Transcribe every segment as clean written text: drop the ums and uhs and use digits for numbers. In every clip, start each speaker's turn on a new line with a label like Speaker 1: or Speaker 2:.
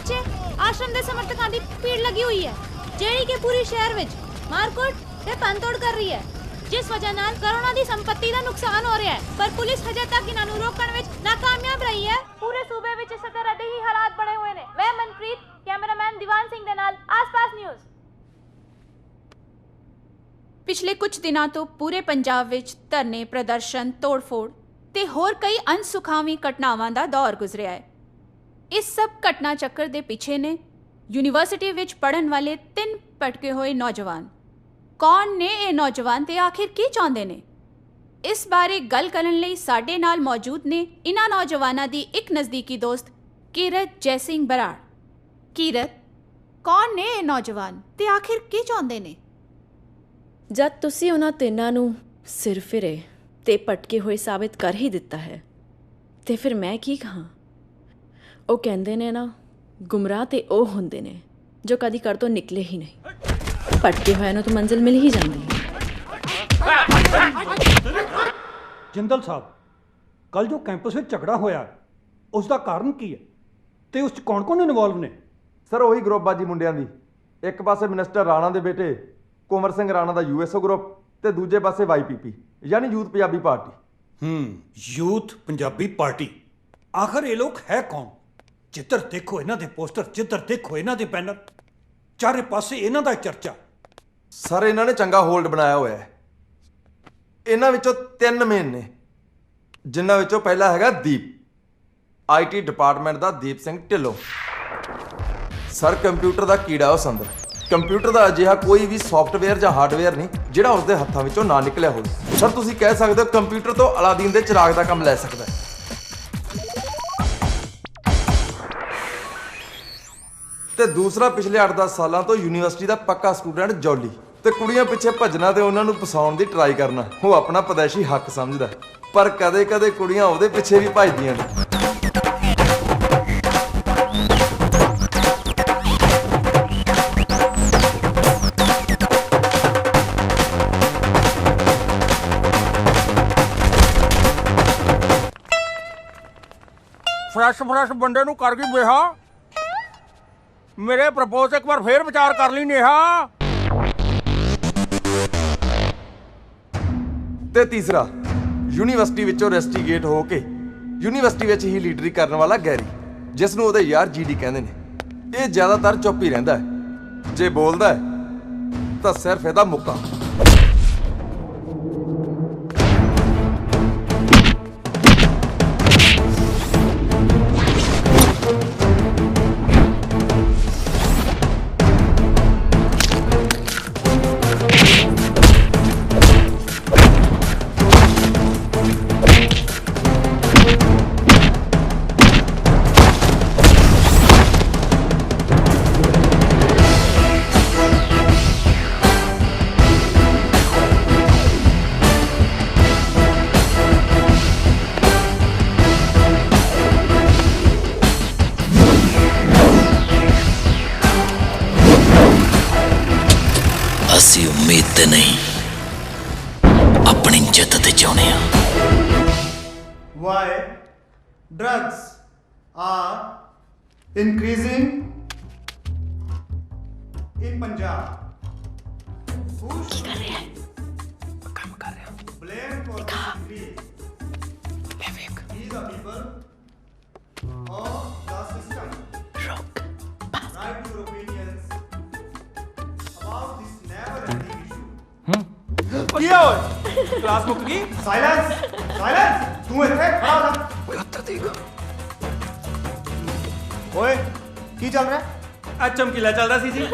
Speaker 1: पिछे आश्रम के समर्थकों की भीड़ लगी हुई है, जेड़ी के पूरी शहर विच मारकुट ते भनतोड़ कर रही है, जिस वजह नाल करोड़ों की संपत्ति का नुकसान हो रहा है। पर पुलिस हजे तक इन्हां नूं रोकण विच नाकामयाब रही है। पूरे सूबे विच इस तरह दे ही हालात बने हुए ने। मैं मनप्रीत, कैमरामैन दीवान सिंह दे नाल आस-पास न्यूज़।
Speaker 2: पिछले कुछ दिनों तो पूरे पंजाब विच धरने, प्रदर्शन, तोड़फोड़ ते होर कई अनसुखावी घटनावां दा दौर गुजरिया है। इस सब घटना चक्कर दे पिछे ने यूनीवर्सिटी विच पढ़न वाले 3 भटके हुए नौजवान। कौन ने ये नौजवान ते आखिर की चाहते ने? इस बारे गल करन लई साडे नाल मौजूद ने इन्हां नौजवानां दी एक नज़दीकी दोस्त कीरत जयसिंह बराड़। कीरत, कौन ने ये नौजवान ते आखिर की चाहते ने?
Speaker 3: जद तुसी उन्हां तिन्नां नूं सिर फिरे ते भटके होए साबित कर ही दिता है ते फिर मैं की कहां? ਉਹ ਕਹਿੰਦੇ ਨੇ ਨਾ, ਗੁੰਮਰਾਹ ਤੇ ਉਹ ਹੁੰਦੇ ਨੇ ਜੋ ਕਦੀ ਘਰ ਤੋਂ ਨਿਕਲੇ ਹੀ ਨਹੀਂ। ਭਟਕੇ ਹੋਇਆਂ ਨੂੰ ਤਾਂ ਮੰਜ਼ਿਲ ਮਿਲ ਹੀ ਜਾਂਦੀ ਹੈ।
Speaker 4: ਜਿੰਦਲ ਸਾਹਿਬ, ਕੱਲ ਜੋ ਕੈਂਪਸ ਵਿੱਚ ਝਗੜਾ ਹੋਇਆ ਉਸ ਦਾ ਕਾਰਨ ਕੀ ਹੈ ਤੇ ਉਸ 'ਚ ਕੌਣ-ਕੌਣ ਇਨਵੋਲਵ ਨੇ?
Speaker 5: ਸਰ ਉਹੀ ਗਰੁੱਪਬਾਜੀ ਮੁੰਡਿਆਂ ਦੀ। ਇੱਕ ਪਾਸੇ ਮਿਨਿਸਟਰ ਰਾਣਾ ਦੇ ਬੇਟੇ ਕੁੰਵਰ ਸਿੰਘ ਰਾਣਾ ਦਾ ਯੂਐਸਓ ਗਰੁੱਪ ਤੇ ਦੂਜੇ ਪਾਸੇ ਵਾਈਪੀਪੀ ਯਾਨੀ youth Punjabi party.
Speaker 4: Youth Punjabi party. ਆਖਰ ਇਹ ਲੋਕ ਹੈ ਕੌਣ? ਜਿੱਧਰ ਦੇਖੋ ਇਹਨਾਂ ਦੇ ਪੋਸਟਰ, ਜਿੱਧਰ ਦੇਖੋ ਇਹਨਾਂ ਦੇ ਬੈਨਰ, ਚਾਰੇ ਪਾਸੇ ਇਹਨਾਂ ਦਾ ਚਰਚਾ।
Speaker 5: ਸਰ ਇਹਨਾਂ ਨੇ ਚੰਗਾ ਹੋਲਡ ਬਣਾਇਆ ਹੋਇਆ ਹੈ। ਇਹਨਾਂ ਵਿੱਚੋਂ 3 ਮੇਨ ਨੇ, ਜਿਨ੍ਹਾਂ ਵਿੱਚੋਂ ਪਹਿਲਾ ਹੈਗਾ ਦੀਪ, ਆਈਟੀ ਡਿਪਾਰਟਮੈਂਟ ਦਾ ਦੀਪ ਸਿੰਘ ਢਿੱਲੋਂ। ਸਰ ਕੰਪਿਊਟਰ ਦਾ ਕੀੜਾ ਉਸ ਅੰਦਰ। ਕੰਪਿਊਟਰ ਦਾ ਅਜਿਹਾ ਕੋਈ ਵੀ ਸੌਫਟਵੇਅਰ ਜਾਂ ਹਾਰਡਵੇਅਰ ਨਹੀਂ ਜਿਹੜਾ ਉਸਦੇ ਹੱਥਾਂ ਵਿੱਚੋਂ ਨਾ ਨਿਕਲਿਆ ਹੋਵੇ। ਸਰ ਤੁਸੀਂ ਕਹਿ ਸਕਦੇ ਹੋ ਕੰਪਿਊਟਰ ਤੋਂ ਅਲਾਦੀਨ ਦੇ ਚਿਰਾਗ ਦਾ ਕੰਮ ਲੈ ਸਕਦਾ ਹੈ। ਤੇ ਦੂਸਰਾ ਪਿਛਲੇ 8-10 ਸਾਲਾਂ ਤੋਂ ਯੂਨੀਵਰਸਿਟੀ ਦਾ ਪੱਕਾ ਸਟੂਡੈਂਟ ਜੌਲੀ, ਤੇ ਕੁੜੀਆਂ ਪਿੱਛੇ ਭੱਜਣਾ ਤੇ ਉਹਨਾਂ ਨੂੰ ਫਸਾਉਣ ਦੀ ਟਰਾਈ ਕਰਨਾ ਉਹ ਆਪਣਾ ਪਦੈਸ਼ੀ ਹੱਕ ਸਮਝਦਾ, ਪਰ ਕਦੇ-ਕਦੇ ਕੁੜੀਆਂ ਉਹਦੇ ਪਿੱਛੇ ਵੀ ਭੱਜਦੀਆਂ ਨੇ।
Speaker 6: ਫਰੈਸ਼ ਬੰਦੇ ਨੂੰ ਕਰ ਗਈ ਬੇਹਾ। ਮੇਰੇ ਪ੍ਰਪੋਜ਼ ਇੱਕ ਵਾਰ ਫੇਰ ਵਿਚਾਰ ਕਰ ਲਈ ਨੇਹਾ।
Speaker 5: ਤੇ ਤੀਸਰਾ ਯੂਨੀਵਰਸਿਟੀ ਵਿੱਚੋਂ ਰੈਸਟੀਗੇਟ ਹੋ ਕੇ ਯੂਨੀਵਰਸਿਟੀ ਵਿੱਚ ਹੀ ਲੀਡਰੀ ਕਰਨ ਵਾਲਾ ਗੈਰੀ, ਜਿਸ ਨੂੰ ਉਹਦੇ ਯਾਰ ਜੀਡੀ ਕਹਿੰਦੇ ਨੇ। ਇਹ ਜ਼ਿਆਦਾਤਰ ਚੁੱਪ ਹੀ ਰਹਿੰਦਾ ਹੈ, ਜੇ ਬੋਲਦਾ ਹੈ ਤਾਂ ਸਿਰਫ ਇਹਦਾ ਮੁੱਕਾ।
Speaker 7: ਅਸੀਂ ਉਮੀਦ ਤੇ ਨਹੀਂ, ਆਪਣੀ ਜਿੱਤ ਤੇ ਚਾਹੁੰਦੇ ਹਾਂ।
Speaker 8: Why drugs are increasing in Punjab?
Speaker 3: ਕੀ ਕਰ ਰਿਹਾ ਹੈ?
Speaker 7: ਕੰਮ ਕਰ ਰਿਹਾ।
Speaker 8: Blame for the increase.
Speaker 7: ਲੈ ਵੇਖ।
Speaker 8: These are people of the system.
Speaker 7: ਰੁਕ।
Speaker 8: Write your opinions about this never-ending issue.
Speaker 6: ਕੀ ਹੋਇਆ? ਕਲਾਸ ਮੁੱਕ ਗਈ?
Speaker 8: Silence! Silence! ਤੂੰ ਇੱਥੇ ਖੜਾ ਹੋ ਜਾ।
Speaker 7: ਓਏ ਉੱਤਰ ਦੇਗਾ।
Speaker 8: ਓਏ ਕੀ ਚੱਲ ਰਿਹਾ?
Speaker 6: ਆ ਚਮਕੀਲਾ ਚੱਲਦਾ ਸੀ ਜੀ।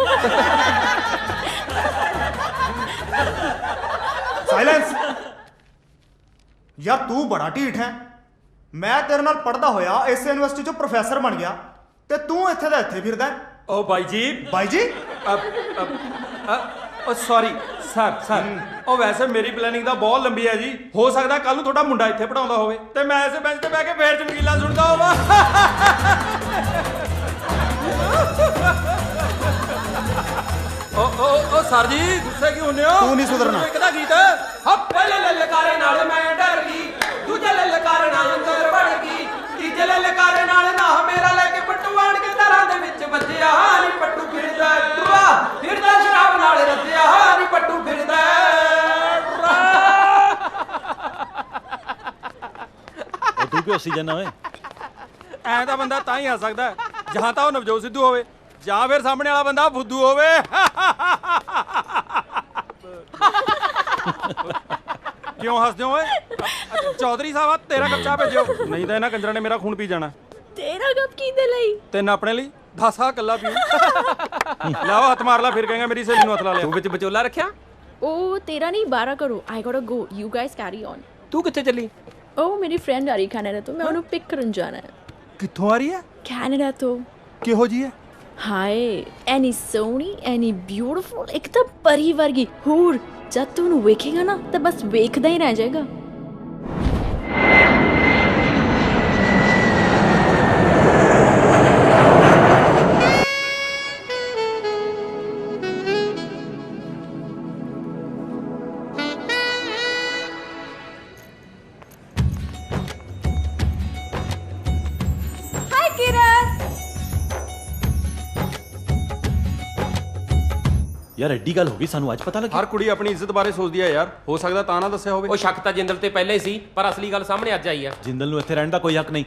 Speaker 8: ਸਾਇਲੈਂਸ! ਯਾਰ ਤੂੰ ਬੜਾ ਢੀਠ ਹੈ। ਮੈਂ ਤੇਰੇ ਨਾਲ ਪੜਦਾ ਹੋਇਆ ਇਸ ਯੂਨੀਵਰਸਿਟੀ ਚੋਂ ਪ੍ਰੋਫੈਸਰ ਬਣ ਗਿਆ ਤੇ ਤੂੰ ਇੱਥੇ ਦਾ ਇੱਥੇ ਫਿਰਦਾ।
Speaker 6: ਓ ਬਾਈ ਜੀ।
Speaker 8: ਬਾਈ ਜੀ?
Speaker 6: ਓ ਸੌਰੀ ਸਰ ਉਹ ਵੈਸੇ ਮੇਰੀ ਪਲੈਨਿੰਗ ਤਾਂ ਬਹੁਤ ਲੰਬੀ ਹੈ ਜੀ। ਹੋ ਸਕਦਾ ਕੱਲ ਨੂੰ ਤੁਹਾਡਾ ਮੁੰਡਾ ਇੱਥੇ ਪੜਾਉਂਦਾ ਹੋਵੇ ਤੇ ਮੈਂ ਇਸੇ ਬੈਂਚ ਤੇ ਬਹਿ ਕੇ ਫੇਰ ਚਮਕੀਲਾ ਸੁਣਦਾ ਹੋਵਾਂ। ਓ ਸਰ ਜੀ ਗੁੱਸੇ ਕਿਉਂ ਹੁੰਦੇ ਹੋ?
Speaker 8: ਤੂੰ ਨਹੀਂ ਸੁਧਰਨਾ।
Speaker 6: ਇੱਕ ਦਾ ਗੀਤ ਹੱਪ ਪਹਿਲੇ ਲਲਕਾਰੇ ਨਾਲ ਮੈਂ ਡਰ ਗਈ, ਦੂਜੇ ਲਲਕਾਰੇ ਨਾਲ ਅੰਦਰ ਵੜ ਗਈ, ਤੀਜੇ ਲਲਕਾਰੇ ਨਾਲ ਨਾ ਮੇਰਾ ਲੈ ਕੇ ਪੱਟੂ ਆਣ ਕੇ ਦਰਾਂ ਦੇ ਵਿੱਚ
Speaker 9: ਹੱਸੀ ਜਾਂਦਾ ਓਏ?
Speaker 6: ਐ ਤਾਂ ਬੰਦਾ ਤਾਂ ਹੀ ਹੱਸ ਸਕਦਾ ਜਾਂ ਤਾਂ ਉਹ ਨਵਜੋਤ ਸਿੱਧੂ ਹੋਵੇ ਜਾਂ ਫਿਰ ਸਾਹਮਣੇ ਵਾਲਾ ਬੰਦਾ ਫੁੱਦੂ ਹੋਵੇ। ਕਿਉਂ ਹੱਸਦੇ ਹੋ ਓਏ? ਚੌਧਰੀ ਸਾਹਿਬ ਤੇਰਾ ਕੱਪ ਚਾਹ ਭੇਜਿਓ, ਨਹੀਂ ਤਾਂ ਇਹਨਾਂ ਕੰਜਰਾਂ ਨੇ ਮੇਰਾ ਖੂਨ ਪੀ ਜਾਣਾ।
Speaker 3: ਤੇਰਾ ਕੱਪ ਕਿਹਦੇ ਲਈ?
Speaker 6: ਤਿੰਨ ਆਪਣੇ ਲਈ, 10 ਆ ਕੱਲਾ ਪੀਊ। ਲਾਓ ਹੱਥ ਮਾਰ ਲਾ, ਫਿਰ ਕਹੇਗਾ ਮੇਰੀ ਸਹੇਲੀ ਨੂੰ ਹੱਥ ਲਾ ਲਿਆ।
Speaker 10: ਤੂੰ ਵਿੱਚ ਵਿਚੋਲਾ ਰੱਖਿਆ?
Speaker 3: ਉਹ ਤੇਰਾ ਨਹੀਂ 12 ਕਰੋ। ਆਈ ਗੋਟਾ ਗੋ, ਯੂ ਗਾਇਸ ਕੈਰੀ ਔਨ।
Speaker 10: ਤੂੰ ਕਿੱਥੇ ਚੱਲੀ?
Speaker 3: ਉਹ ਮੇਰੀ ਫਰੈਂਡ ਆ ਰਹੀ ਕੈਨੇਡਾ ਤੋਂ, ਮੈਂ ਉਹਨੂੰ ਪਿਕ ਕਰਨ ਜਾਣਾ ਹੈ।
Speaker 6: ਕਿੱਥੋਂ ਆ ਰਹੀ ਹੈ?
Speaker 3: ਕੈਨੇਡਾ ਤੋਂ।
Speaker 6: ਕਿਹੋ ਜੀ ਹੈ?
Speaker 3: ਹਾਏ ਐਨੀ ਸੋਹਣੀ, ਐਨੀ ਬਿਊਟੀਫੁਲ, ਇੱਕ ਤਾਂ ਪਰੀ ਵਰਗੀ। ਹੋਰ ਜਦ ਤੂੰ ਉਹਨੂੰ ਵੇਖੇਗਾ ਨਾ ਤਾਂ ਬਸ ਵੇਖਦਾ ਹੀ ਰਹਿ ਜਾਏਗਾ।
Speaker 1: ਹਾਈ ਕਿਰਨ।
Speaker 9: ਯਾਰ ਐਡੀ ਗੱਲ ਹੋ ਗਈ, ਸਾਨੂੰ ਅੱਜ ਪਤਾ ਲੱਗਾ।
Speaker 6: ਹਰ ਕੁੜੀ ਆਪਣੀ ਇੱਜ਼ਤ ਬਾਰੇ ਸੋਚਦੀ ਹੈ ਯਾਰ, ਹੋ ਸਕਦਾ ਤਾਂ ਨਾ ਦੱਸਿਆ ਹੋਵੇ।
Speaker 10: ਉਹ ਸ਼ੱਕ ਤਾਂ ਜਿੰਦਲ ਤੇ ਪਹਿਲਾਂ ਹੀ ਸੀ, ਪਰ ਅਸਲੀ ਗੱਲ ਸਾਹਮਣੇ ਅੱਜ ਆਈ ਆ।
Speaker 9: ਜਿੰਦਲ ਨੂੰ ਇੱਥੇ ਰਹਿਣ ਦਾ ਕੋਈ ਹੱਕ ਨਹੀਂ।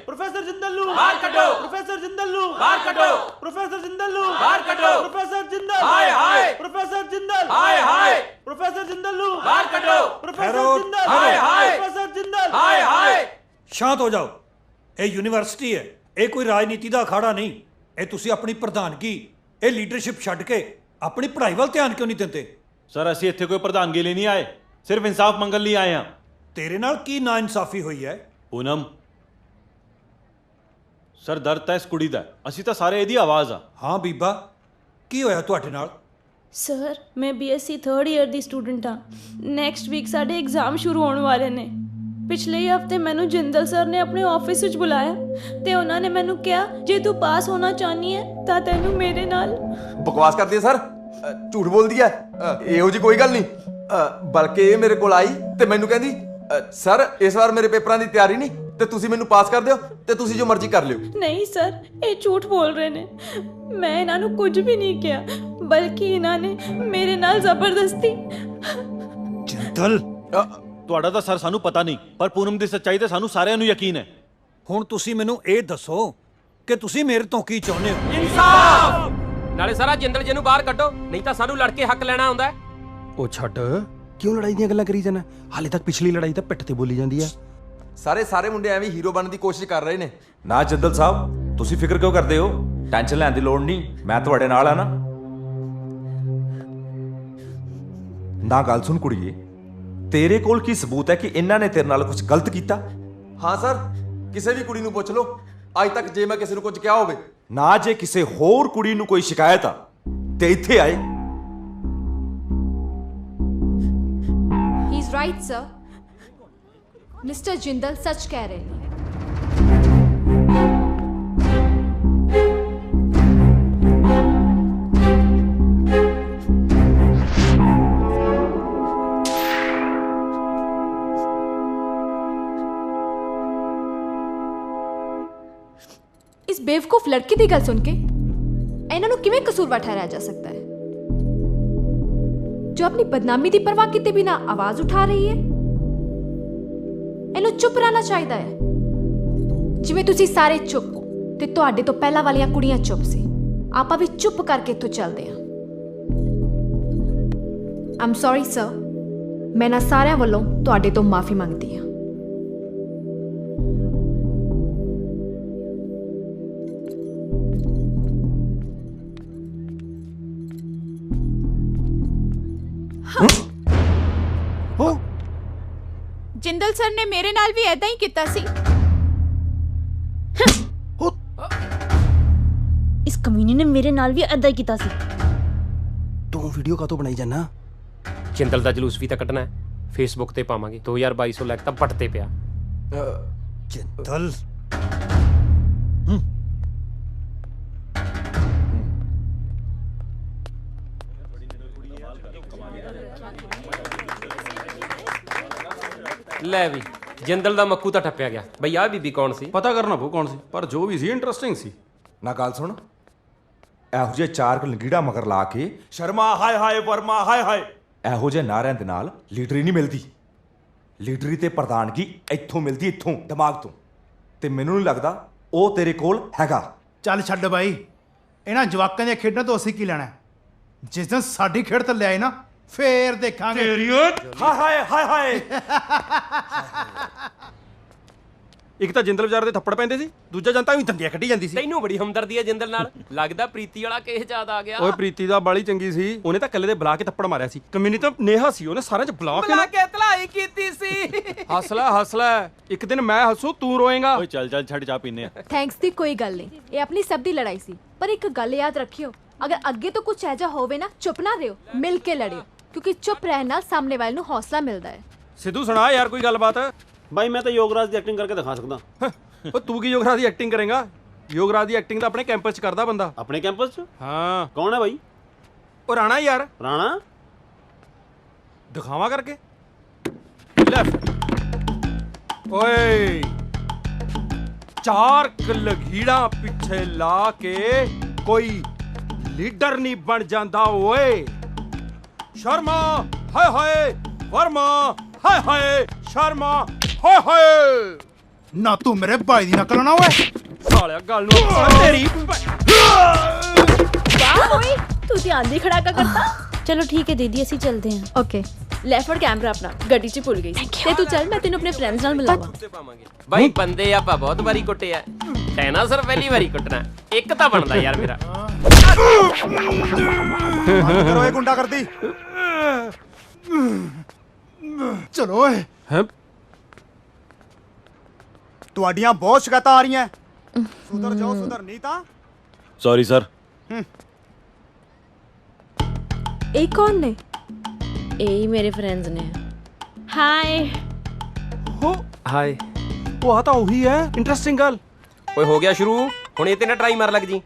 Speaker 8: ਪ੍ਰੋਫੈਸਰ ਜਿੰਦਲ ਨੂੰ
Speaker 10: ਬਾਹਰ ਕੱਢੋ।
Speaker 8: ਪ੍ਰੋਫੈਸਰ ਜਿੰਦਲ ਨੂੰ
Speaker 10: ਬਾਹਰ ਕੱਢੋ।
Speaker 8: ਪ੍ਰੋਫੈਸਰ ਜਿੰਦਲ ਨੂੰ
Speaker 10: ਬਾਹਰ ਕੱਢੋ।
Speaker 8: ਪ੍ਰੋਫੈਸਰ ਜਿੰਦਲ
Speaker 10: ਹਾਏ ਹਾਏ।
Speaker 8: ਪ੍ਰੋਫੈਸਰ ਜਿੰਦਲ
Speaker 10: ਹਾਏ ਹਾਏ।
Speaker 8: ਪ੍ਰੋਫੈਸਰ ਜਿੰਦਲ ਨੂੰ
Speaker 10: ਬਾਹਰ ਕੱਢੋ।
Speaker 8: ਪ੍ਰੋਫੈਸਰ
Speaker 4: ਠਹਿਰੋ,
Speaker 8: ਜਿੰਦਲ
Speaker 10: ਹਾਏ ਹਾਏ।
Speaker 8: ਪ੍ਰੋਫੈਸਰ ਜਿੰਦਲ
Speaker 10: ਹਾਏ ਹਾਏ।
Speaker 4: ਸ਼ਾਂਤ ਹੋ ਜਾਓ। ਇਹ ਯੂਨੀਵਰਸਿਟੀ ਹੈ, ਇਹ ਕੋਈ ਰਾਜਨੀਤੀ ਦਾ ਅਖਾੜਾ ਨਹੀਂ। ਇਹ ਤੁਸੀਂ ਆਪਣੀ ਪ੍ਰਧਾਨਗੀ, ਇਹ ਲੀਡਰਸ਼ਿਪ ਛੱਡ ਕੇ ਆਪਣੀ ਪੜ੍ਹਾਈ ਵੱਲ ਧਿਆਨ ਕਿਉਂ ਨਹੀਂ ਦਿੰਦੇ?
Speaker 9: ਸਰ ਅਸੀਂ ਇੱਥੇ ਕੋਈ ਪ੍ਰਧਾਨਗੀ ਲਈ ਨਹੀਂ ਆਏ, ਸਿਰਫ ਇਨਸਾਫ ਮੰਗਣ ਲਈ ਆਏ ਹਾਂ।
Speaker 4: ਤੇਰੇ ਨਾਲ ਕੀ ਨਾਇਨਸਾਫੀ ਹੋਈ ਹੈ?
Speaker 9: ਪੂਨਮ ਸਰ, ਦਰਦ ਤਾਂ ਇਸ ਕੁੜੀ ਦਾ ਹੈ। ਅਸੀਂ ਤਾਂ ਸਾਰੇ ਇਹਦੀ ਆਵਾਜ਼ ਆ।
Speaker 4: ਹਾਂ ਬੀਬਾ, ਕੀ ਹੋਇਆ ਤੁਹਾਡੇ ਨਾਲ?
Speaker 3: ਸਰ ਮੈਂ BSc 3rd ਈਅਰ ਦੀ ਸਟੂਡੈਂਟ ਹਾਂ। ਨੈਕਸਟ ਵੀਕ ਸਾਡੇ ਐਗਜ਼ਾਮ ਸ਼ੁਰੂ ਹੋਣ ਵਾਲੇ ਨੇ। ਪਿਛਲੇ ਹਫਤੇ ਮੈਨੂੰ ਜਿੰਦਲ ਸਰ ਨੇ ਆਪਣੇ ਆਫਿਸ ਵਿੱਚ ਬੁਲਾਇਆ ਤੇ ਉਹਨਾਂ ਨੇ ਮੈਨੂੰ ਕਿਹਾ ਜੇ ਤੂੰ ਪਾਸ ਹੋਣਾ ਚਾਹਨੀ ਹੈ ਤਾਂ ਤੈਨੂੰ ਮੇਰੇ ਨਾਲ।
Speaker 5: ਬਕਵਾਸ ਕਰਦੀ ਹੈ ਸਰ, ਝੂਠ ਬੋਲਦੀ ਹੈ। ਇਹੋ ਜੀ ਕੋਈ ਗੱਲ ਨਹੀਂ। ਬਲਕਿ ਇਹ ਮੇਰੇ ਕੋਲ ਆਈ ਤੇ ਮੈਨੂੰ ਕਹਿੰਦੀ ਸਰ ਇਸ ਵਾਰ ਮੇਰੇ ਪੇਪਰਾਂ ਦੀ ਤਿਆਰੀ ਨਹੀਂ ਤੇ ਤੁਸੀਂ ਮੈਨੂੰ ਪਾਸ ਕਰ ਦਿਓ ਤੇ ਤੁਸੀਂ ਜੋ ਮਰਜ਼ੀ ਕਰ ਲਿਓ।
Speaker 3: ਨਹੀਂ ਸਰ, ਇਹ ਝੂਠ ਬੋਲ ਰਹੇ ਨੇ। ਮੈਂ ਇਹਨਾਂ ਨੂੰ ਕੁਝ ਵੀ ਨਹੀਂ ਕਿਹਾ, ਬਲਕਿ ਇਹਨਾਂ ਨੇ ਮੇਰੇ ਨਾਲ ਜ਼ਬਰਦਸਤੀ।
Speaker 4: ਜਿੰਦਲ,
Speaker 9: ਤੁਹਾਡਾ ਤਾਂ ਸਰ ਸਾਨੂੰ ਪਤਾ ਨਹੀਂ, ਪਰ ਪੂਨਮ ਦੀ ਸੱਚਾਈ ਤੇ ਸਾਨੂੰ ਸਾਰਿਆਂ ਨੂੰ ਯਕੀਨ ਹੈ।
Speaker 4: ਹੁਣ ਤੁਸੀਂ ਮੈਨੂੰ ਇਹ ਦੱਸੋ ਕਿ ਤੁਸੀਂ ਮੇਰੇ ਤੋਂ ਕੀ ਚਾਹੁੰਦੇ ਹੋ?
Speaker 10: ਇਨਸਾਫ। ਨਾਲੇ ਸਾਰਾ ਜਿੰਦਲ ਜੀ ਨੂੰ ਬਾਹਰ ਕੱਢੋ, ਨਹੀਂ ਤਾਂ ਸਾਨੂੰ ਲੜ ਕੇ ਹੱਕ ਲੈਣਾ ਆਉਂਦਾ ਹੈ।
Speaker 6: ਉਹ ਛੱਡ, ਕਿਉਂ ਲੜਾਈ ਦੀਆਂ ਗੱਲਾਂ ਕਰੀ ਜਾਣਾ? ਹਾਲੇ ਤੱਕ ਪਿਛਲੀ ਲੜਾਈ ਤਾਂ ਪਿੱਠ ਤੇ ਬੋਲੀ ਜਾਂਦੀ ਆ।
Speaker 5: ਸਾਰੇ ਮੁੰਡੇ ਐਵੇਂ ਹੀਰੋ ਬਣਨ ਦੀ ਕੋਸ਼ਿਸ਼ ਕਰ ਰਹੇ ਨੇ।
Speaker 11: ਨਾ ਜਿੰਦਲ ਸਾਹਿਬ, ਤੁਸੀਂ ਫਿਕਰ ਕਿਉਂ ਕਰਦੇ ਹੋ? ਟੈਨਸ਼ਨ ਲੈਣ ਦੀ ਲੋੜ ਨਹੀਂ, ਮੈਂ ਤੁਹਾਡੇ ਨਾਲ ਆ ਨਾ। ਨਾ ਗੱਲ ਸੁਣ ਕੁੜੀਏ, ਤੇਰੇ ਕੋਲ ਕੀ ਸਬੂਤ ਹੈ ਕਿ ਇਹਨਾਂ ਨੇ ਤੇਰੇ ਨਾਲ ਕੁਝ ਗਲਤ ਕੀਤਾ?
Speaker 5: ਹਾਂ ਸਰ, ਕਿਸੇ ਵੀ ਕੁੜੀ ਨੂੰ ਪੁੱਛ ਲਓ, ਅੱਜ ਤੱਕ ਜੇ ਮੈਂ ਕਿਸੇ ਨੂੰ ਕੁਝ ਕਿਹਾ ਹੋਵੇ।
Speaker 11: ਨਾ ਜੇ ਕਿਸੇ ਹੋਰ ਕੁੜੀ ਨੂੰ ਕੋਈ ਸ਼ਿਕਾਇਤ ਆ ਤੇ ਇੱਥੇ ਆਏ।
Speaker 2: ਹੀ is right sir. Mister Jindal ਸੱਚ ਕਹਿ ਰਹੇ ਨੇ। ਇਸ ਬੇਵਕੂਫ ਲੜਕੀ ਦੀ ਗੱਲ ਸੁਣ ਕੇ ਇਹਨਾਂ ਨੂੰ ਕਿਵੇਂ ਕਸੂਰਵਾਰ ਠਹਿਰਾਇਆ ਜਾ ਸਕਦਾ ਹੈ, ਜੋ ਆਪਣੀ ਬਦਨਾਮੀ ਦੀ ਪਰਵਾਹ ਕੀਤੇ ਬਿਨਾਂ ਆਵਾਜ਼ ਉਠਾ ਰਹੀ ਹੈ? ਇਹਨੂੰ ਚੁੱਪ ਰਹਿਣਾ ਚਾਹੀਦਾ ਹੈ, ਜਿਵੇਂ ਤੁਸੀਂ ਸਾਰੇ ਚੁੱਪ ਤੇ ਤੁਹਾਡੇ ਤੋਂ ਪਹਿਲਾਂ ਵਾਲੀਆਂ ਕੁੜੀਆਂ ਚੁੱਪ ਸੀ। ਆਪਾਂ ਵੀ ਚੁੱਪ ਕਰਕੇ ਇੱਥੋਂ ਚੱਲਦੇ ਹਾਂ। ਆਮ ਸੌਰੀ ਸਰ, ਮੈਂ ਨਾ ਸਾਰਿਆਂ ਵੱਲੋਂ ਤੁਹਾਡੇ ਤੋਂ ਮਾਫੀ ਮੰਗਦੀ ਹਾਂ। ਜਿੰਦਲ ਸਰ ਨੇ ਮੇਰੇ ਨਾਲ ਵੀ ਐਦਾਂ ਹੀ ਕੀਤਾ ਸੀ।
Speaker 3: ਇਸ ਕਮੀਨੇ ਨੇ ਮੇਰੇ ਨਾਲ ਵੀ ਐਦਾਂ ਹੀ ਕੀਤਾ ਸੀ।
Speaker 6: ਤੂੰ ਵੀਡੀਓ ਕਾਤੋਂ ਬਣਾਈ ਜਾਨਾ?
Speaker 10: ਜਿੰਦਲ ਦਾ ਜਲੂਸ ਵੀ ਤਾਂ ਕੱਢਣਾ ਹੈ, ਫੇਸਬੁੱਕ ਤੇ ਪਾਵਾਂਗੇ 2200 ਲਾਈਕ ਤਾਂ ਪੱਟ ਤੇ ਪਿਆ।
Speaker 4: ਜਿੰਦਲ
Speaker 10: ਲੈ ਵੀ ਜਿੰਦਲ ਦਾ ਮੱਕੂ ਤਾਂ ਠੱਪਿਆ ਗਿਆ। ਬਈ ਆਹ ਬੀਬੀ ਕੌਣ ਸੀ?
Speaker 6: ਪਤਾ ਕਰਨਾ ਪਊ ਕੌਣ ਸੀ, ਪਰ ਜੋ ਵੀ ਸੀ ਇੰਟਰਸਟਿੰਗ ਸੀ।
Speaker 11: ਨਾ ਗੱਲ ਸੁਣ, ਇਹੋ ਜਿਹੇ ਚਾਰ ਲੰਗੀੜਾ ਮਗਰ ਲਾ ਕੇ ਸ਼ਰਮਾ ਹਾਏ ਹਾਏ ਵਰਮਾ ਹਾਏ ਹਾਏ ਇਹੋ ਜਿਹੇ ਨਾਰਿਆਂ ਦੇ ਨਾਲ ਲੀਡਰੀ ਨਹੀਂ ਮਿਲਦੀ। ਲੀਡਰੀ ਤੇ ਪ੍ਰਧਾਨਗੀ ਇੱਥੋਂ ਮਿਲਦੀ, ਇੱਥੋਂ ਦਿਮਾਗ ਤੋਂ। ਤੇ ਮੈਨੂੰ ਨਹੀਂ ਲੱਗਦਾ ਉਹ ਤੇਰੇ ਕੋਲ ਹੈਗਾ।
Speaker 8: ਚੱਲ ਛੱਡ ਬਾਈ, ਇਹਨਾਂ ਜਵਾਕਾਂ ਦੀਆਂ ਖੇਡਾਂ ਤੋਂ ਅਸੀਂ ਕੀ ਲੈਣਾ? ਜਿਸ ਦਿਨ ਸਾਡੀ ਖੇਡ ਤੇ ਲਿਆਏ ਨਾ ਫੇਰ ਦੇਖਾਂਗੇ।
Speaker 11: ਹਾਏ ਹਾਏ ਹਾਏ ਹਾਏ
Speaker 6: ਇੱਕ ਤਾਂ ਜਿੰਦਲ ਵਿਚਾਰ ਦੇ ਥੱਪੜ ਪੈਂਦੇ ਸੀ, ਦੂਜਾ ਜਨਤਾ ਵੀ ਦੰਦੀਆਂ ਕੱਢੀ ਜਾਂਦੀ ਸੀ।
Speaker 10: ਤੈਨੂੰ ਬੜੀ ਹਮਦਰਦੀ ਹੈ ਜਿੰਦਲ ਨਾਲ। ਲੱਗਦਾ ਪ੍ਰੀਤੀ ਵਾਲਾ ਕੇਸ ਯਾਦ ਆ ਗਿਆ।
Speaker 6: ਓਏ ਪ੍ਰੀਤੀ ਦਾ ਬਾਲੀ ਚੰਗੀ ਸੀ, ਉਹਨੇ ਤਾਂ ਕੱਲੇ ਦੇ ਬੁਲਾ ਕੇ ਥੱਪੜ ਮਾਰਿਆ ਸੀ। ਕਮਿਊਨੀ ਤਾਂ ਨੇਹਾ ਸੀ, ਉਹਨੇ ਸਾਰਿਆਂ ਚ ਬੁਲਾ
Speaker 10: ਕੇ ਧਲਾਈ ਕੀਤੀ ਸੀ।
Speaker 6: ਹੱਸ ਲੈ, ਇੱਕ ਦਿਨ ਮੈਂ ਹੱਸੂ ਤੂੰ ਰੋਏਗਾ।
Speaker 9: ਓਏ ਚੱਲ ਚੱਲ ਛੱਡ, ਚਾਹ ਪੀਨੇ ਆ।
Speaker 1: ਥੈਂਕਸ ਦੀ ਕੋਈ ਗੱਲ ਨਹੀਂ, ਇਹ ਆਪਣੀ ਸਭ ਦੀ ਲੜਾਈ ਸੀ। ਪਰ ਇੱਕ ਗੱਲ ਯਾਦ ਰੱਖਿਓ, ਅਗਰ ਅੱਗੇ ਤੋਂ ਕੁਝ ਐਜਾ ਹੋਵੇ ਨਾ, ਚੁੱਪ ਨਾ ਰਹੋ, ਮਿਲ ਕੇ ਲੜਿਓ, ਕਿਉਂਕਿ ਚੁੱਪ ਰਹਿਣ ਨਾਲ ਸਾਹਮਣੇ ਵਾਲੇ ਨੂੰ ਹੌਸਲਾ ਮਿਲਦਾ ਹੈ।
Speaker 6: ਸਿੱਧੂ ਸੁਣਾ ਯਾਰ ਕੋਈ ਗੱਲਬਾਤ।
Speaker 9: ਬਾਈ ਮੈਂ ਤਾਂ ਯੋਗਰਾਜ ਦੀ ਐਕਟਿੰਗ ਕਰਕੇ ਦਿਖਾ ਸਕਦਾ।
Speaker 6: ਓ ਤੂੰ ਕੀ ਯੋਗਰਾਜ ਦੀ ਐਕਟਿੰਗ ਕਰੇਗਾ? ਯੋਗਰਾਜ ਦੀ ਐਕਟਿੰਗ ਤਾਂ ਆਪਣੇ ਕੈਂਪਸ 'ਚ ਕਰਦਾ ਬੰਦਾ।
Speaker 9: ਆਪਣੇ ਕੈਂਪਸ 'ਚ?
Speaker 6: ਹਾਂ।
Speaker 9: ਕੌਣ ਹੈ ਬਾਈ?
Speaker 6: ਉਹ ਰਾਣਾ ਯਾਰ।
Speaker 9: ਰਾਣਾ?
Speaker 6: ਦਿਖਾਵਾਂ ਕਰਕੇ ਲੈ ਓਏ, ਚਾਰ ਲਗੀੜਾਂ ਪਿੱਛੇ ਲਾ ਕੇ ਕੋਈ ਲੀਡਰ ਨਹੀਂ ਬਣ ਜਾਂਦਾ ਓਏ। ਸ਼ਰਮਾ ਹਾਏ ਹਾਏ ਵਰਮਾ ਹਾਏ ਹਾਏ ਸ਼ਰਮਾ ਹਾਏ ਹਾਏ।
Speaker 8: ਨਾ ਤੂੰ ਮੇਰੇ ਭਾਈ ਦੀ ਨਕਲ ਨਾ ਓਏ।
Speaker 6: ਸਾਲਿਆ ਗੱਲ ਨੂੰ ਤੇਰੀ
Speaker 3: ਵਾਹ ਓਏ, ਤੂੰ ਧਿਆਨ ਦੀ ਖੜਾਕਾ ਕਰਤਾ।
Speaker 1: ਚਲੋ ਠੀਕ ਹੈ ਦੀਦੀ, ਅਸੀਂ ਚਲਦੇ ਹਾਂ। ਓਕੇ,
Speaker 3: ਲੈ ਫੜ ਕੈਮਰਾ ਆਪਣਾ, ਗੱਡੀ 'ਚ ਭੁੱਲ ਗਈ ਸੀ। ਤੇ ਤੂੰ ਚੱਲ, ਮੈਂ ਤੈਨੂੰ ਆਪਣੇ ਫਰੈਂਡਸ ਨਾਲ ਮਿਲਾਵਾਂ।
Speaker 10: ਬਾਈ ਬੰਦੇ ਆਪਾਂ ਬਹੁਤ ਵਾਰੀ ਕੁੱਟੇ ਆ, ਡਾਇਨਾਸੌਰ ਪਹਿਲੀ ਵਾਰੀ ਕੁੱਟਣਾ। ਇੱਕ ਤਾਂ ਬਣਦਾ ਯਾਰ ਮੇਰਾ।
Speaker 8: ਕਰੋ ਇਹ ਗੁੰਡਾ ਕਰਦੀ। ਚਲੋ ਓਏ,
Speaker 6: ਹੈ।
Speaker 8: ਤੁਹਾਡੀਆਂ ਬਹੁਤ ਸ਼ਿਕਾਇਤਾਂ ਆ ਰਹੀਆਂ। ਸੁਧਰ ਜਾਓ, ਸੁਧਰ ਨਹੀਂ ਤਾਂ।
Speaker 9: Sorry sir.
Speaker 1: ਇਹ ਕੌਣ ਨੇ?
Speaker 3: ਇਹ ਮੇਰੇ ਫਰੈਂਡਸ ਨੇ। ਹਾਈ।
Speaker 6: ਹੋ
Speaker 10: ਹਾਏ।
Speaker 6: ਉਹ ਆ ਤਾਂ ਉਹੀ ਹੈ। ਇੰਟਰਸਟਿੰਗ ਗੱਲ।
Speaker 10: ਓਏ ਹੋ ਗਿਆ ਸ਼ੁਰੂ, ਹੁਣ ਇਹ ਤੇ ਨਾ ਟਰਾਈ ਮਾਰ ਲੱਗ ਜੀ।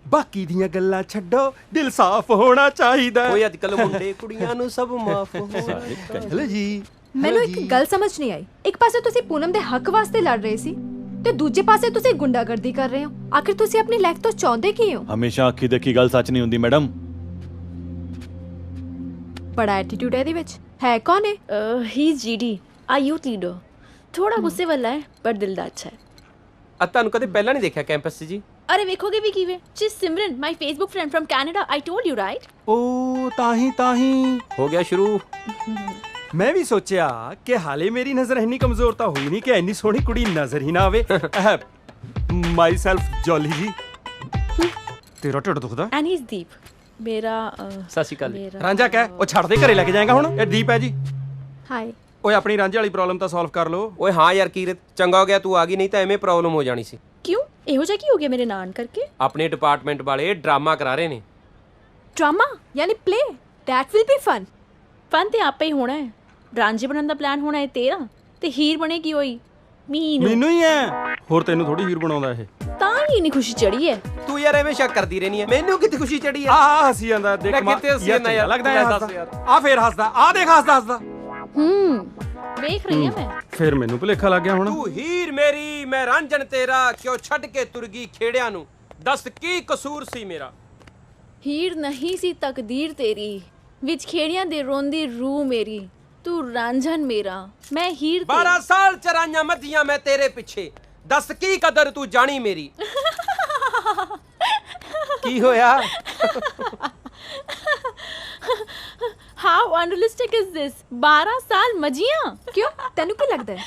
Speaker 6: ਬਾਕੀ ਦੀਆਂ ਗੱਲਾਂ ਛੱਡੋ, ਦਿਲ ਸਾਫ਼ ਹੋਣਾ ਚਾਹੀਦਾ।
Speaker 10: ਓਏ ਅੱਜ ਕੱਲ ਮੁੰਡੇ ਕੁੜੀਆਂ ਨੂੰ ਸਭ ਮਾਫ ਹੋਣਾ।
Speaker 6: ਚਲੋ ਜੀ।
Speaker 1: ਮੈਨੂੰ ਇੱਕ ਗੱਲ ਸਮਝ ਨਹੀਂ ਆਈ। ਇੱਕ ਪਾਸੇ ਤੁਸੀਂ ਪੂਨਮ ਦੇ ਹੱਕ ਵਾਸਤੇ ਲੜ ਰਹੇ ਸੀ ਤੇ ਦੂਜੇ ਪਾਸੇ ਤੁਸੀਂ ਗੁੰਡਾਗਰਦੀ ਕਰ ਰਹੇ ਹੋ। ਆਖਿਰ ਤੁਸੀਂ ਆਪਣੀ ਲਾਈਫ ਤੋਂ ਚਾਹੁੰਦੇ ਕੀ ਹੋ?
Speaker 9: ਹਮੇਸ਼ਾ ਅੱਖੀ ਦੇਖੀ ਗੱਲ ਸੱਚ ਨਹੀਂ ਹੁੰਦੀ ਮੈਡਮ।
Speaker 1: ਬੜਾ ਐਟੀਟਿਊਡ ਹੈ ਇਹਦੇ ਵਿੱਚ। ਹੈ ਕੌਣ ਹੈ?
Speaker 3: ਹੀ ਇਜ਼ ਜੀਡੀ, ਆ ਯੂਥ ਲੀਡਰ। ਥੋੜਾ ਗੁੱਸੇ ਵਾਲਾ ਹੈ ਪਰ ਦਿਲ ਦਾ ਅੱਛਾ ਹੈ।
Speaker 10: ਆ ਤੁਹਾਨੂੰ ਕਦੇ ਪਹਿਲਾਂ ਨਹੀਂ ਦੇਖਿਆ ਕੈਂਪਸ 'ਚ ਜੀ?
Speaker 3: ਅਰੇ ਵੇਖੋਗੇ ਵੀ ਕਿਵੇਂ? ਜੀ Simran, my Facebook friend from Canada, I told you right.
Speaker 6: ਓ ਤਾਹੀਂ
Speaker 10: ਹੋ ਗਿਆ ਸ਼ੁਰੂ।
Speaker 6: ਮੈਂ ਵੀ ਸੋਚਿਆ ਕਿ ਹਾਲੇ ਮੇਰੀ ਨਜ਼ਰ ਇੰਨੀ ਕਮਜ਼ੋਰ ਤਾਂ ਹੋਈ ਨਹੀਂ ਕਿ ਇੰਨੀ ਸੋਹਣੀ ਕੁੜੀ ਨਜ਼ਰ ਹੀ ਨਾ ਆਵੇ। ਮਾਈ ਸੈਲਫ ਜੋਲੀ ਜੀ। ਤੇਰਾ ਢਿੱਡ ਦੁਖਦਾ?
Speaker 3: ਐਂਡ ਹੀ ਇਜ਼ ਦੀਪ, ਮੇਰਾ
Speaker 10: ਸਤਿ ਸ਼੍ਰੀ ਅਕਾਲ।
Speaker 6: ਰਾਂਝਾ ਕਹਿ, ਉਹ ਛੱਡ ਦੇ, ਘਰੇ ਲੈ ਕੇ ਜਾਏਗਾ ਹੁਣ। ਇਹ ਦੀਪ ਹੈ ਜੀ।
Speaker 1: ਹਾਏ।
Speaker 6: ਓਏ ਆਪਣੀ ਰਾਂਝੇ ਵਾਲੀ ਪ੍ਰੋਬਲਮ ਤਾਂ ਸੋਲਵ ਕਰ ਲਓ।
Speaker 10: ਓਏ ਹਾਂ ਯਾਰ ਕੀਰਤ, ਚੰਗਾ ਹੋ ਗਿਆ ਤੂੰ ਆ ਗਈ, ਨਹੀਂ ਤਾਂ ਐਵੇਂ ਪ੍ਰੋਬਲਮ ਹੋ ਜਾਣੀ ਸੀ।
Speaker 3: ਕਿਉਂ? ਇਹੋ ਜਿਹਾ ਕੀ ਹੋ ਗਿਆ ਮੇਰੇ ਨਾਨ ਕਰਕੇ?
Speaker 10: ਆਪਣੇ ਡਿਪਾਰਟਮੈਂਟ ਵਾਲੇ ਡਰਾਮਾ ਕਰਾ ਰਹੇ ਨੇ।
Speaker 1: ਡਰਾਮਾ ਯਾਨੀ play? That will be fun.
Speaker 3: Fun ਤੇ ਆਪੇ ਹੀ ਹੋਣਾ ਹੈ। ਰਾਂਝੇ ਬਣਨ ਦਾ ਪਲਾਨ ਹੋਣਾ ਹੈ ਤੇਰਾ, ਤੇ ਹੀਰ ਬਣੇਗੀ ਹੋਈ ਮੀਨੂ।
Speaker 6: ਮੈਨੂੰ ਹੀ ਹੈ, ਹੋਰ ਤੈਨੂੰ ਥੋੜੀ ਹੀਰ ਬਣਾਉਂਦਾ ਇਹ।
Speaker 3: ਤਾਂ ਹੀ ਇੰਨੀ ਖੁਸ਼ੀ ਚੜੀ ਹੈ।
Speaker 10: ਤੂੰ ਯਾਰ ਐਵੇਂ ਸ਼ੱਕ ਕਰਦੀ ਰਹਿਣੀ ਹੈ। ਮੈਨੂੰ ਕਿਤੇ ਖੁਸ਼ੀ ਚੜੀ ਹੈ?
Speaker 6: ਆ ਹੱਸੀ ਜਾਂਦਾ ਦੇਖ।
Speaker 10: ਮੈਂ ਕਿਤੇ ਹੱਸੀ ਜਾਂਦਾ ਯਾਰ।
Speaker 6: ਲੱਗਦਾ ਹੈ ਹੱਸਦਾ। ਆ ਫੇਰ ਹੱਸਦਾ, ਆ ਦੇਖ ਹੱਸਦਾ।
Speaker 3: ਵੇਖ ਰਹੀ ਹਾਂ ਮੈਂ।
Speaker 6: ਫਿਰ ਮੈਨੂੰ ਭੁਲੇਖਾ ਲੱਗ ਗਿਆ ਹੁਣ।
Speaker 10: ਤੂੰ ਹੀਰ ਮੇਰੀ, ਮੈਂ ਰਾਂਝਣ ਤੇਰਾ, ਕਿਉਂ ਛੱਡ ਕੇ ਤੁਰ ਗਈ ਖੇੜਿਆਂ ਨੂੰ? ਦੱਸ ਕੀ ਕਸੂਰ ਸੀ ਮੇਰਾ?
Speaker 3: ਹੀਰ ਨਹੀਂ ਸੀ ਤਕਦੀਰ ਤੇਰੀ, ਵਿੱਚ ਖੇੜਿਆਂ ਦੇ ਰੋਂਦੀ ਰੂਹ ਮੇਰੀ। ਤੂੰ ਰਾਂਝਣ ਮੇਰਾ, ਮੈਂ ਹੀਰ।
Speaker 10: 12 ਸਾਲ ਚਰਾਈਆਂ ਮੱਧੀਆਂ ਮੈਂ ਤੇਰੇ ਪਿੱਛੇ, ਦੱਸ ਕੀ ਕਦਰ ਤੂੰ ਜਾਣੀ ਮੇਰੀ? ਕੀ ਹੋਇਆ?
Speaker 3: How unrealistic is this? 12 ਸਾਲ ਮਜੀਆਂ।
Speaker 1: ਕਿਉਂ? ਤੈਨੂੰ ਕੀ ਲੱਗਦਾ ਹੈ?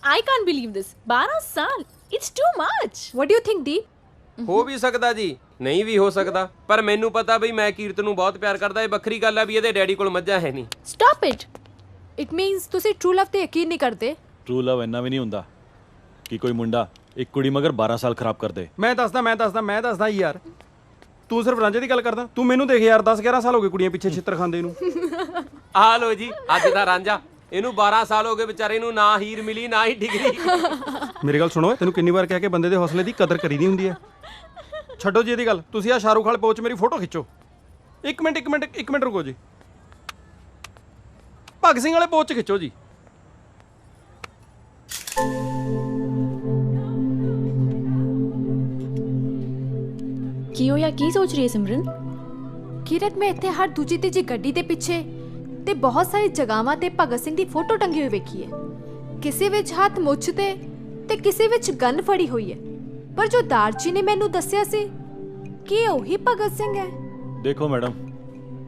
Speaker 3: I can't believe this. 12 ਸਾਲ, it's too much.
Speaker 1: What do you think, Deep?
Speaker 10: ਹੋ ਵੀ ਸਕਦਾ ਜੀ, ਨਹੀਂ ਵੀ ਹੋ ਸਕਦਾ, ਪਰ ਮੈਨੂੰ ਪਤਾ ਬਈ ਮੈਂ ਕੀਰਤ ਨੂੰ ਬਹੁਤ ਪਿਆਰ ਕਰਦਾ। ਇਹ ਵੱਖਰੀ ਗੱਲ ਆ ਵੀ ਇਹਦੇ ਡੈਡੀ ਕੋਲ ਮੱਝਾਂ ਹੈ ਨਹੀਂ।
Speaker 1: Stop it. It means ਤੁਸੀਂ true love ਤੇ ਯਕੀਨ ਨਹੀਂ ਕਰਦੇ।
Speaker 9: ਟਰੂ ਲਵ ਇੰਨਾ ਵੀ ਨਹੀਂ ਹੁੰਦਾ ਕਿ ਕੋਈ ਮੁੰਡਾ ਇੱਕ ਕੁੜੀ ਮਗਰ 12 ਸਾਲ ਖਰਾਬ ਕਰ ਦੇ।
Speaker 6: ਮੈਂ ਦੱਸਦਾ ਯਾਰ। ਤੂੰ ਸਿਰਫ ਰਾਂਝੇ ਦੀ ਗੱਲ ਕਰਦਾ। ਤੂੰ ਮੈਨੂੰ ਦੇਖ ਯਾਰ, 10-11 ਸਾਲ ਹੋ ਗਏ ਕੁੜੀਆਂ ਪਿੱਛੇ ਛਿੱਤਰ ਖਾਂਦੇ ਨੂੰ।
Speaker 10: ਆ ਲੋ ਜੀ ਅੱਜ ਦਾ ਰਾਂਝਾ। ਇਹਨੂੰ 12 ਸਾਲ ਹੋ ਗਏ ਵਿਚਾਰੇ ਨੂੰ, ਨਾ ਹੀਰ ਮਿਲੀ ਨਾ ਹੀ ਡਿਗਰੀ।
Speaker 6: ਮੇਰੀ ਗੱਲ ਸੁਣੋ, ਤੈਨੂੰ ਕਿੰਨੀ ਵਾਰ ਕਿਹਾ ਕਿ ਬੰਦੇ ਦੇ ਹੌਸਲੇ ਦੀ ਕਦਰ ਕਰੀਦੀ ਹੁੰਦੀ ਹੈ। ਛੱਡੋ ਜੀ ਇਹਦੀ ਗੱਲ, ਤੁਸੀਂ ਆ ਸ਼ਾਹਰੁਖ ਵਾਲੇ ਪੋਚ ਮੇਰੀ ਫੋਟੋ ਖਿੱਚੋ। ਇੱਕ ਮਿੰਟ ਰੁਕੋ ਜੀ। ਭਗਤ ਸਿੰਘ ਵਾਲੇ ਪੋਚ ਖਿੱਚੋ ਜੀ।
Speaker 3: ਕੀ ਹੋਇਆ? ਕੀ ਸੋਚ ਰਹੀ ਹੈ ਸਿਮਰਨ?
Speaker 1: ਕਿਰਤ, ਮੈਂ ਇੱਥੇ ਹਰ ਦੂਜੀ ਤੀਜੀ ਗੱਡੀ ਦੇ ਪਿੱਛੇ ਤੇ ਬਹੁਤ ਸਾਰੀ ਜਗ੍ਹਾਵਾਂ ਤੇ ਭਗਤ ਸਿੰਘ ਦੀ ਫੋਟੋ ਟੰਗੀ ਹੋਈ ਵੇਖੀ ਹੈ। ਕਿਸੇ ਵਿੱਚ ਹੱਥ ਮੁੱਛ ਤੇ ਕਿਸੇ ਵਿੱਚ ਗਨ ਫੜੀ ਹੋਈ ਹੈ। ਪਰ ਜੋ ਦਾਰਚੀ ਨੇ ਮੈਨੂੰ ਦੱਸਿਆ ਸੀ ਕਿ ਉਹੀ ਭਗਤ ਸਿੰਘ ਹੈ।
Speaker 9: ਦੇਖੋ ਮੈਡਮ,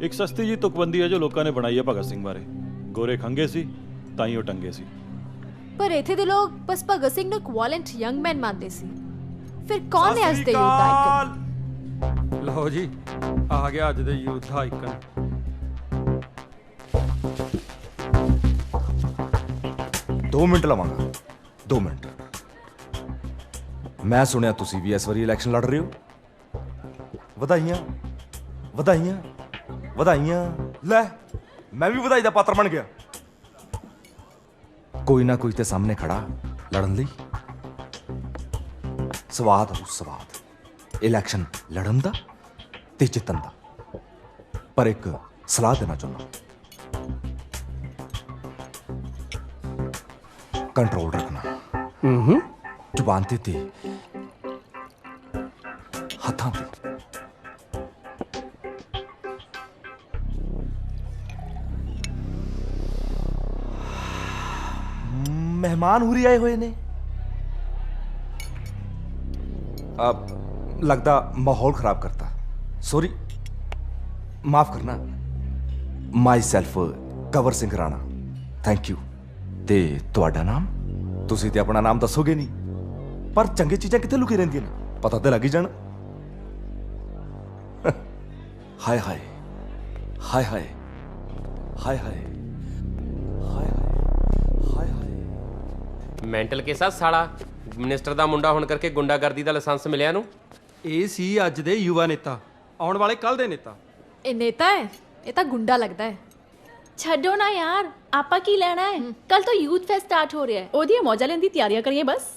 Speaker 9: ਇੱਕ ਸਸਤੀ ਜੀ ਤੁਕਬੰਦੀ ਹੈ ਜੋ ਲੋਕਾਂ ਨੇ ਬਣਾਈ ਹੈ ਭਗਤ ਸਿੰਘ ਬਾਰੇ। ਗੋਰੇ ਖੰਗੇ ਸੀ ਤਾਂ ਹੀ ਉਹ ਟੰਗੇ ਸੀ।
Speaker 1: ਪਰ ਇੱਥੇ ਦੇ ਲੋਕ ਬਸ ਭਗਤ ਸਿੰਘ ਨੂੰ ਇੱਕ ਵਾਇਲੈਂਟ ਯੰਗ ਮੈਨ ਮੰਨਦੇ ਸੀ। ਫਿਰ ਕੌਣ ਹੈ ਅੱਜ ਦੇ ਯੂਥ ਦਾ ਆਈਕਨ?
Speaker 6: ਲਓ ਜੀ, ਆ ਗਿਆ ਅੱਜ ਦੇ ਯੂਥ ਦਾ ਆਈਕਨ।
Speaker 11: ਦੋ ਮਿੰਟ ਲਵਾਂਗਾ, 2 ਮਿੰਟ। ਮੈਂ ਸੁਣਿਆ ਤੁਸੀਂ ਵੀ ਇਸ ਵਾਰੀ ਇਲੈਕਸ਼ਨ ਲੜ ਰਹੇ ਹੋ। ਵਧਾਈਆਂ ਵਧਾਈਆਂ ਵਧਾਈਆਂ। ਲੈ, ਮੈਂ ਵੀ ਵਧਾਈ ਦਾ ਪਾਤਰ ਬਣ ਗਿਆ। ਕੋਈ ਨਾ ਕੋਈ ਤੇ ਸਾਹਮਣੇ ਖੜਾ ਲੜਨ ਲਈ। ਸਵਾਦ ਆਉ ਸਵਾਦ ਇਲੈਕਸ਼ਨ ਲੜਨ ਦਾ ਤੇ ਜਿੱਤਣ ਦਾ। ਪਰ ਇੱਕ ਸਲਾਹ ਦੇਣਾ ਚਾਹੁੰਦਾ, ਕੰਟਰੋਲ ਰੱਖਣਾ। ਜ਼ੁਬਾਨ ਤੇ ਹੱਥਾਂ ਤੇ। ਮਹਿਮਾਨ ਹੁਰੀ ਆਏ ਹੋਏ ਨੇ। लगता माहौल खराब करता। सॉरी, माफ करना। Myself Kanwar Singh Rana. Thank you. ते तुहाडा नाम? तुसी ते अपना नाम दसोगे नहीं, पर चंगी चीज़ां कित्थे लुकी रहिंदियां ने, पता ते लग ही जाना। हाय हाय हाय हाय हाय हाय हाय हाय हाय।
Speaker 10: ਮੈਂਟਲ ਕੇ ਸਾਥ ਸਾਲਾ ਮਿਨਿਸਟਰ ਦਾ ਮੁੰਡਾ ਹੋਣ ਕਰਕੇ ਗੁੰਡਾਗਰਦੀ ਦਾ ਲਾਇਸੈਂਸ ਮਿਲਿਆ ਨੂੰ।
Speaker 6: ਇਹ ਸੀ ਅੱਜ ਦੇ ਯੁਵਾ ਨੇਤਾ, ਆਉਣ ਵਾਲੇ ਕੱਲ ਦੇ ਨੇਤਾ।
Speaker 1: ਇਹ ਨੇਤਾ ਹੈ, ਇਹ ਤਾਂ ਗੁੰਡਾ ਲੱਗਦਾ ਹੈ।
Speaker 3: ਛੱਡੋ ਨਾ ਯਾਰ, ਆਪਾਂ ਕੀ ਲੈਣਾ ਹੈ? ਕੱਲ ਤੋਂ ਯੂਥ ਫੈਸਟ ਸਟਾਰਟ ਹੋ ਰਿਹਾ ਹੈ, ਉਹਦੀਆਂ ਮੌਜਾਂ ਲੈਣ ਦੀ ਤਿਆਰੀਆਂ ਕਰੀਏ ਬਸ।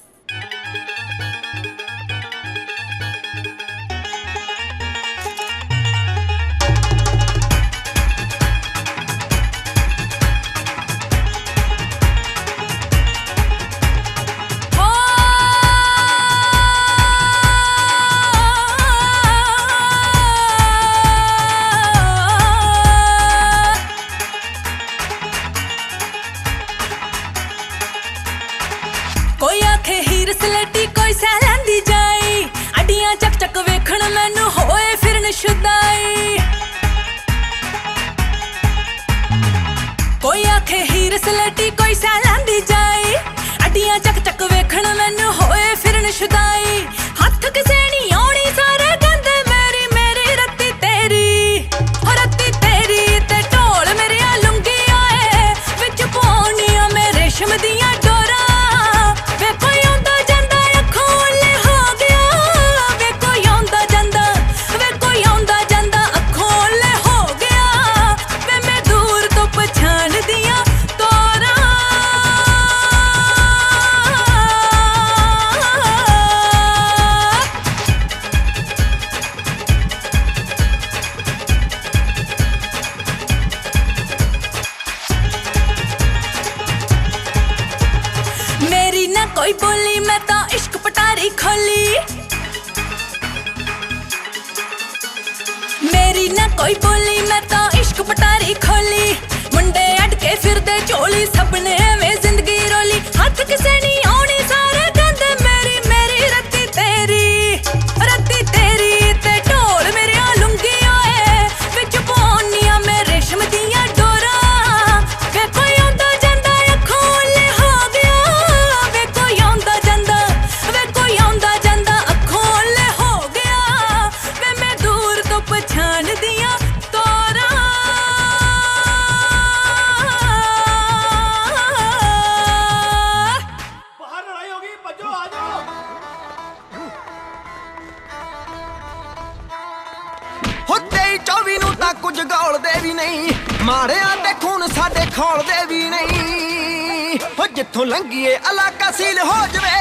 Speaker 12: 24 ਨੂੰ ਤਾਂ ਕੁਝ ਗੌਲਦੇ ਵੀ ਨਹੀਂ, ਮਾੜਿਆਂ ਦੇ ਖੂਨ ਸਾਡੇ ਖੌਲਦੇ ਵੀ ਨਹੀਂ। ਹੋ ਜਿੱਥੋਂ ਲੰਘੀਏ ਇਲਾਕਾ ਸੀਲ ਹੋ ਜਵੇ,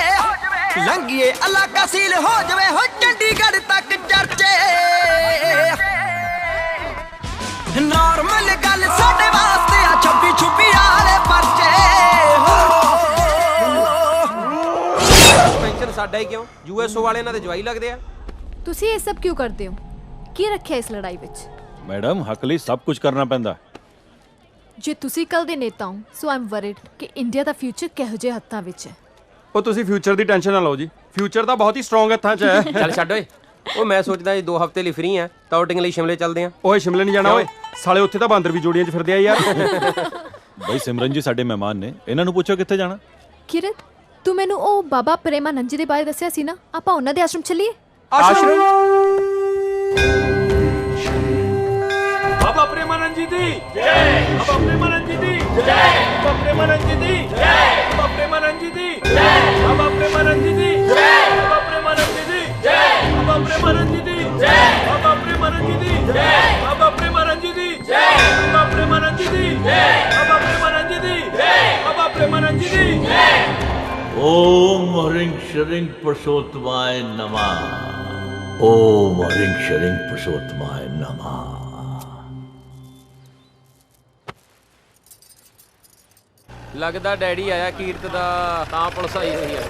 Speaker 12: ਲੰਘੀਏ ਇਲਾਕਾ ਸੀਲ ਹੋ ਜਵੇ, ਹੋ ਚੰਡੀਗੜ੍ਹ ਤੱਕ ਚਰਚੇ। ਨਾਰਮਲ ਗੱਲ ਸਾਡੇ ਵਾਸਤੇ ਆ 26 ਵਾਲੇ ਪਰਚੇ।
Speaker 10: ਪੈਂਸ਼ਨ ਸਾਡਾ ਹੀ ਕਿਉਂ? ਯੂਐਸਓ ਵਾਲੇ ਇਹਨਾਂ ਦੇ ਜਵਾਈ ਲੱਗਦੇ ਆ।
Speaker 1: ਤੁਸੀਂ ਇਹ ਸਭ ਕਿਉਂ ਕਰਦੇ ਹੋ? ਕੀ ਰੱਖਿਆ ਇਸ ਲੜਾਈ ਵਿੱਚ?
Speaker 9: ਮੈਡਮ ਹੱਕ ਲਈ ਸਭ ਕੁਝ ਕਰਨਾ ਪੈਂਦਾ।
Speaker 1: ਜੇ ਤੁਸੀਂ ਕੱਲ ਦੇ ਨੇਤਾ ਹੋ ਸੋ ਆਈ ਐਮ ਵਰਿਡ ਕਿ ਇੰਡੀਆ ਦਾ ਫਿਊਚਰ ਕਿਹੋ ਜਿਹੇ ਹੱਥਾਂ ਵਿੱਚ ਹੈ।
Speaker 6: ਉਹ ਤੁਸੀਂ ਫਿਊਚਰ ਦੀ ਟੈਨਸ਼ਨ ਨਾ ਲਓ ਜੀ, ਫਿਊਚਰ ਤਾਂ ਬਹੁਤ ਹੀ ਸਟਰੋਂਗ ਹੱਥਾਂ 'ਚ ਹੈ।
Speaker 10: ਚੱਲ ਛੱਡ ਓਏ। ਉਹ ਮੈਂ ਸੋਚਦਾ ਜੇ 2 ਹਫ਼ਤੇ ਲਈ ਫ੍ਰੀ ਆ ਤਾਂ ਆਊਟਿੰਗ ਲਈ ਸ਼ਿਮਲੇ ਚੱਲਦੇ ਆ।
Speaker 6: ਓਏ ਸ਼ਿਮਲੇ ਨਹੀਂ ਜਾਣਾ ਓਏ, ਸਾਲੇ ਉੱਥੇ ਤਾਂ ਬਾਂਦਰ ਵੀ ਜੋੜੀਆਂ 'ਚ ਫਿਰਦੇ ਆ ਯਾਰ।
Speaker 9: ਬਈ ਸਿਮਰਨ ਜੀ ਸਾਡੇ ਮਹਿਮਾਨ ਨੇ, ਇਹਨਾਂ ਨੂੰ ਪੁੱਛੋ ਕਿੱਥੇ ਜਾਣਾ।
Speaker 1: ਕਿਰਨ, ਤੂੰ ਮੈਨੂੰ ਉਹ ਬਾਬਾ ਪ੍ਰੇਮਾਨੰਦ ਜੀ ਦੇ ਬਾਰੇ ਦੱਸਿਆ ਸੀ ਨਾ, ਆਪਾਂ ਉਹਨਾਂ ਦੇ ਆਸ਼ਰਮ ਚੱਲੀਏ।
Speaker 6: ਆਸ਼ਰਮ?
Speaker 13: ਬਾਬਾ ਪ੍ਰੇਮਾਨੰਦ ਜੀ ਦੀ ਜੈ, ਬਾਬਾ ਪ੍ਰੇਮਾਨੰਦ ਜੀ ਦੀ ਜੈ, ਬਾਬਾ ਪ੍ਰੇਮਾਨੰਦ ਜੀ ਦੀ ਜੈ, ਬਾਬਾ ਪ੍ਰੇਮਾਨੰਦ ਜੀ ਦੀ ਜੈ, ਬਾਬਾ ਪ੍ਰੇਮਾਨੰਦ ਜੀ ਦੀ ਜੈ, ਬਾਬਾ ਪ੍ਰੇਮਾਨੰਦ ਜੀ ਦੀ ਜੈ, ਬਾਬਾ ਪ੍ਰੇਮਾਨੰਦ ਜੀ ਦੀ ਜੈ, ਬਾਬਾ ਪ੍ਰੇਮਾਨੰਦ ਜੀ ਦੀ ਜੈ, ਬਾਬਾ ਪ੍ਰੇਮਾਨੰਦ ਜੀ ਦੀ ਜੈ, ਬਾਬਾ ਪ੍ਰੇਮਾਨੰਦ ਜੀ ਦੀ ਜੈ, ਬਾਬਾ ਪ੍ਰੇਮਾਨੰਦ ਜੀ ਦੀ ਜੈ, ਬਾਬਾ ਪ੍ਰੇਮਾਨੰਦ ਜੀ ਦੀ ਜੈ।
Speaker 7: ओम ह्रीं श्रीं पुरुषोत्तमाय नमः। ओम ह्रीं श्रीं पुरुषोत्तमाय नमः।
Speaker 10: ਲੱਗਦਾ ਡੈਡੀ ਆਇਆ ਕੀਰਤ ਦਾ, ਤਾਂ ਪੁਲਿਸ ਆਈ ਹੋਈ ਹੈ।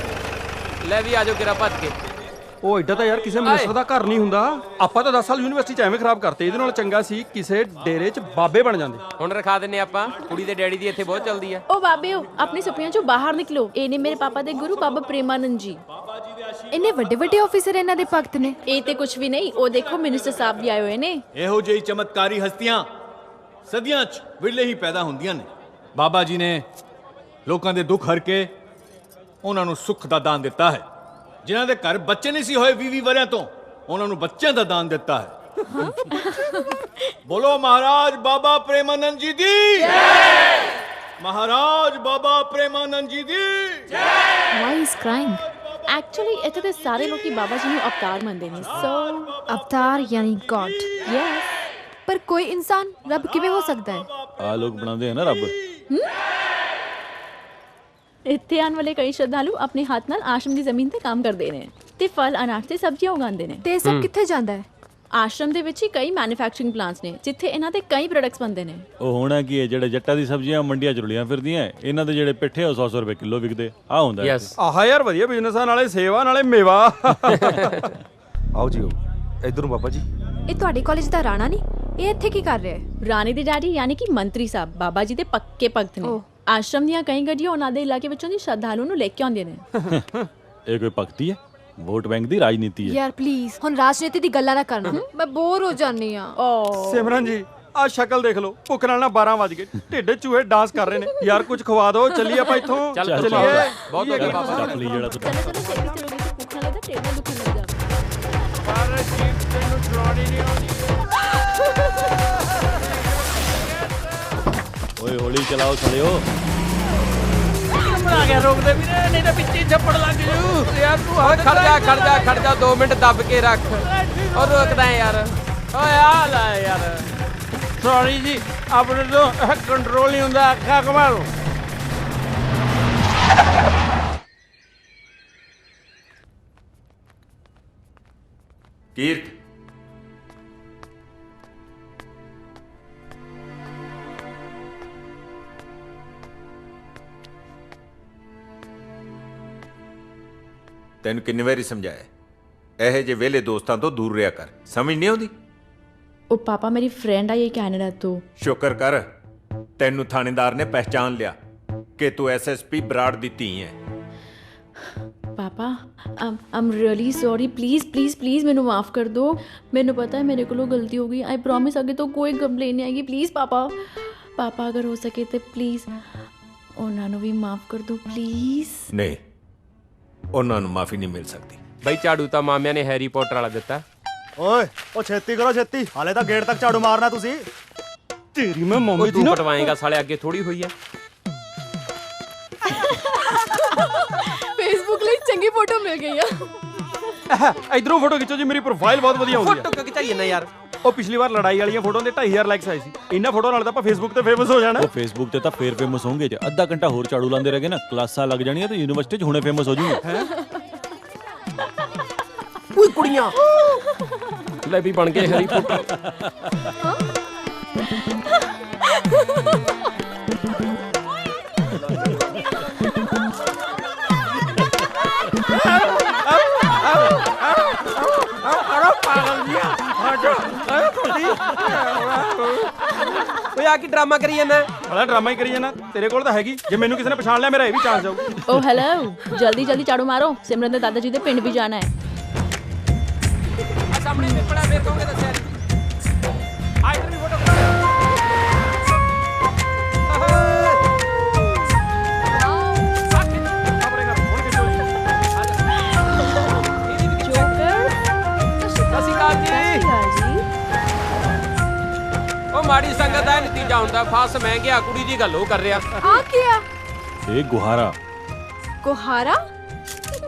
Speaker 10: ਲੈ ਵੀ ਆਜੋ ਕਿਰਾ ਭੱਜ ਕੇ।
Speaker 6: ਉਹ ਐਡਾ ਤਾਂ ਯਾਰ ਕਿਸੇ ਮਿਨਿਸਟਰ ਦਾ ਘਰ ਨਹੀਂ ਹੁੰਦਾ। ਆਪਾਂ ਤਾਂ 10 ਸਾਲ ਯੂਨੀਵਰਸਿਟੀ 'ਚ ਐਵੇਂ ਖਰਾਬ ਕਰਤੇ, ਇਹਦੇ ਨਾਲ ਚੰਗਾ ਸੀ ਕਿਸੇ ਡੇਰੇ 'ਚ ਬਾਬੇ ਬਣ ਜਾਂਦੇ।
Speaker 10: ਹੁਣ ਰਖਾ ਦਿੰਨੇ ਆਪਾਂ, ਕੁੜੀ ਦੇ ਡੈਡੀ ਦੀ ਇੱਥੇ ਬਹੁਤ ਚੱਲਦੀ ਆ।
Speaker 3: ओ बाबे अपने सपनियों चों बाहर निकलो। ਇਹ ਨੇ ਮੇਰੇ ਪਾਪਾ ਦੇ ਗੁਰੂ ਬਾਬਾ ਪ੍ਰੇਮਾਨੰਦ ਜੀ।
Speaker 1: ਇੰਨੇ ਵੱਡੇ ਵੱਡੇ ਆਫੀਸਰ ਇਹਨਾਂ ਦੇ ਭਗਤ ਨੇ।
Speaker 3: ਇਹ ਤੇ ਕੁਝ ਵੀ ਨਹੀਂ, ਉਹ ਦੇਖੋ ਮਿਨਿਸਟਰ ਸਾਹਿਬ ਵੀ ਆਏ ਹੋਏ ਨੇ।
Speaker 13: ਇਹੋ ਜਿਹੀ ਚਮਤਕਾਰੀ ਹਸਤੀਆਂ ਸਦੀਆਂ 'ਚ ਵਿਰਲੇ ਹੀ ਪੈਦਾ ਹੁੰਦੀਆਂ ਨੇ। ਬਾਬਾ ਜੀ ਨੇ ਲੋਕਾਂ ਦੇ ਦੁੱਖ ਹਰ ਕੇ ਉਹਨਾਂ ਨੂੰ ਸੁੱਖ ਦਾ ਦਾਨ ਦਿੱਤਾ ਹੈ। ਜਿਨ੍ਹਾਂ ਦੇ ਘਰ ਬੱਚੇ ਨਹੀਂ ਸੀ ਹੋਏ 20 ਵਰਿਆਂ ਤੋਂ, ਉਹਨਾਂ ਨੂੰ ਬੱਚਿਆਂ ਦਾ ਦਾਨ ਦਿੱਤਾ ਹੈ। ਬੋਲੋ ਮਹਾਰਾਜ ਬਾਬਾ ਪ੍ਰੇਮਾਨੰਦ ਜੀ ਦੀ ਜੈ, ਮਹਾਰਾਜ ਬਾਬਾ ਪ੍ਰੇਮਾਨੰਦ ਜੀ ਦੀ ਜੈ।
Speaker 1: Y is crying?
Speaker 3: ਐਕਚੁਅਲੀ ਇੱਥੇ ਤੇ ਸਾਰੇ ਲੋਕੀ ਬਾਬਾ ਜੀ ਨੂੰ ਅਵਤਾਰ ਮੰਨਦੇ ਨੇ। ਸੋ
Speaker 1: ਅਵਤਾਰ ਯਾਨੀ ਗॉड।
Speaker 3: ਯੈਸ,
Speaker 1: ਪਰ ਕੋਈ ਇਨਸਾਨ ਰੱਬ ਕਿਵੇਂ ਹੋ ਸਕਦਾ ਹੈ?
Speaker 9: ਆ ਲੋਕ ਬਣਾਉਂਦੇ ਆ ਨਾ ਰੱਬ।
Speaker 3: ਇੱਥੇ ਆਉਣ ਵਾਲੇ ਕਈ ਸ਼ਰਧਾਲੂ ਆਪਣੇ ਹੱਥ ਨਾਲ ਆਸ਼ਰਮ ਦੀ ਜ਼ਮੀਨ ਤੇ ਕੰਮ ਕਰਦੇ ਨੇ ਤੇ ਫਲ ਅਨਾਜ ਤੇ ਸਬਜ਼ੀਆਂ ਉਗਾਉਂਦੇ ਨੇ।
Speaker 1: ਤੇ ਇਹ ਸਭ ਕਿੱਥੇ ਜਾਂਦਾ ਹੈ?
Speaker 3: ਆਸ਼ਰਮ ਦੇ ਵਿੱਚ ਹੀ ਕਈ ਮੈਨੂਫੈਕਚਰਿੰਗ ਪਲਾਂਟਸ ਨੇ ਜਿੱਥੇ ਇਹਨਾਂ ਦੇ ਕਈ ਪ੍ਰੋਡਕਟਸ ਬਣਦੇ ਨੇ।
Speaker 9: ਉਹ ਹੋਣਾ ਕੀ ਹੈ, ਜਿਹੜੇ ਜੱਟਾਂ ਦੀ ਸਬਜ਼ੀਆਂ ਮੰਡੀਆਂ 'ਚ ਰੁਲੀਆਂ ਫਿਰਦੀਆਂ, ਇਹਨਾਂ ਦੇ ਜਿਹੜੇ ਪਿੱਠੇ ਉਹ 100 ਰੁਪਏ ਕਿਲੋ ਵਿਕਦੇ ਆ ਹੁੰਦਾ।
Speaker 6: ਆਹ ਯਾਰ ਵਧੀਆ ਬਿਜ਼ਨਸ ਆ, ਨਾਲੇ ਸੇਵਾ ਨਾਲੇ ਮੇਵਾ।
Speaker 11: ਆਓ ਜੀ, ਇਧਰ ਨੂੰ ਬਾਬਾ ਜੀ।
Speaker 1: ਇਹ ਤੁਹਾਡੇ ਕਾਲਜ ਦਾ ਰਾਣਾ ਨਹੀਂ? ਇਹ ਇੱਥੇ ਕੀ ਕਰ ਰਿਹਾ ਹੈ?
Speaker 3: ਰਾਣੀ ਦੇ ਡੈਡੀ ਯਾਨੀ ਕਿ ਮੰਤਰੀ ਸਾਹਿਬ ਬਾਬਾ ਜੀ ਦੇ ਪੱਕੇ ਭਗਤ ਨੇ। ਆਸ਼ਰਮ ਦੀਆਂ ਕਈ ਗੱਡੀਆਂ ਉਹਨਾਂ ਦੇ ਇਲਾਕੇ ਵਿੱਚੋਂ ਦੀ ਸ਼ਰਧਾਲੂ ਨੂੰ ਲੈ ਕੇ ਆਉਂਦੀਆਂ ਨੇ।
Speaker 9: ਇਹ ਕੋਈ ਭਗਤੀ ਹੈ? ਵੋਟ ਬੈਂਕ ਦੀ ਰਾਜਨੀਤੀ ਹੈ।
Speaker 1: ਯਾਰ ਪਲੀਜ਼ ਹੁਣ ਰਾਜਨੀਤੀ ਦੀ ਗੱਲਾਂ ਨਾ ਕਰਨਾ, ਮੈਂ ਬੋਰ ਹੋ ਜਾਨੀ ਆ।
Speaker 6: ਸਿਮਰਨ ਜੀ ਆ ਸ਼ਕਲ ਦੇਖ ਲਓ, ਭੁੱਖ ਨਾਲ ਨਾ 12 ਵਜ ਗਏ, ਢਿੱਡੇ ਚੂਹੇ ਡਾਂਸ ਕਰ ਰਹੇ ਨੇ। ਯਾਰ ਕੁਝ ਖਵਾ ਦਿਓ, ਚੱਲੀਏ ਆਪਾਂ ਇੱਥੋਂ।
Speaker 10: ਚੱਲੀਏ ਬਹੁਤ ਹੋ ਗਿਆ ਬਾਬਾ।
Speaker 9: ਚੱਕ ਲਈ ਜਿਹੜਾ ਤੂੰ।
Speaker 3: ਚਲੋ ਚਲੋ ਛੇਤੀ ਚਲੋ, ਨਹੀਂ ਭੁੱਖ ਲੱਗਦਾ ਟੇਡਾ ਦੁਖਣ ਲੱਗ ਜਾਵੇ।
Speaker 6: ਪਰ ਜੀਪ ਤੈਨੂੰ ਚਲਾਉਣੀ ਨਹੀਂ ਆਉਂਦੀ।
Speaker 9: ਓਏ ਹੌਲੀ ਚਲਾਓ ਸਾਲਿਓ।
Speaker 10: ਆ ਗਿਆ ਰੋਕਦੇ ਵੀਰੇ, ਨਹੀਂ ਤਾਂ ਪਿੱਛੇ ਛੱਪੜ ਲੱਗ ਜੂ ਯਾਰ। ਤੂੰ ਖੜ ਜਾ 2 ਮਿੰਟ ਦੱਬ ਕੇ ਰੱਖ। ਉਹ ਰੋਕਦਾ ਯਾਰ। ਓਏ ਆ ਲੈ ਯਾਰ।
Speaker 6: ਸੌਰੀ ਜੀ, ਆਪਣੇ ਤੋਂ ਕੰਟਰੋਲ ਨਹੀਂ ਹੁੰਦਾ। ਅੱਖਾਂ ਘੁਮਾ ਲਓ।
Speaker 7: ਕੀਰਤ, ਤੈਨੂੰ ਕਿੰਨੇ ਵਾਰੀ ਸਮਝਾਇਆ ਇਹੋ ਜਿਹੇ ਵਿਹਲੇ ਦੋਸਤਾਂ ਤੋਂ ਦੂਰ ਰਿਹਾ ਕਰ, ਸਮਝ ਨਹੀਂ ਆਉਂਦੀ?
Speaker 3: ਉਹ ਪਾਪਾ ਮੇਰੀ ਫਰੈਂਡ ਆਈ ਹੈ ਕੈਨੇਡਾ ਤੋਂ।
Speaker 7: ਸ਼ੁਕਰ ਕਰ ਤੈਨੂੰ ਥਾਣੇਦਾਰ ਨੇ ਪਹਿਚਾਨ ਲਿਆ ਕਿ ਤੂੰ ਐਸਐਸਪੀ ਬਰਾੜ ਦੀ ਧੀ ਹੈ।
Speaker 3: ਪਾਪਾ I'm really sorry, please please please ਮੈਨੂੰ ਮਾਫ ਕਰ ਦਿਓ। ਮੈਨੂੰ ਪਤਾ ਹੈ ਮੇਰੇ ਕੋਲੋਂ ਗਲਤੀ ਹੋ ਗਈ। ਆਈ ਪ੍ਰੋਮਿਸ ਅੱਗੇ ਤੋਂ ਕੋਈ ਕੰਪਲੇਨ ਨਹੀਂ ਆਏਗੀ। ਪਲੀਜ਼ ਪਾਪਾ, ਪਾਪਾ ਅਗਰ ਹੋ ਸਕੇ ਤੇ ਪਲੀਜ਼ ਉਹਨਾਂ ਨੂੰ ਵੀ ਮਾਫ ਕਰ ਦਿਓ ਪਲੀਜ਼।
Speaker 7: ਨਹੀਂ, ਉਹਨਾਂ ਨੂੰ ਮਾਫੀ ਨਹੀਂ ਮਿਲ ਸਕਦੀ।
Speaker 10: ਬਈ ਝਾੜੂ ਤਾਂ ਮਾਮਿਆਂ ਨੇ ਹੈਰੀ ਪੋਟਰ ਵਾਲਾ ਦਿੱਤਾ।
Speaker 14: ਓਏ ਉਹ ਛੇਤੀ ਕਰੋ ਛੇਤੀ, ਹਾਲੇ ਤਾਂ ਗੇਟ ਤੱਕ ਝਾੜੂ ਮਾਰਨਾ ਤੁਸੀਂ।
Speaker 6: ਤੇਰੀ ਮੈਂ ਮੰਮੀ ਦੀ
Speaker 10: ਤੂੰ ਪਟਵਾਏਗਾ ਸਾਲੇ, ਅੱਗੇ ਥੋੜੀ ਹੋਈ ਆ।
Speaker 1: ਫੇਸਬੁੱਕ ਲਈ ਚੰਗੀ ਫੋਟੋ ਮਿਲ ਗਈ ਆ।
Speaker 6: ਇਧਰੋਂ ਫੋਟੋ ਖਿੱਚੋ ਜੀ, ਮੇਰੀ ਪ੍ਰੋਫਾਈਲ ਬਹੁਤ ਵਧੀਆ ਹੁੰਦੀ ਹੈ।
Speaker 10: ਫੋਟੋ ਕਿਉਂ ਖਿਚਾਈਏ ਨਾ ਯਾਰ?
Speaker 6: ਉਹ ਪਿਛਲੀ ਵਾਰ ਲੜਾਈ ਵਾਲੀਆਂ ਫੋਟੋਆਂ ਦੇ 2500 ਲਾਈਕਸ ਆਏ ਸੀ। ਇਹਨਾਂ ਫੋਟੋ ਨਾਲ ਤਾਂ ਆਪਾਂ ਫੇਸਬੁੱਕ ਤੇ ਫੇਮਸ ਹੋ ਜਾਣਾ।
Speaker 9: ਉਹ ਫੇਸਬੁੱਕ ਤੇ ਤਾਂ ਫੇਰ ਫੇਮਸ ਹੋਣਗੇ ਜੇ ਅੱਧਾ ਘੰਟਾ ਹੋਰ ਝਾੜੂ ਲਾਉਂਦੇ ਰਹੇਗੇ ਨਾ, ਕਲਾਸਾਂ ਲੱਗ ਜਾਣੀਆਂ ਤੇ ਯੂਨੀਵਰਸਿਟੀ 'ਚ ਹੁਣੇ ਫੇਮਸ ਹੋ ਜੂਗੇ।
Speaker 10: ਓਏ ਕੁੜੀਆਂ ਲੈ ਵੀ ਬਣ ਗਏ ਹਰੀ ਫੋਟੋ। ਓਏ ਆ ਕੀ ਡਰਾਮਾ ਕਰੀ ਜਾਂਦਾ?
Speaker 6: ਬੜਾ ਡਰਾਮਾ ਹੀ ਕਰੀ ਜਾਣਾ। ਤੇਰੇ ਕੋਲ ਤਾਂ ਹੈਗੀ, ਜੇ ਮੈਨੂੰ ਕਿਸੇ ਨੇ ਪਛਾਣ ਲਿਆ ਮੇਰਾ ਇਹ ਵੀ ਚਾਂਸ ਜਾਊ।
Speaker 3: ओ हेलो, जल्दी जल्दी झाड़ू मारो, सिमरन के दादाजी के पिंड भी जाना है।
Speaker 10: ਆ ਸਾਹਮਣੇ ਪੇਪੜਾ ਫੇਰ ਕਹੋਗੇ ਦੱਸਿਆ ਆ ਇੱਧਰ ਵੀ ਫੋਟੋ ਕਰਾ। ਮਾੜੀ ਸੰਗਤ ਦਾ ਨਤੀਜਾ ਹੁੰਦਾ ਫਸ ਮਹਿੰਗਿਆ ਕੁੜੀ ਦੀ ਗੱਲ ਉਹ ਕਰ ਰਿਹਾ।
Speaker 1: ਆ ਕੀ ਆ?
Speaker 9: ਇਹ ਗੁਹਾਰਾ
Speaker 1: ਕੋਹਾਰਾ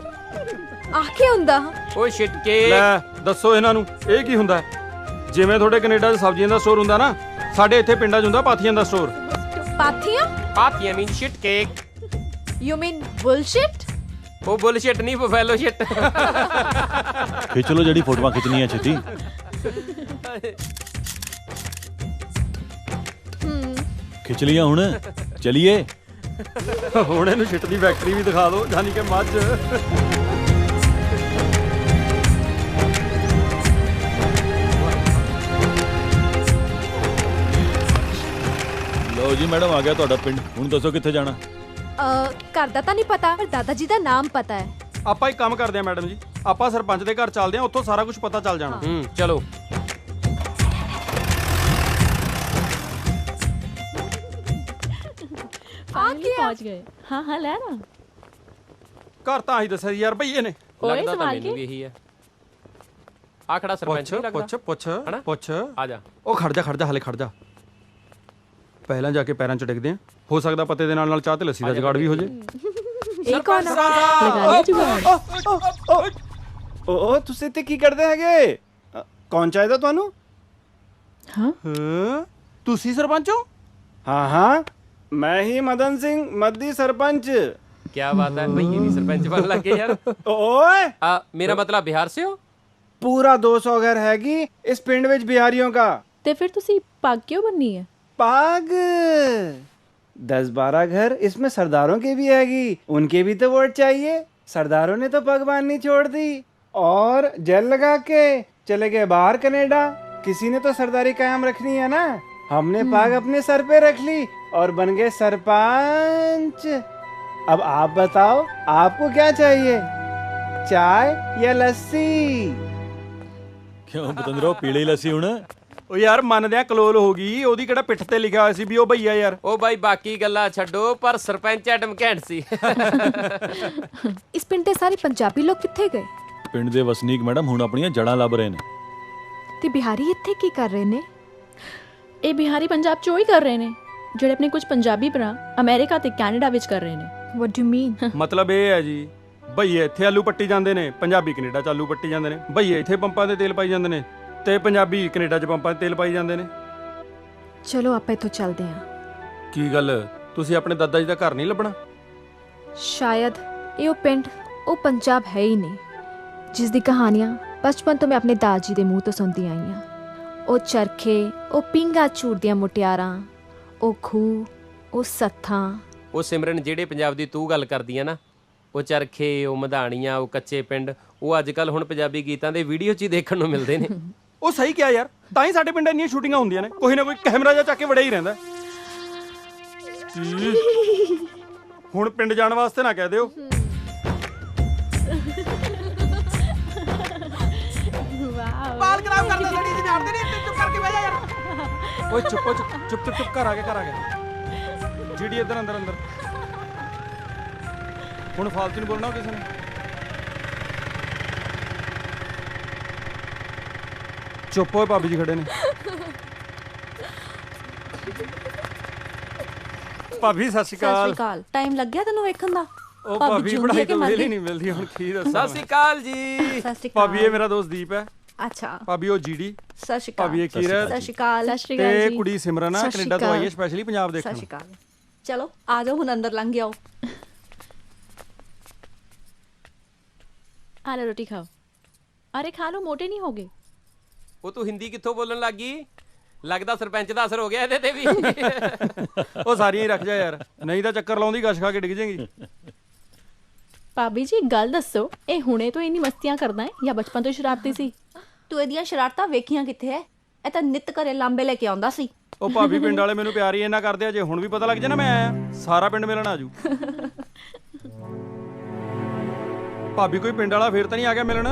Speaker 1: ਆ ਕੀ ਹੁੰਦਾ?
Speaker 10: ਓਏ ਛਿਟਕੇ
Speaker 6: ਲੈ ਦੱਸੋ ਇਹਨਾਂ ਨੂੰ ਇਹ ਕੀ ਹੁੰਦਾ? ਜਿਵੇਂ ਤੁਹਾਡੇ ਕੈਨੇਡਾ 'ਚ ਸਬਜ਼ੀਆਂ ਦਾ ਸਟੋਰ ਹੁੰਦਾ ਨਾ, ਸਾਡੇ ਇੱਥੇ ਪਿੰਡਾਂ 'ਚ ਹੁੰਦਾ ਪਾਥੀਆਂ ਦਾ ਸਟੋਰ।
Speaker 1: ਪਾਥੀਆਂ?
Speaker 10: ਪਾਥੀਆਂ mean shit cake.
Speaker 1: You mean bullshit?
Speaker 10: ਉਹ ਬੁਲਸ਼ਿਟ ਨਹੀਂ ਫੈਲੋ ਸ਼ਿਟ।
Speaker 9: ਖਿੱਚ ਲੋ ਜਿਹੜੀ ਫੋਟੋਆਂ ਖਿੱਚਣੀਆਂ ਛੇਤੀ। ਖਿੱਚ ਲਿਆ ਹੁਣ, ਚਲੀਏ।
Speaker 6: ਹੁਣ ਇਹਨੂੰ ਸ਼ਿਟ ਦੀ ਫੈਕਟਰੀ ਵੀ ਦਿਖਾ ਦਿਓ, ਯਾਨੀ ਕਿ ਮੱਝ।
Speaker 9: ਲਓ ਜੀ ਮੈਡਮ, ਆ ਗਿਆ ਤੁਹਾਡਾ ਪਿੰਡ। ਹੁਣ ਦੱਸੋ ਕਿੱਥੇ ਜਾਣਾ?
Speaker 1: ਘਰ ਦਾ ਤਾਂ ਨਹੀਂ ਪਤਾ, ਪਰ ਦਾਦਾ ਜੀ ਦਾ ਨਾਮ ਪਤਾ ਹੈ।
Speaker 6: ਆਪਾਂ ਇੱਕ ਕੰਮ ਕਰਦੇ ਆ ਮੈਡਮ ਜੀ, ਆਪਾਂ ਸਰਪੰਚ ਦੇ ਘਰ ਚੱਲਦੇ ਆ, ਉੱਥੋਂ ਸਾਰਾ ਕੁਝ ਪਤਾ ਚੱਲ ਜਾਣਾ।
Speaker 10: ਚਲੋ।
Speaker 3: पहुंच गए। हाँ हाँ ले ना।
Speaker 6: ਘਰ ਤਾਂ ਆਹੀ ਦੱਸਿਆ ਯਾਰ ਭਈਏ ਨੇ।
Speaker 10: ਲੱਗਦਾ ਤਾਂ ਮੈਨੂੰ ਵੀ ਇਹੀ ਹੈ। ਆ ਖੜਾ ਸਰਪੰਚ ਨਹੀਂ ਲੱਗਦਾ?
Speaker 6: ਪੁੱਛ
Speaker 10: ਆ ਜਾ।
Speaker 6: ਉਹ ਖੜ ਜਾ ਹਲੇ ਖੜ ਜਾ। ਪਹਿਲਾਂ ਜਾ ਕੇ ਪੈਰਾਂ 'ਚ ਡਿੱਗਦੇ ਆ, ਹੋ ਸਕਦਾ ਪਤੇ ਦੇ ਨਾਲ ਨਾਲ ਚਾਹ ਤੇ ਲੱਸੀ ਦਾ ਜੁਗਾੜ ਵੀ ਹੋ ਜੇ।
Speaker 3: ਇਹ ਕੌਣ ਆ?
Speaker 14: ਉਹ ਤੁਸੀਂ ਇੱਥੇ ਕੀ ਕਰਦੇ ਹੈਗੇ? ਕੌਣ ਚਾਹੀਦਾ ਤੁਹਾਨੂੰ?
Speaker 3: ਹਾਂ
Speaker 6: ਤੁਸੀਂ ਸਰਪੰਚ ਹੋ?
Speaker 14: ਹਾਂ ਹਾਂ, ਮੈਂ ਹੀ ਮਦਨ ਸਿੰਘ ਮੱਦੀ ਸਰਪੰਚ।
Speaker 10: क्या बात है भैया भी सरपंच बन लगे यार।
Speaker 14: ओए
Speaker 10: मेरा मतलब बिहार से हो?
Speaker 14: पूरा 200 घर हैगी इस पिंड विच बिहारियों का।
Speaker 3: ते फिर तुसी पाग क्यों बननी है?
Speaker 14: पाग 10-12 घर इसमें सरदारों के भी हैगी, उनके भी तो वोट चाहिए। सरदारों ने तो पग बांधनी छोड़ दी और जेल लगा के चले गए बाहर कनाडा। किसी ने तो सरदारी कायम रखनी है ना। हमने पाग अपने सर पे रख ली और बन गए सरपंच। अब आप बताओ आपको क्या चाहिए, चाय या लस्सी?
Speaker 9: ਕਿਉਂ ਬਤੰਦਰੋ ਪੀਲੀ ਲੱਸੀ ਹੁਣ?
Speaker 6: ਉਹ ਯਾਰ ਮੰਨਦੇ ਆ ਕਲੋਲ ਹੋ ਗਈ, ਉਹਦੀ ਕਿਹੜਾ ਪਿੱਠ ਤੇ ਲਿਖਿਆ ਹੋਇਆ ਸੀ ਵੀ ਉਹ ਭਈਆ ਯਾਰ।
Speaker 10: ਉਹ ਬਾਈ ਬਾਕੀ ਗੱਲਾਂ ਛੱਡੋ, ਪਰ ਸਰਪੰਚ ਐਡਮ ਘੈਂਟ ਸੀ।
Speaker 1: ਇਸ ਪਿੰਡ ਦੇ ਸਾਰੇ ਪੰਜਾਬੀ ਲੋਕ ਕਿੱਥੇ ਗਏ?
Speaker 9: ਪਿੰਡ ਦੇ ਵਸਨੀਕ ਮੈਡਮ ਹੁਣ ਆਪਣੀਆਂ ਜੜ੍ਹਾਂ ਲੱਭ ਰਹੇ ਨੇ।
Speaker 1: ਤੇ ਬਿਹਾਰੀ ਇੱਥੇ ਕੀ ਕਰ ਰਹੇ ਨੇ?
Speaker 3: ਇਹ ਬਿਹਾਰੀ ਪੰਜਾਬ ਚੋਂ ਹੀ ਕਰ ਰਹੇ ਨੇ, ਜਿਹੜੇ ਆਪਣੇ ਕੁਝ ਪੰਜਾਬੀ ਭਰਾ ਅਮਰੀਕਾ ਤੇ ਕੈਨੇਡਾ ਵਿੱਚ ਕਰ ਰਹੇ ਨੇ।
Speaker 1: What do you mean?
Speaker 6: ਮਤਲਬ ਇਹ ਹੈ ਜੀ, ਭਈਏ ਇੱਥੇ ਆਲੂ ਪੱਟੀ ਜਾਂਦੇ ਨੇ, ਪੰਜਾਬੀ ਕੈਨੇਡਾ 'ਚ ਆਲੂ ਪੱਟੀ ਜਾਂਦੇ ਨੇ। ਭਈਏ ਇੱਥੇ ਪੰਪਾਂ 'ਤੇ ਤੇਲ ਪਾਈ ਜਾਂਦੇ ਨੇ ਤੇ ਪੰਜਾਬੀ ਕੈਨੇਡਾ 'ਚ ਪੰਪਾਂ 'ਤੇ ਤੇਲ ਪਾਈ ਜਾਂਦੇ ਨੇ।
Speaker 1: ਚਲੋ ਆਪਾਂ ਇੱਥੋਂ ਚੱਲਦੇ ਹਾਂ।
Speaker 6: ਕੀ ਗੱਲ, ਤੁਸੀਂ ਆਪਣੇ ਦਾਦਾ ਜੀ ਦਾ ਘਰ ਨਹੀਂ ਲੱਭਣਾ?
Speaker 1: ਸ਼ਾਇਦ ਇਹ ਉਹ ਪਿੰਡ, ਉਹ ਪੰਜਾਬ ਹੈ ਹੀ ਨਹੀਂ ਜਿਸ ਦੀ ਕਹਾਣੀਆਂ ਬਚਪਨ ਤੋਂ ਮੈਂ ਆਪਣੇ ਦਾਦੀ ਦੇ ਮੂੰਹ ਤੋਂ ਸੁਣਦੀ ਆਈ ਹਾਂ। ਉਹ ਚਰਖੇ, ਉਹ ਪਿੰਗਾ ਝੂਟਦੀਆਂ ਮੁਟਿਆਰਾਂ, ਉਹ ਖੂਹ, ਉਹ ਸੱਥਾਂ।
Speaker 10: ਉਹ ਸਿਮਰਨ ਜਿਹੜੇ ਪੰਜਾਬ ਦੀ ਤੂੰ ਗੱਲ ਕਰਦੀ ਆ ਨਾ, ਉਹ ਚਰਖੇ, ਉਹ ਮਧਾਣੀਆਂ, ਉਹ ਕੱਚੇ ਪਿੰਡ, ਉਹ ਅੱਜ ਕੱਲ ਹੁਣ ਪੰਜਾਬੀ ਗੀਤਾਂ ਦੇ ਵੀਡੀਓ 'ਚ ਹੀ ਦੇਖਣ ਨੂੰ ਮਿਲਦੇ ਨੇ।
Speaker 6: ਉਹ ਸਹੀ ਕਿਹਾ ਯਾਰ, ਤਾਂ ਹੀ ਸਾਡੇ ਪਿੰਡ ਇੰਨੀਆਂ ਸ਼ੂਟਿੰਗਾਂ ਹੁੰਦੀਆਂ ਨੇ, ਕੋਈ ਨਾ ਕੋਈ ਕੈਮਰਾ ਜਿਹਾ ਚੱਕ ਕੇ ਵੜਿਆ ਹੀ ਰਹਿੰਦਾ। ਹੁਣ ਪਿੰਡ ਜਾਣ ਵਾਸਤੇ ਨਾ ਕਹਿ ਦਿਓ।
Speaker 10: ਬਾਲ ਖਰਾਬ ਕਰਦਾ ਲੜੀ ਚ ਝਾੜਦੇ ਨੇ, ਚੁੱਪ ਕਰਕੇ ਬਹਿ ਜਾ ਯਾਰ।
Speaker 6: ਓਏ ਚੁੱਪ ਘਰ ਆ ਗਿਆ। ਜਿਹੜੀ ਇੱਧਰ ਅੰਦਰ ਹੁਣ ਫਾਲਤੂ ਨਹੀਂ ਬੋਲਣਾ ਕਿਸੇ ਨੇ। ਚੁੱਪ ਹੋਏ, ਭਾਬੀ ਜੀ ਖੜੇ ਨੇ। ਭਾਬੀ ਸਤਿ ਸ਼੍ਰੀ ਅਕਾਲ।
Speaker 1: ਟਾਈਮ ਲੱਗਿਆ ਤੈਨੂੰ ਵੇਖਣ ਦਾ?
Speaker 6: ਉਹ ਭਾਬੀ ਪੜਾਈ ਤੋਂ ਵੇਲ ਹੀ ਨਹੀਂ ਮਿਲਦੀ, ਹੁਣ ਕੀ ਦੱਸਾਂ।
Speaker 10: ਸਤਿ ਸ਼੍ਰੀ ਅਕਾਲ ਜੀ।
Speaker 6: ਭਾਬੀ ਇਹ ਮੇਰਾ ਦੋਸਤ ਦੀਪ ਹੈ,
Speaker 2: ਅੱਛਾ
Speaker 6: ਭਾਬੀ ਉਹ ਜੀਡੀ,
Speaker 2: ਸਤਿ ਸ਼੍ਰੀ ਅਕਾਲ
Speaker 6: ਭਾਬੀ ਇਹ ਕੀਰਤ,
Speaker 2: ਸਤਿ ਸ਼੍ਰੀ ਅਕਾਲ
Speaker 6: ਤੇ ਕੁੜੀ ਸਿਮਰਨ ਆ ਕੈਨੇਡਾ ਤੋਂ ਆਈ ਹੈ ਸਪੈਸ਼ਲੀ ਪੰਜਾਬ ਦੇਖਣ।
Speaker 2: ਸਤਿ ਸ਼੍ਰੀ ਅਕਾਲ। ਚਲੋ ਆ ਜਾਓ ਹੁਣ ਅੰਦਰ ਲੰਘ ਜਾਓ।
Speaker 3: आ लो रोटी खाओ। अरे खा लो, मोटे नहीं होगे।
Speaker 10: ਉਹ ਤੂੰ ਹਿੰਦੀ ਕਿੱਥੋਂ ਬੋਲਣ ਲੱਗ ਗਈ? ਲੱਗਦਾ ਸਰਪੰਚ ਦਾ ਅਸਰ ਹੋ ਗਿਆ ਇਹਦੇ ਤੇ ਵੀ।
Speaker 6: ਉਹ ਸਾਰੀਆਂ ਹੀ ਰੱਖ ਜਾ ਯਾਰ, ਨਹੀਂ ਤਾਂ ਚੱਕਰ ਲਾਉਂਦੀ ਗਸ਼ ਖਾ ਕੇ ਡਿੱਗ ਜਾਏਗੀ।
Speaker 3: ਭਾਬੀ ਜੀ ਗੱਲ ਦੱਸੋ, ਇਹ ਹੁਣੇ ਤੋਂ ਇੰਨੀ ਮਸਤੀਆਂ ਕਰਦਾ ਹੈ ਜਾਂ ਬਚਪਨ ਤੋਂ ਸ਼ਰਾਰਤੀ ਸੀ?
Speaker 2: ਤੂੰ ਇਹਦੀਆਂ ਸ਼ਰਾਰਤਾਂ ਵੇਖੀਆਂ ਕਿੱਥੇ ਐ? ਇਹ ਤਾਂ ਨਿੱਤ ਘਰੇ ਲਾਂਬੇ ਲੈ ਕੇ ਆਉਂਦਾ ਸੀ।
Speaker 6: ਉਹ ਭਾਬੀ ਪਿੰਡ ਵਾਲੇ ਮੈਨੂੰ ਪਿਆਰ ਹੀ ਇੰਨਾ ਕਰਦੇ ਆ, ਜੇ ਹੁਣ ਵੀ ਪਤਾ ਲੱਗ ਜਾ ਨਾ ਮੈਂ ਆਇਆ, ਸਾਰਾ ਪਿੰਡ ਮਿਲਣ ਆਜੂ। ਭਾਬੀ ਕੋਈ ਪਿੰਡ ਵਾਲਾ ਫੇਰ ਤਾਂ ਨਹੀਂ ਆ ਗਿਆ ਮਿਲਣ?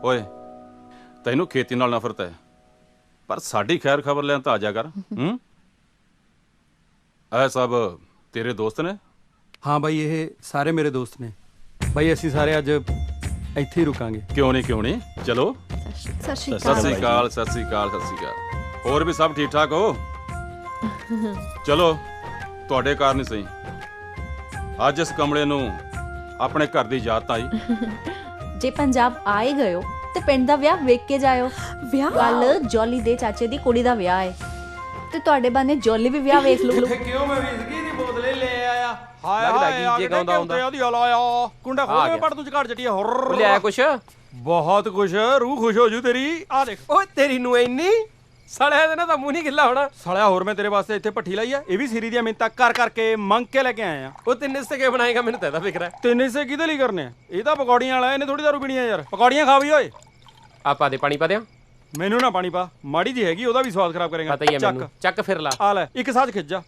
Speaker 9: ਓਏ ਤੈਨੂੰ ਖੇਤੀ ਨਾਲ ਨਫ਼ਰਤ ਹੈ, ਪਰ ਸਾਡੀ ਖੈਰ ਖਬਰ ਲੈਣ ਤਾਂ ਆ ਜਾ ਕਰ। ਇਹ ਸਭ ਤੇਰੇ ਦੋਸਤ ਨੇ?
Speaker 6: ਹਾਂ ਬਾਈ, ਇਹ ਸਾਰੇ ਮੇਰੇ ਦੋਸਤ ਨੇ ਬਾਈ। ਅਸੀਂ ਸਾਰੇ ਅੱਜ ਇੱਥੇ ਹੀ ਰੁਕਾਂਗੇ।
Speaker 9: ਕਿਉਂ ਨਹੀਂ, ਚਲੋ।
Speaker 2: ਸਤਿ ਸ਼੍ਰੀ
Speaker 9: ਸਤਿ ਸ੍ਰੀ ਅਕਾਲ, ਸਤਿ ਸ੍ਰੀ ਅਕਾਲ, ਸਤਿ ਸ੍ਰੀ ਅਕਾਲ। ਹੋਰ ਵੀ ਸਭ ਠੀਕ ਠਾਕ ਹੋ? ਚਲੋ ਤੁਹਾਡੇ ਕਾਰਨ ਹੀ ਸਹੀ ਅੱਜ ਇਸ ਕਮਲੇ ਨੂੰ ਆਪਣੇ ਘਰ ਦੀ ਯਾਦ ਤਾਂ ਆਈ।
Speaker 2: ਜੇ ਪੰਜਾਬ ਆਏ ਗਏ ਹੋ ਤੇ ਪਿੰਡ ਦਾ ਵਿਆਹ ਵੇਖ ਕੇ ਜਾਇਓ।
Speaker 3: ਵਿਆਹ
Speaker 2: ਕੱਲ ਜੋਲੀ ਦੇ ਚਾਚੇ ਦੀ ਕੁੜੀ ਦਾ ਵਿਆਹ ਹੈ ਤੇ ਤੁਹਾਡੇ ਬਾਨੇ ਜੋਲੀ ਵੀ ਵਿਆਹ ਵੇਖ ਲੂ।
Speaker 6: ਕਿਉਂ ਮੈਂ ਵਿਸਕੀ ਦੀ ਬੋਤਲੇ ਲੈ ਆਇਆ। ਹਾਏ
Speaker 10: ਲੱਗਦਾ ਗੀਜੇ ਗਾਉਂਦਾ ਹੁੰਦਾ।
Speaker 6: ਉਹਦੀ ਹਲਾਇਆ ਕੁੰਡਾ ਖੋਲ ਕੇ ਪੜ ਤੂੰ ਝਗੜ ਜੱਟੀਆ ਹੋਰ
Speaker 10: ਲਿਆ ਕੁਛ
Speaker 6: ਬਹੁਤ ਕੁਛ, ਰੂਹ ਖੁਸ਼ ਹੋ ਜੂ ਤੇਰੀ। ਆ ਦੇਖ
Speaker 10: ਓਏ ਤੇਰੀ ਨੂੰ ਇੰਨੀ ਸੜਿਆ ਦੇ ਨਾ ਤਾਂ ਮੂੰਹ ਨਹੀਂ ਗਿੱਲਾ ਹੋਣਾ।
Speaker 6: ਸਾਲਿਆ ਹੋਰ ਮੈਂ ਤੇਰੇ ਵਾਸਤੇ ਇੱਥੇ ਭੱਠੀ ਲਾਈ ਆ, ਇਹ ਵੀ ਸਿਰੀ ਦੀਆਂ ਮਿੰਤਾਂ ਕਰ ਕਰਕੇ ਮੰਗ ਕੇ ਲੈ ਕੇ ਆਏ ਆ।
Speaker 10: ਉਹ ਤਿੰਨ ਹਿੱਸੇ ਕੇ ਬਣਾਏਗਾ ਮੈਨੂੰ ਤਾਂ ਇਹਦਾ ਫਿਕਰ ਹੈ।
Speaker 6: ਤਿੰਨ ਹਿੱਸੇ ਕਿਹਦੇ ਲਈ ਕਰਨੇ ਆ? ਇਹ ਤਾਂ ਪਕੌੜੀਆਂ ਵਾਲਾ, ਇਹਨੇ ਥੋੜੀ ਦਾਰੂ ਪੀਣੀ ਆ ਯਾਰ। ਪਕੌੜੀਆਂ ਖਾ ਵੀ ਓਏ।
Speaker 10: ਆ ਪਾ ਦੇ ਪਾਣੀ ਪਾ ਦਿਆਂ।
Speaker 6: ਮੈਨੂੰ ਨਾ ਪਾਣੀ ਪਾ, ਮਾੜੀ ਜੀ ਹੈਗੀ, ਉਹਦਾ ਵੀ ਸਵਾਦ ਖਰਾਬ ਕਰੇਗਾ।
Speaker 10: ਪਤਾ ਹੀ ਹੈ ਮੈਨੂੰ। ਚੱਕ ਫਿਰ ਲਾ।
Speaker 6: ਆ ਲੈ ਇੱਕ ਸਾਜ ਖਿੱਚ ਜਾ।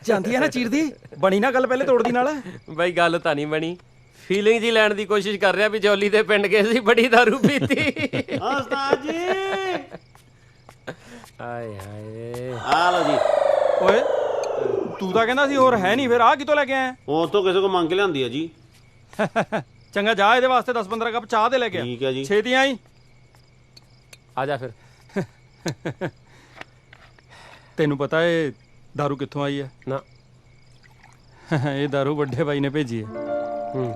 Speaker 6: ਜਾਂਦੀ ਆ ਨਾ ਚੀਰਦੀ, ਬਣੀ ਨਾ ਗੱਲ ਪਹਿਲੇ ਤੋੜਦੀ ਨਾਲ।
Speaker 10: ਬਈ ਗੱਲ ਤਾਂ ਨਹੀਂ ਬਣੀ, ਫੀਲਿੰਗ ਜੀ ਲੈਣ ਦੀ ਕੋਸ਼ਿਸ਼ ਕਰ ਰਿਹਾ ਵੀ ਜੋਲੀ ਦੇ ਪਿੰਡ ਗਏ ਸੀ, ਬੜੀ ਦਾਰੂ ਪੀਤੀ।
Speaker 15: ਉਸਤਾਦ ਜੀ
Speaker 10: ਆਏ ਹਾਏ
Speaker 15: ਆ ਲਓ ਜੀ।
Speaker 6: ਓਏ ਤੂੰ ਤਾਂ ਕਹਿੰਦਾ ਸੀ ਹੋਰ ਹੈ ਨਹੀਂ, ਫਿਰ ਆ ਕਿਤੋਂ ਲੈ ਕੇ ਆਇਆ?
Speaker 15: ਉਹ ਤੋਂ ਕਿਸੇ ਕੋ ਮੰਗ ਕੇ ਲਿਆਂਦੀ ਆ ਜੀ।
Speaker 6: ਚੰਗਾ ਜਾ, ਇਹਦੇ ਵਾਸਤੇ 10-15 ਕੱਪ ਚਾਹ ਦੇ ਲੈ ਕੇ ਆ।
Speaker 15: ਠੀਕ ਹੈ ਜੀ।
Speaker 6: ਛੇਤੀ ਆਈ।
Speaker 10: ਆ ਜਾ ਫਿਰ।
Speaker 6: ਤੈਨੂੰ ਪਤਾ ਇਹ ਦਾਰੂ ਕਿੱਥੋਂ ਆਈ ਹੈ?
Speaker 10: ਨਾ।
Speaker 6: ਇਹ ਦਾਰੂ ਵੱਡੇ ਬਾਈ ਨੇ ਭੇਜੀ ਹੈ।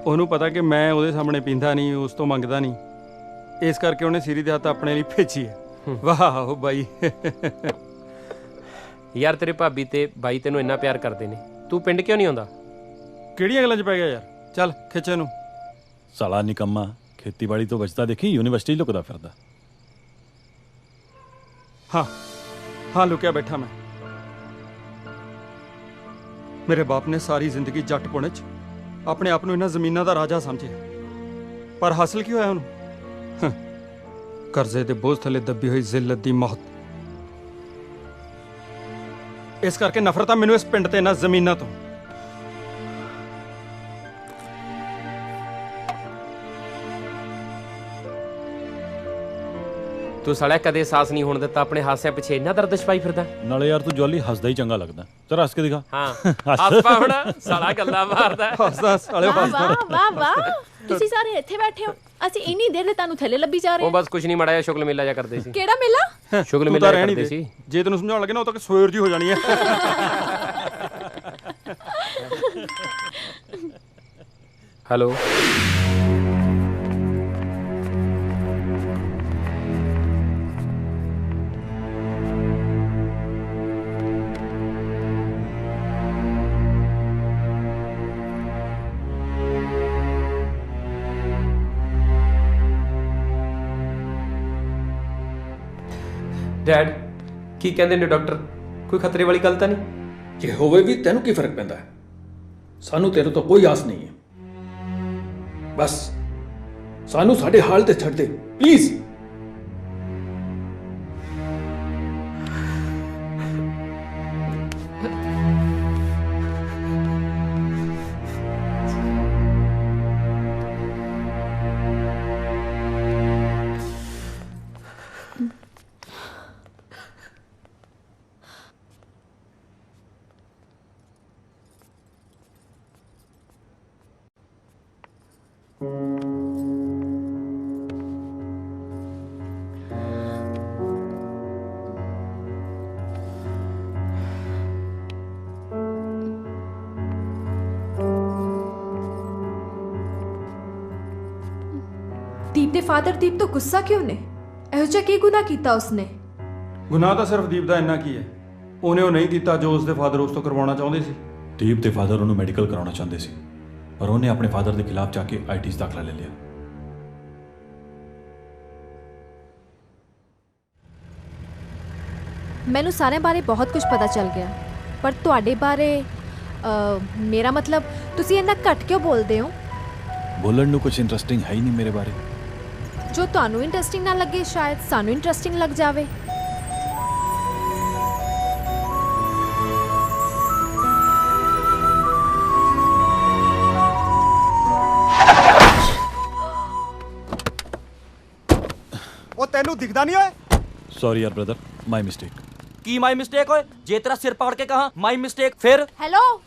Speaker 6: ਉਹਨੂੰ ਪਤਾ ਕਿ ਮੈਂ ਉਹਦੇ ਸਾਹਮਣੇ ਪੀਂਦਾ ਨਹੀਂ, ਉਸ ਤੋਂ ਮੰਗਦਾ ਨਹੀਂ, ਇਸ ਕਰਕੇ ਉਹਨੇ ਸਿਰੀ ਦੇ ਹੱਥ ਆਪਣੇ ਲਈ ਭੇਜੀ ਹੈ। ਵਾਹ ਬਾਈ।
Speaker 10: ਯਾਰ ਤੇਰੇ ਭਾਬੀ ਤੇ ਬਾਈ ਤੈਨੂੰ ਇੰਨਾ ਪਿਆਰ ਕਰਦੇ ਨੇ, ਤੂੰ ਪਿੰਡ ਕਿਉਂ ਨਹੀਂ ਆਉਂਦਾ?
Speaker 6: ਕਿਹੜੀਆਂ ਗੱਲਾਂ 'ਚ ਪੈ ਗਿਆ ਯਾਰ? ਚੱਲ ਖਿੱਚ ਇਹਨੂੰ।
Speaker 9: ਸਾਲਾ ਨਿਕੰਮਾ, ਖੇਤੀਬਾੜੀ ਤੋਂ ਬਚਦਾ ਦੇਖੀ ਯੂਨੀਵਰਸਿਟੀ ਲੁਕਦਾ ਫਿਰਦਾ।
Speaker 6: ਹਾਂ ਲੁਕਿਆ ਬੈਠਾ ਮੈਂ। ਮੇਰੇ ਬਾਪ ਨੇ ਸਾਰੀ ਜ਼ਿੰਦਗੀ ਜੱਟ ਪੁਣੇ 'ਚ ਆਪਣੇ ਆਪ ਨੂੰ ਇਹਨਾਂ ਜ਼ਮੀਨਾਂ ਦਾ ਰਾਜਾ ਸਮਝਿਆ, ਪਰ ਹਾਸਲ ਕੀ ਹੋਇਆ ਉਹਨੂੰ? ਕਰਜ਼ੇ ਦੇ ਬੋਝ ਥੱਲੇ ਦੱਬੀ ਹੋਈ ਜ਼ਿਲਤ ਦੀ ਮੌਤ। ਇਸ ਕਰਕੇ ਨਫ਼ਰਤ ਆ ਮੈਨੂੰ ਇਸ ਪਿੰਡ ਤੇ ਇਹਨਾਂ ਜ਼ਮੀਨਾਂ ਤੋਂ।
Speaker 10: ਤੂੰ ਸਾਲਿਆ ਕਦੇ ਸਾਹਸ ਨਹੀਂ ਹੋਣ ਦਿੱਤਾ, ਆਪਣੇ ਹਾਸਿਆਂ ਪਿੱਛੇ ਇੰਨਾ ਦਰਦ ਛਪਾਈ ਫਿਰਦਾ।
Speaker 9: ਨਾਲੇ ਯਾਰ ਤੂੰ ਜੋਲੀ ਹੱਸਦਾ ਹੀ ਚੰਗਾ ਲੱਗਦਾ। ਚਲ ਹੱਸ ਕੇ ਦਿਖਾ।
Speaker 10: ਹਾਂ ਹੱਸ ਪਾ ਹੁਣ, ਸਾਲਾ ਗੱਲਾਂ ਮਾਰਦਾ।
Speaker 6: ਹੱਸਦਾ ਸਾਲੇ
Speaker 3: ਵਾਹ ਵਾਹ ਵਾਹ, ਤੁਸੀਂ ਸਾਰੇ ਇੱਥੇ ਬੈਠੇ ਹੋ, ਅਸੀਂ ਇੰਨੀ ਦੇਰ ਦੇ ਤੁਹਾਨੂੰ ਥੱਲੇ ਲੱਭੀ ਜਾ ਰਹੇ
Speaker 10: ਉਹ ਬਸ ਕੁਝ ਨਹੀਂ, ਮਾੜਾ ਜਿਹਾ ਸ਼ੁਗਲ ਮੇਲਾ ਜਾ ਕਰਦੇ ਸੀ।
Speaker 3: ਕਿਹੜਾ ਮੇਲਾ?
Speaker 10: ਸ਼ੁਗਲ
Speaker 6: ਤੂੰ
Speaker 10: ਮੇਲਾ
Speaker 6: ਤਾਂ ਰਹਿਣੀ
Speaker 10: ਕਰਦੇ
Speaker 6: ਦੇ।
Speaker 10: ਸੀ।
Speaker 6: ਜੇ ਤੈਨੂੰ ਸਮਝਾਉਣ ਲੱਗੇ ਨਾ ਉਹ ਤਾਂ ਸਵੇਰ ਜੀ ਹੋ ਜਾਣੀ ਹੈ।
Speaker 10: ਹੈਲੋ ਡੈਡ, ਕੀ ਕਹਿੰਦੇ ਨੇ ਡਾਕਟਰ? ਕੋਈ ਖਤਰੇ ਵਾਲੀ ਗੱਲ ਤਾਂ ਨਹੀਂ?
Speaker 4: ਜੇ ਹੋਵੇ ਵੀ ਤੈਨੂੰ ਕੀ ਫਰਕ ਪੈਂਦਾ ਹੈ? ਸਾਨੂੰ ਤੇਰੇ ਤੋਂ ਕੋਈ ਆਸ ਨਹੀਂ ਹੈ। ਬਸ ਸਾਨੂੰ ਸਾਡੇ ਹਾਲ ਤੇ ਛੱਡ ਦੇ ਪਲੀਜ਼।
Speaker 16: ਦੀਪ ਦੇ ਫਾਦਰ ਦੀਪ ਤੋਂ ਗੁੱਸਾ ਕਿਉਂ ਨੇ? ਇਹੋ ਜਿਹਾ ਕੀ ਗੁਨਾਹ ਕੀਤਾ ਉਸਨੇ?
Speaker 17: ਗੁਨਾਹ ਤਾਂ ਸਿਰਫ ਦੀਪ ਦਾ ਇੰਨਾ ਕੀ ਹੈ, ਉਹਨੇ ਉਹ ਨਹੀਂ ਕੀਤਾ ਜੋ ਉਸਦੇ ਫਾਦਰ ਉਸ ਤੋਂ ਕਰਵਾਉਣਾ ਚਾਹੁੰਦੇ ਸੀ।
Speaker 13: ਦੀਪ ਦੇ ਫਾਦਰ ਉਹਨੂੰ ਮੈਡੀਕਲ ਕਰਾਉਣਾ ਚਾਹੁੰਦੇ ਸੀ, ਪਰ ਉਹਨੇ ਆਪਣੇ ਫਾਦਰ ਦੇ ਖਿਲਾਫ ਜਾ ਕੇ ਆਈਟੀ 'ਚ ਦਾਖਲਾ ਲੈ ਲਿਆ।
Speaker 16: ਮੈਨੂੰ ਸਾਰਿਆਂ ਬਾਰੇ ਬਹੁਤ ਕੁਝ ਪਤਾ ਚੱਲ ਗਿਆ, ਪਰ ਤੁਹਾਡੇ ਬਾਰੇ ਮੇਰਾ ਮਤਲਬ ਤੁਸੀਂ ਇੰਨਾ ਘੱਟ ਕਿਉਂ ਬੋਲਦੇ ਹੋ?
Speaker 13: ਬੋਲਣ ਨੂੰ ਕੁਝ ਇੰਟਰਸਟਿੰਗ ਹੈ ਹੀ ਨਹੀਂ ਮੇਰੇ ਬਾਰੇ।
Speaker 16: ਜੋ ਤੁਹਾਨੂੰ ਇੰਟਰਸਟਿੰਗ ਨਾ ਲੱਗੇ ਸ਼ਾਇਦ ਸਾਨੂੰ ਇੰਟਰਸਟਿੰਗ ਲੱਗ ਜਾਵੇ।
Speaker 18: ਉਹ ਤੈਨੂੰ ਦਿਖਦਾ ਨਹੀਂ ਓਏ?
Speaker 13: ਸੌਰੀ ਯਾਰ brother, my mistake.
Speaker 19: Ki my mistake ਓਏ? ਜੇ ਤੇਰਾ ਸਿਰ ਪਾੜ ਕੇ ਕਹਾ ਮਾਈ ਮਿਸਟੇਕ ਫਿਰ?
Speaker 16: ਹੈਲੋ,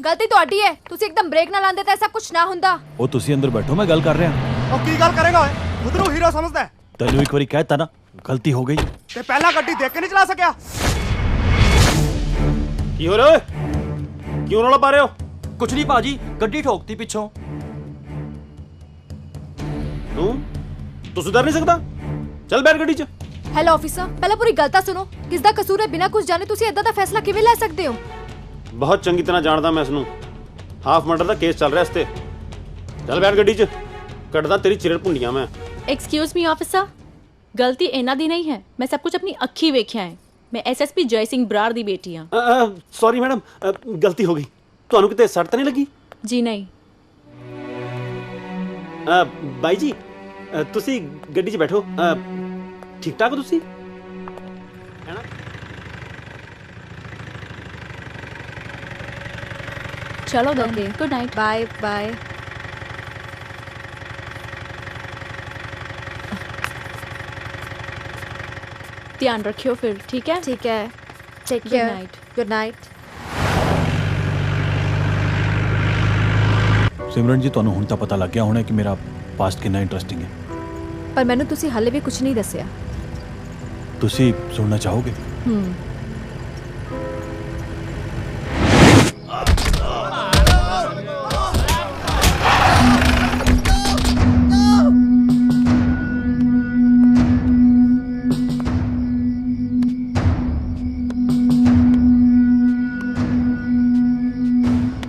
Speaker 16: ਗਲਤੀ ਤੁਹਾਡੀ ਹੈ। ਤੁਸੀਂ ਇੱਕਦਮ ਬ੍ਰੇਕ ਨਾ ਲਾਉਂਦੇ ਤਾਂ ਐਸਾ ਕੁਝ ਨਾ ਹੁੰਦਾ।
Speaker 13: ਉਹ ਤੁਸੀਂ ਅੰਦਰ ਬੈਠੋ, ਮੈਂ ਗੱਲ ਕਰ ਰਿਹਾ।
Speaker 18: ਉਹ ਕੀ ਗੱਲ ਕਰੇਗਾ ਓਏ? ਖੁਦ ਨੂੰ ਹੀਰੋ ਸਮਝਦਾ ਹੈ?
Speaker 13: ਤੈਨੂੰ ਇੱਕ ਵਾਰੀ ਕਹਿਤਾ ਨਾ, ਗਲਤੀ ਹੋ ਗਈ।
Speaker 18: ਤੇ ਪਹਿਲਾਂ ਗੱਡੀ ਦੇਖ ਕੇ ਨਹੀਂ ਚਲਾ ਸਕਿਆ?
Speaker 15: ਕੀ ਹੋ ਰਿਹਾ ਓਏ? ਕਿਉਂ ਰੌਲਾ ਪਾ ਰਹੇ ਹੋ?
Speaker 19: ਕੁਛ ਨਹੀਂ ਭਾਜੀ, ਗੱਡੀ ਠੋਕਤੀ ਪਿੱਛੋਂ।
Speaker 15: ਤੂੰ ਸੁਧਰ ਨਹੀਂ ਸਕਦਾ? ਚੱਲ ਬੈਠ ਗੱਡੀ 'ਚ।
Speaker 16: ਹੈਲੋ ਆਫੀਸਰ, ਪਹਿਲਾਂ ਪੂਰੀ ਗੱਲ ਤਾਂ ਸੁਣੋ। ਕਿਸ ਦਾ ਕਸੂਰ ਹੈ? ਬਿਨਾਂ ਕੁਝ ਜਾਣੇ ਤੁਸੀਂ ਇਦਾਂ ਦਾ ਫੈਸਲਾ ਕਿਵੇਂ ਲੈ ਸਕਦੇ ਹੋ?
Speaker 15: ਬਹੁਤ ਚੰਗੀ ਤਰ੍ਹਾਂ ਜਾਣਦਾ ਮੈਂ ਇਸ ਨੂੰ। ਹਾਫ ਮਰਡਰ ਦਾ ਕੇਸ ਚੱਲ ਰਿਹਾ ਇਸ ਤੇ। ਚੱਲ ਬੈਠ ਗੱਡੀ 'ਚ, ਕੱਢਦਾ ਤੇਰੀ ਚਿਰੜ ਭੁੰਡੀਆਂ ਮੈਂ।
Speaker 3: एक्सक्यूज मी ऑफिसर, गलती इन्हां दी नहीं है। मैं सब कुछ अपनी अखी वेख्या है। मैं एसएसपी जय सिंह बराड़ दी बेटी हाँ।
Speaker 15: सॉरी मैडम, गलती हो गई। ਤੁਹਾਨੂੰ ਕਿਤੇ ਸੱਟ ਤਾਂ ਨਹੀਂ ਲੱਗੀ?
Speaker 3: जी नहीं।
Speaker 15: ਬਾਈ ਜੀ, ਤੁਸੀਂ ਗੱਡੀ 'ਚ ਬੈਠੋ। ਠੀਕ ਠਾਕ ਹੋ ਤੁਸੀਂ? ਹੈ ਨਾ?
Speaker 3: चलो okay, good night.
Speaker 16: Bye bye.
Speaker 3: ध्यान रखियो फिर, ठीक है?
Speaker 16: ठीक है, take
Speaker 3: Good
Speaker 16: care.
Speaker 3: night।
Speaker 16: Good night.
Speaker 13: Simran ji, ਤੁਹਾਨੂੰ ਹੁਣ ਤਾਂ ਪਤਾ ਲੱਗ ਗਿਆ ਹੋਣਾ ਕਿ ਮੇਰਾ ਪਾਸਟ ਕਿੰਨਾ ਇੰਟਰਸਟਿੰਗ ਹੈ।
Speaker 16: ਪਰ ਮੈਨੂੰ ਤੁਸੀਂ ਹਾਲੇ ਵੀ ਕੁਝ ਨਹੀਂ ਦੱਸਿਆ।
Speaker 13: ਤੁਸੀਂ ਸੁਣਨਾ ਚਾਹੋਗੇ?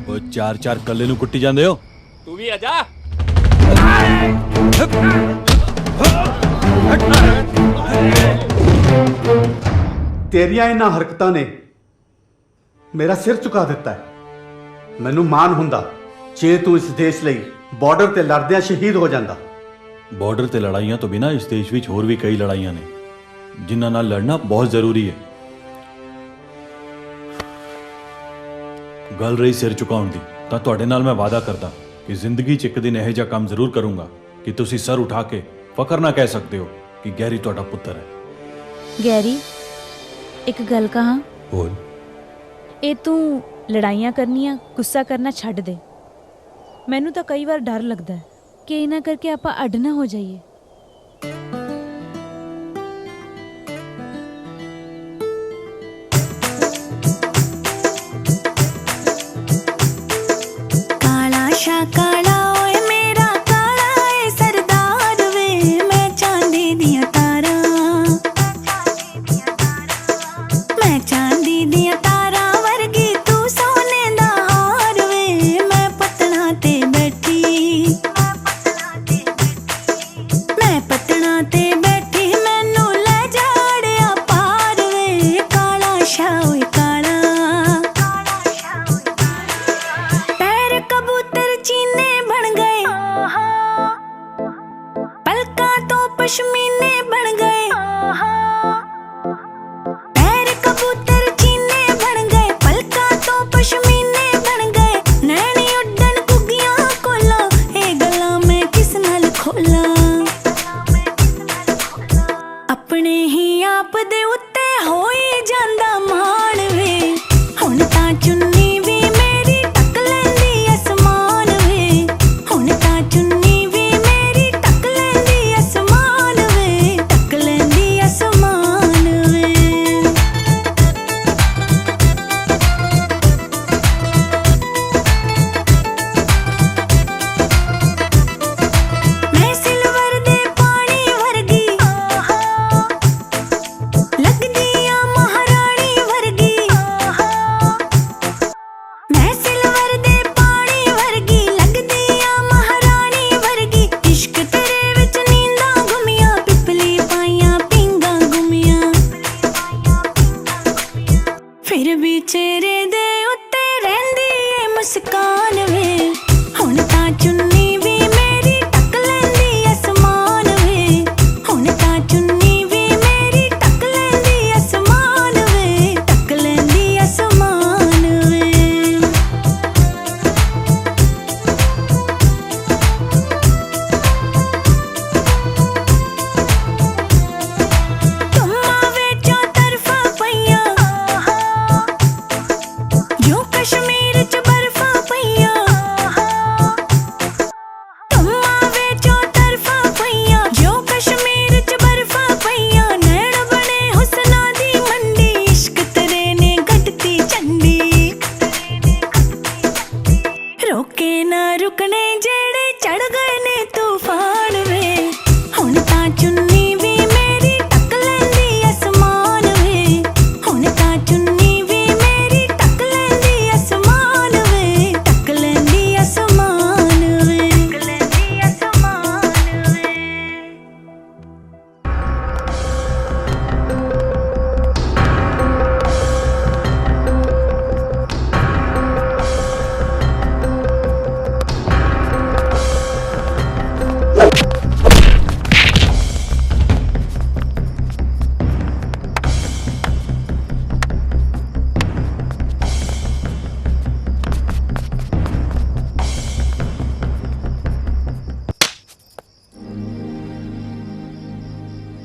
Speaker 13: ਉਹ ਚਾਰ ਕੱਲੇ ਨੂੰ ਕੁੱਟੀ ਜਾਂਦੇ ਹੋ।
Speaker 10: ਤੂੰ ਵੀ ਆ ਜਾ।
Speaker 20: ਤੇਰੀਆਂ ਇਹਨਾਂ ਹਰਕਤਾਂ ਨੇ ਮੇਰਾ ਸਿਰ ਝੁਕਾ ਦਿੱਤਾ ਹੈ। ਮੈਨੂੰ ਮਾਣ ਹੁੰਦਾ ਜੇ ਤੂੰ ਇਸ ਦੇਸ਼ ਲਈ ਬਾਰਡਰ ਤੇ ਲੜਦਿਆਂ ਸ਼ਹੀਦ ਹੋ ਜਾਂਦਾ।
Speaker 13: ਬਾਰਡਰ ਤੇ ਲੜਾਈਆਂ ਤੋਂ ਬਿਨਾਂ ਇਸ ਦੇਸ਼ ਵਿੱਚ ਹੋਰ ਵੀ ਕਈ ਲੜਾਈਆਂ ਨੇ ਜਿਨ੍ਹਾਂ ਨਾਲ ਲੜਨਾ ਬਹੁਤ ਜ਼ਰੂਰੀ ਹੈ। ਗੱਲ ਰਹੀ ਸਿਰ ਝੁਕਾਉਣ ਦੀ, ਤਾਂ ਤੁਹਾਡੇ ਨਾਲ ਮੈਂ ਵਾਅਦਾ ਕਰਦਾ ਕਿ ਜ਼ਿੰਦਗੀ 'ਚ ਇੱਕ ਦਿਨ ਇਹੋ ਜਿਹਾ ਕੰਮ ਜ਼ਰੂਰ ਕਰੂੰਗਾ ਕਿ ਤੁਸੀਂ ਸਰ ਉਠਾ ਕੇ ਫਕਰ ਨਾ ਕਹਿ ਸਕਦੇ ਹੋ ਕਿ ਗੈਰੀ ਤੁਹਾਡਾ ਪੁੱਤਰ ਹੈ।
Speaker 21: ਗੈਰੀ, ਇੱਕ ਗੱਲ ਕਹਾਂ?
Speaker 13: ਬੋਲ।
Speaker 21: ਇਹ ਤੂੰ ਲੜਾਈਆਂ ਕਰਨੀਆਂ, ਗੁੱਸਾ ਕਰਨਾ ਛੱਡ ਦੇ। ਮੈਨੂੰ ਤਾਂ ਕਈ ਵਾਰ ਡਰ ਲੱਗਦਾ ਹੈ ਕਿ ਇਹਨਾਂ ਕਰਕੇ ਆਪਾਂ ਅੱਡ ਨਾ ਹੋ ਜਾਈਏ।
Speaker 22: काला ओए मेरा काला ए सरदार वे, मैं चांदी दिया तारा, मैं चांदी दिया तारा वर्गी तू सोने दा हार वे, मैं पतना ते बैठी, मैं पतना ते बैठी मैनू ले जाड़िया पार वे, काला शा ओए काला पैर कबूतर चीने ਨੇ ਜਿਹੜੇ ਚੜ ਗਏ ਨੇ ਤੂਫਾਨ ਵੇ ਹੁਣ ਤਾਂ ਚੁੰਨੀ ਵੀ ਮੇਰੀ ਟੱਕ ਲੈਂਦੀ ਅਸਮਾਨ ਵੇ ਹੁਣ ਤਾਂ ਚੁੰਨੀ ਵੀ ਮੇਰੀ ਟੱਕ ਲੈਂਦੀ ਅਸਮਾਨ ਵੇ ਟੱਕ ਲੈਂਦੀ ਅਸਮਾਨ ਵੇ ਟੱਕ ਲੈਂਦੀ ਅਸਮਾਨ ਵੇ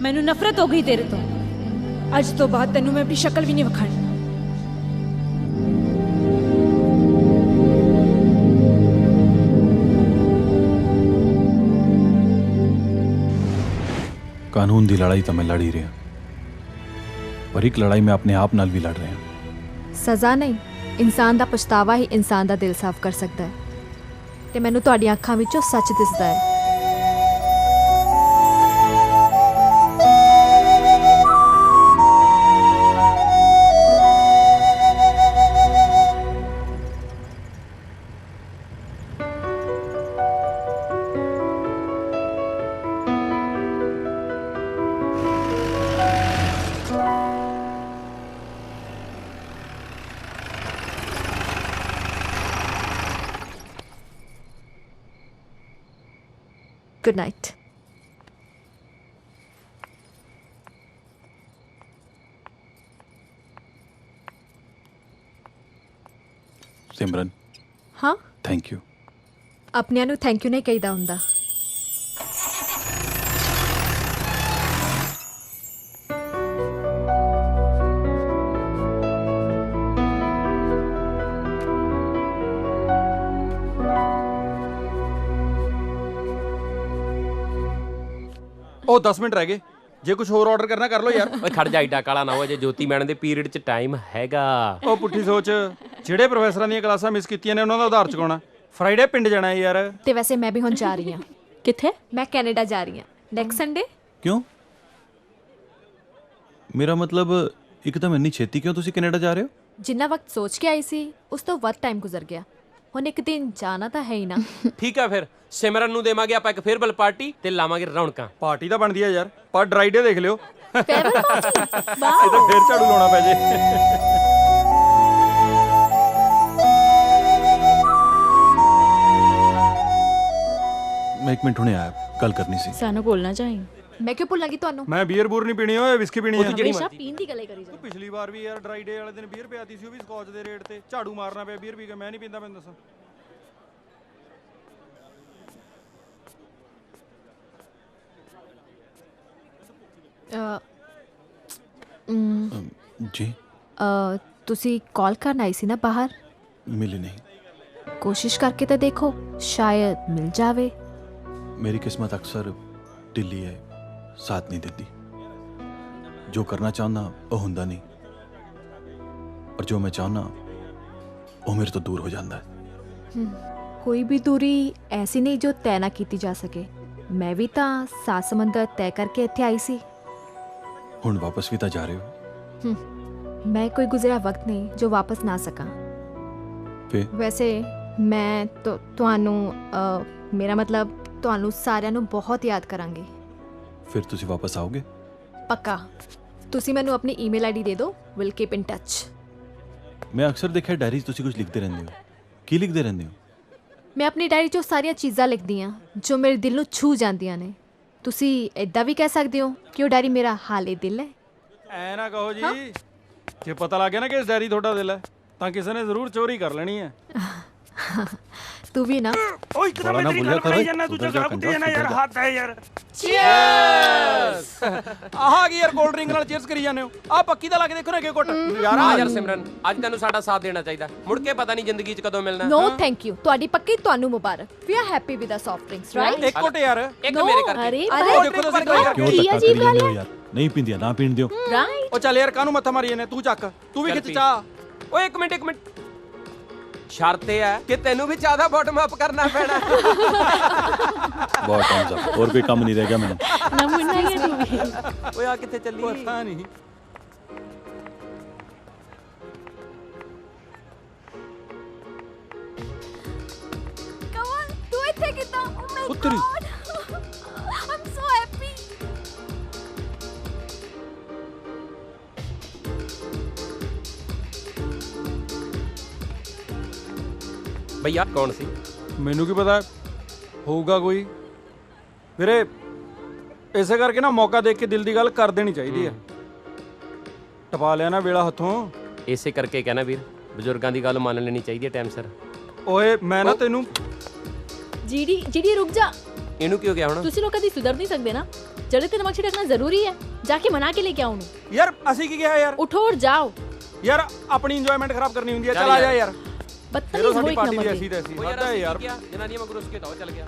Speaker 21: ਮੈਨੂੰ ਨਫ਼ਰਤ ਹੋ ਗਈ ਤੇਰੇ ਤੋਂ। ਅੱਜ ਤੋਂ ਬਾਅਦ ਤੈਨੂੰ ਮੈਂ ਆਪਣੀ ਸ਼ਕਲ ਵੀ ਨਹੀਂ ਵਿਖਾਣੀ।
Speaker 13: ਕਾਨੂੰਨ ਦੀ ਲੜਾਈ ਤਾਂ ਮੈਂ ਲੜ ਹੀ ਰਿਹਾ, ਪਰ ਇੱਕ ਲੜਾਈ ਮੈਂ ਆਪਣੇ ਆਪ ਨਾਲ ਵੀ ਲੜ ਰਿਹਾ।
Speaker 16: ਸਜ਼ਾ ਨਹੀਂ, ਇਨਸਾਨ ਦਾ ਪਛਤਾਵਾ ਹੀ ਇਨਸਾਨ ਦਾ ਦਿਲ ਸਾਫ਼ ਕਰ ਸਕਦਾ ਹੈ ਤੇ ਮੈਨੂੰ ਤੁਹਾਡੀਆਂ ਅੱਖਾਂ ਵਿੱਚੋਂ ਸੱਚ ਦਿਸਦਾ ਹੈ। Good night.
Speaker 13: ਸਿਮਰਨ,
Speaker 16: ਹਾਂ,
Speaker 13: ਥੈਂਕ ਯੂ।
Speaker 16: ਆਪਣਿਆਂ ਨੂੰ ਥੈਂਕ ਯੂ ਨਹੀਂ ਕਹੀਦਾ ਹੁੰਦਾ।
Speaker 17: ਉਹ 10 ਮਿੰਟ ਰਹਿ ਗਏ, ਜੇ ਕੁਝ ਹੋਰ ਆਰਡਰ ਕਰਨਾ ਕਰ ਲਓ ਯਾਰ।
Speaker 10: ਓਏ ਖੜ ਜਾ, ਏਡਾ ਕਾਲਾ ਨਾ ਹੋ ਜੇ। ਜੋਤੀ ਮੈਡਮ ਦੇ ਪੀਰੀਅਡ 'ਚ ਟਾਈਮ ਹੈਗਾ।
Speaker 17: ਉਹ ਪੁੱਠੀ ਸੋਚ, ਜਿਹੜੇ ਪ੍ਰੋਫੈਸਰਾਂ ਦੀਆਂ ਕਲਾਸਾਂ ਮਿਸ ਕੀਤੀਆਂ ਨੇ ਉਹਨਾਂ ਦਾ ਉਧਾਰ ਚੁਕਾਉਣਾ। ਫਰਾਈਡੇ ਪਿੰਡ ਜਾਣਾ ਹੈ ਯਾਰ।
Speaker 16: ਤੇ ਵੈਸੇ ਮੈਂ ਵੀ ਹੁਣ ਜਾ ਰਹੀ ਹਾਂ।
Speaker 3: ਕਿੱਥੇ?
Speaker 16: ਮੈਂ ਕੈਨੇਡਾ ਜਾ ਰਹੀ ਹਾਂ ਨੈਕਸਟ ਸੰਡੇ।
Speaker 13: ਕਿਉਂ? ਮੇਰਾ ਮਤਲਬ ਇੱਕਦਮ ਇੰਨੀ ਛੇਤੀ ਕਿਉਂ ਤੁਸੀਂ ਕੈਨੇਡਾ ਜਾ ਰਹੇ ਹੋ?
Speaker 16: ਜਿੰਨਾ ਵਕਤ ਸੋਚ ਕੇ ਆਈ ਸੀ ਉਸ ਤੋਂ ਵੱਧ ਟਾਈਮ ਗੁਜ਼ਰ ਗਿਆ। ਹੁਣ ਇੱਕ ਦਿਨ ਜਾਣਾ ਤਾਂ ਹੈ ਹੀ ਨਾ।
Speaker 10: ਠੀਕ ਆ, ਫਿਰ ਸਿਮਰਨ ਨੂੰ ਦੇਵਾਂਗੇ ਆਪਾਂ ਇੱਕ ਫੇਅਰਵੈਲ ਪਾਰਟੀ ਤੇ ਲਾਵਾਂਗੇ ਰੌਣਕਾਂ।
Speaker 17: ਪਾਰਟੀ ਤਾਂ ਬਣਦੀ ਹੈ ਯਾਰ, ਪਰ ਡਰਾਈ ਡੇ ਦੇਖ ਲਿਓ।
Speaker 16: Farewell party?
Speaker 17: ਇਹ ਤਾਂ ਫੇਰ ਝਾੜੂ ਲਾਉਣਾ ਪੈ ਜੇ।
Speaker 13: ਮੈਂ ਇੱਕ ਮਿੰਟ ਹੁਣੇ ਆਇਆ, ਗੱਲ ਕਰਨੀ ਸੀ।
Speaker 3: ਸਾਨੂੰ ਭੁੱਲਣਾ ਚਾਹੀਂ।
Speaker 16: ਮੈਂ ਕਿਉਂ ਭੁੱਲਾਂਗੀ ਤੁਹਾਨੂੰ?
Speaker 17: ਮੈਂ ਬੀਅਰ ਬੂਰ ਨਹੀਂ ਪੀਣੀ ਓਏ, ਵਿਸਕੀ ਪੀਣੀ ਹੈ।
Speaker 16: ਹਮੇਸ਼ਾ ਪੀਣ ਦੀ ਗੱਲੇ ਕਰੀ ਜਾ।
Speaker 17: ਪਿਛਲੀ ਵਾਰ ਵੀ ਯਾਰ ਡਰਾਈ ਡੇ ਵਾਲੇ ਦਿਨ ਬੀਅਰ ਪਿਆਤੀ ਸੀ, ਉਹ ਵੀ ਸਕੌਚ ਦੇ ਰੇਟ ਤੇ। ਝਾੜੂ ਮਾਰਨਾ ਪਿਆ ਬੀਅਰ ਪੀ ਕੇ। ਮੈਂ ਨਹੀਂ ਪੀਂਦਾ, ਮੈਨੂੰ ਦੱਸੋ।
Speaker 13: ਜੀ
Speaker 16: ਤੁਸੀਂ ਕਾਲ ਕਰਨ ਆਈ ਸੀ ਨਾ ਬਾਹਰ?
Speaker 13: ਮਿਲੀ ਨਹੀਂ।
Speaker 16: ਕੋਸ਼ਿਸ਼ ਕਰਕੇ ਤਾਂ ਦੇਖੋ, ਸ਼ਾਇਦ ਮਿਲ ਜਾਵੇ।
Speaker 13: ਮੇਰੀ ਕਿਸਮਤ ਅਕਸਰ ਢਿੱਲੀ ਹੈ, ਸਾਥ ਨਹੀਂ ਦਿੰਦੀ। ਜੋ ਕਰਨਾ ਚਾਹੁੰਦਾ ਉਹ ਹੁੰਦਾ ਨਹੀਂ, ਔਰ ਜੋ ਮੈਂ ਚਾਹੁੰਦਾ ਉਹ ਮੇਰੇ ਤੋਂ ਦੂਰ ਹੋ ਜਾਂਦਾ ਹੈ।
Speaker 16: ਕੋਈ ਵੀ ਦੂਰੀ ਐਸੀ ਨਹੀਂ ਜੋ ਤੈਅ ਨਾ ਕੀਤੀ ਜਾ ਸਕੇ। ਮੈਂ ਵੀ ਤਾਂ 7 ਸਮੁੰਦਰ ਤੈਅ ਕਰਕੇ ਇੱਥੇ ਆਈ ਸੀ।
Speaker 13: ਹੁਣ ਵਾਪਸ ਵੀ ਤਾਂ ਜਾ ਰਹੇ ਹੋ।
Speaker 16: ਮੈਂ ਕੋਈ ਗੁਜ਼ਰਿਆ ਵਕਤ ਨਹੀਂ ਜੋ ਵਾਪਸ ਨਾ ਸਕਾਂ।
Speaker 13: ਫਿਰ
Speaker 16: ਵੈਸੇ ਮੈਂ ਤੁਹਾਨੂੰ ਮੇਰਾ ਮਤਲਬ ਤੁਹਾਨੂੰ ਸਾਰਿਆਂ ਨੂੰ ਬਹੁਤ ਯਾਦ ਕਰਾਂਗੀ।
Speaker 13: ਫਿਰ ਤੁਸੀਂ ਵਾਪਸ ਆਓਗੇ?
Speaker 16: ਪੱਕਾ। ਤੁਸੀਂ ਮੈਨੂੰ ਆਪਣੀ ਈਮੇਲ ਆਈਡੀ ਦੇ ਦਿਓ, ਵਿਲ ਕੀਪ ਇਨ ਟੱਚ।
Speaker 13: ਮੈਂ ਅਕਸਰ ਦੇਖਿਆ ਡਾਇਰੀ 'ਚ ਤੁਸੀਂ ਕੁਝ ਲਿਖਦੇ ਰਹਿੰਦੇ ਹੋ। ਕੀ ਲਿਖਦੇ ਰਹਿੰਦੇ ਹੋ?
Speaker 16: ਮੈਂ ਆਪਣੀ ਡਾਇਰੀ 'ਚ ਸਾਰੀਆਂ ਚੀਜ਼ਾਂ ਲਿਖਦੀ ਹਾਂ ਜੋ ਮੇਰੇ ਦਿਲ ਨੂੰ ਛੂ ਜਾਂਦੀਆਂ ਨੇ। ਤੁਸੀਂ ਇੱਦਾਂ ਵੀ ਕਹਿ ਸਕਦੇ ਹੋ ਕਿ ਉਹ ਡਾਇਰੀ ਮੇਰਾ ਹਾਲੇ ਦਿਲ ਹੈ।
Speaker 17: ਐ ਨਾ ਕਹੋ ਜੀ, ਜੇ ਪਤਾ ਲੱਗ ਗਿਆ ਨਾ ਕਿ ਇਸ ਡਾਇਰੀ ਤੁਹਾਡਾ ਦਿਲ ਹੈ ਤਾਂ ਕਿਸੇ ਨੇ ਜ਼ਰੂਰ ਚੋਰੀ ਕਰ ਲੈਣੀ ਹੈ।
Speaker 16: ਤੂੰ ਵੀ ਨਾ।
Speaker 4: ਓਏ ਇੱਕ ਤਾਂ ਮੈਂ ਤੇਰੀ ਗੱਲ ਕਰੀ ਜਾਂਦਾ, ਤੂੰ ਜਗਾ ਕੁੱਤੀ ਜਾਣਾ ਯਾਰ। ਹੱਥ ਹੈ ਯਾਰ।
Speaker 17: ਚੀਅਰਸ। ਆਹ ਕੀ ਯਾਰ ਕੋਲਡ ਡਰਿੰਕ ਨਾਲ ਚੀਅਰਸ ਕਰੀ ਜਾਂਦੇ ਹੋ? ਆ ਪੱਕੀ ਦਾ ਲਾ ਕੇ ਦੇਖੋ ਨਾ ਅੱਗੇ ਘੁੱਟ ਯਾਰ।
Speaker 10: ਆ ਯਾਰ ਸਿਮਰਨ, ਅੱਜ ਤੈਨੂੰ ਸਾਡਾ ਸਾਥ ਦੇਣਾ ਚਾਹੀਦਾ। ਮੁੜ ਕੇ ਪਤਾ ਨਹੀਂ ਜ਼ਿੰਦਗੀ 'ਚ ਕਦੋਂ ਮਿਲਣਾ।
Speaker 16: No thank you. ਤੁਹਾਡੀ ਪੱਕੀ ਤੁਹਾਨੂੰ ਮੁਬਾਰਕ। We are happy with a soft drinks, right?
Speaker 17: ਇੱਕ ਘੁੱਟ ਯਾਰ।
Speaker 10: ਇੱਕ ਮੇਰੇ ਕਰਕੇ।
Speaker 16: ਅਰੇ
Speaker 17: ਦੇਖੋ ਤੁਸੀਂ
Speaker 13: ਕਿਉਂ ਧੱਕਾ ਕਰੀ ਜਾਂਦੇ ਹੋ ਯਾਰ? ਨਹੀਂ ਪੀਂਦੀਆਂ ਨਾ ਪੀਣ ਦਿਓ।
Speaker 16: ਰਾਈਟ।
Speaker 17: ਉਹ ਚੱਲ ਯਾਰ, ਕਾਹਨੂੰ ਮੱਥਾ ਮਾਰੀ ਜਾਂਦੇ? ਤੂੰ ਚੱਕ, ਤੂੰ ਵੀ ਖਿੱਚ ਚਾਹ।
Speaker 10: ਓਏ ਇੱਕ ਮਿੰਟ ਸ਼ਰਤ ਇਹ ਹੈ ਕਿ ਤੈਨੂੰ ਵੀ ਜ਼ਿਆਦਾ ਬਾਟਮ ਅਪ ਕਰਨਾ ਪੈਣਾ।
Speaker 13: ਬਹੁਤ ਟਾਈਮਸ ਅਪ, ਹੋਰ ਕੋਈ ਕੰਮ ਨਹੀਂ ਰਹਿ ਗਿਆ ਮੈਨੂੰ।
Speaker 3: ਨਮੂਨਾ ਹੀ ਹੈ ਤੂੰ ਵੀ।
Speaker 10: ਓਏ ਆ ਕਿੱਥੇ ਚੱਲੀ?
Speaker 17: ਪਤਾ ਨਹੀਂ।
Speaker 1: ਕਮਲ ਤੂੰ ਇੱਥੇ ਕਿੱਦਾਂ? ਓ ਮਾਈ
Speaker 17: ਉੱਤਰੀ।
Speaker 1: ਗॉड ਆਮ ਸੋ ਹੈਪੀ।
Speaker 10: ਭਈਆ ਕੌਣ ਸੀ?
Speaker 17: ਮੈਨੂੰ ਕੀ ਪਤਾ ਹੋਊਗਾ ਕੋਈ। ਵੀਰੇ ਇਸੇ ਕਰਕੇ ਨਾ ਮੌਕਾ ਦੇਖ ਕੇ ਦਿਲ ਦੀ ਗੱਲ ਕਰ ਦੇਣੀ ਚਾਹੀਦੀ ਹੈ। ਟਪਾ ਲਿਆ ਨਾ ਵੇਲਾ ਹੱਥੋਂ।
Speaker 10: ਇਸੇ ਕਰਕੇ ਕਹਿਣਾ ਵੀਰ, ਬਜ਼ੁਰਗਾਂ ਦੀ ਗੱਲ ਮੰਨ ਲੈਣੀ ਚਾਹੀਦੀ ਹੈ ਟਾਈਮ ਸਿਰ।
Speaker 17: ਓਏ ਮੈਂ ਨਾ ਤੈਨੂੰ
Speaker 3: ਜੀਡੀ ਰੁਕ ਜਾ।
Speaker 10: ਇਹਨੂੰ ਕੀ ਹੋ ਗਿਆ ਹੁਣ?
Speaker 3: ਤੁਸੀਂ ਲੋਕ ਕਦੀ ਸੁਧਰ ਨਹੀਂ ਸਕਦੇ ਨਾ। ਜੜੇ ਤੇ ਨਮਕ ਛਿੜਕਣਾ ਜ਼ਰੂਰੀ ਹੈ। ਜਾ ਕੇ ਮਨਾ ਕੇ ਲੈ ਕੇ ਆਉਂ ਨੂੰ।
Speaker 17: ਯਾਰ ਅਸੀਂ ਕੀ ਕਿਹਾ ਯਾਰ?
Speaker 3: ਉਠੋ ਔਰ ਜਾਓ।
Speaker 17: ਯਾਰ ਆਪਣੀ ਇੰਜੋਇਮੈਂਟ ਖਰਾਬ ਕਰਨੀ ਹੁੰਦੀ ਹੈ। ਚਲ ਆ ਜਾ ਯਾਰ।
Speaker 3: ਬਦਤਮੀਜ਼ ਹੋ ਇੱਕ
Speaker 17: ਪਾਰਟੀ
Speaker 3: ਨੰਬਰ
Speaker 17: ਵੀ ਐਸੀ ਤੈਸੀ
Speaker 10: ਓ
Speaker 17: ਹੱਦ ਹੈ ਯਾਰ।
Speaker 10: ਜਨਾਨੀਆਂ ਮਗਰ ਉਸਕੇ ਤਾਂ ਚੱਲ ਗਿਆ।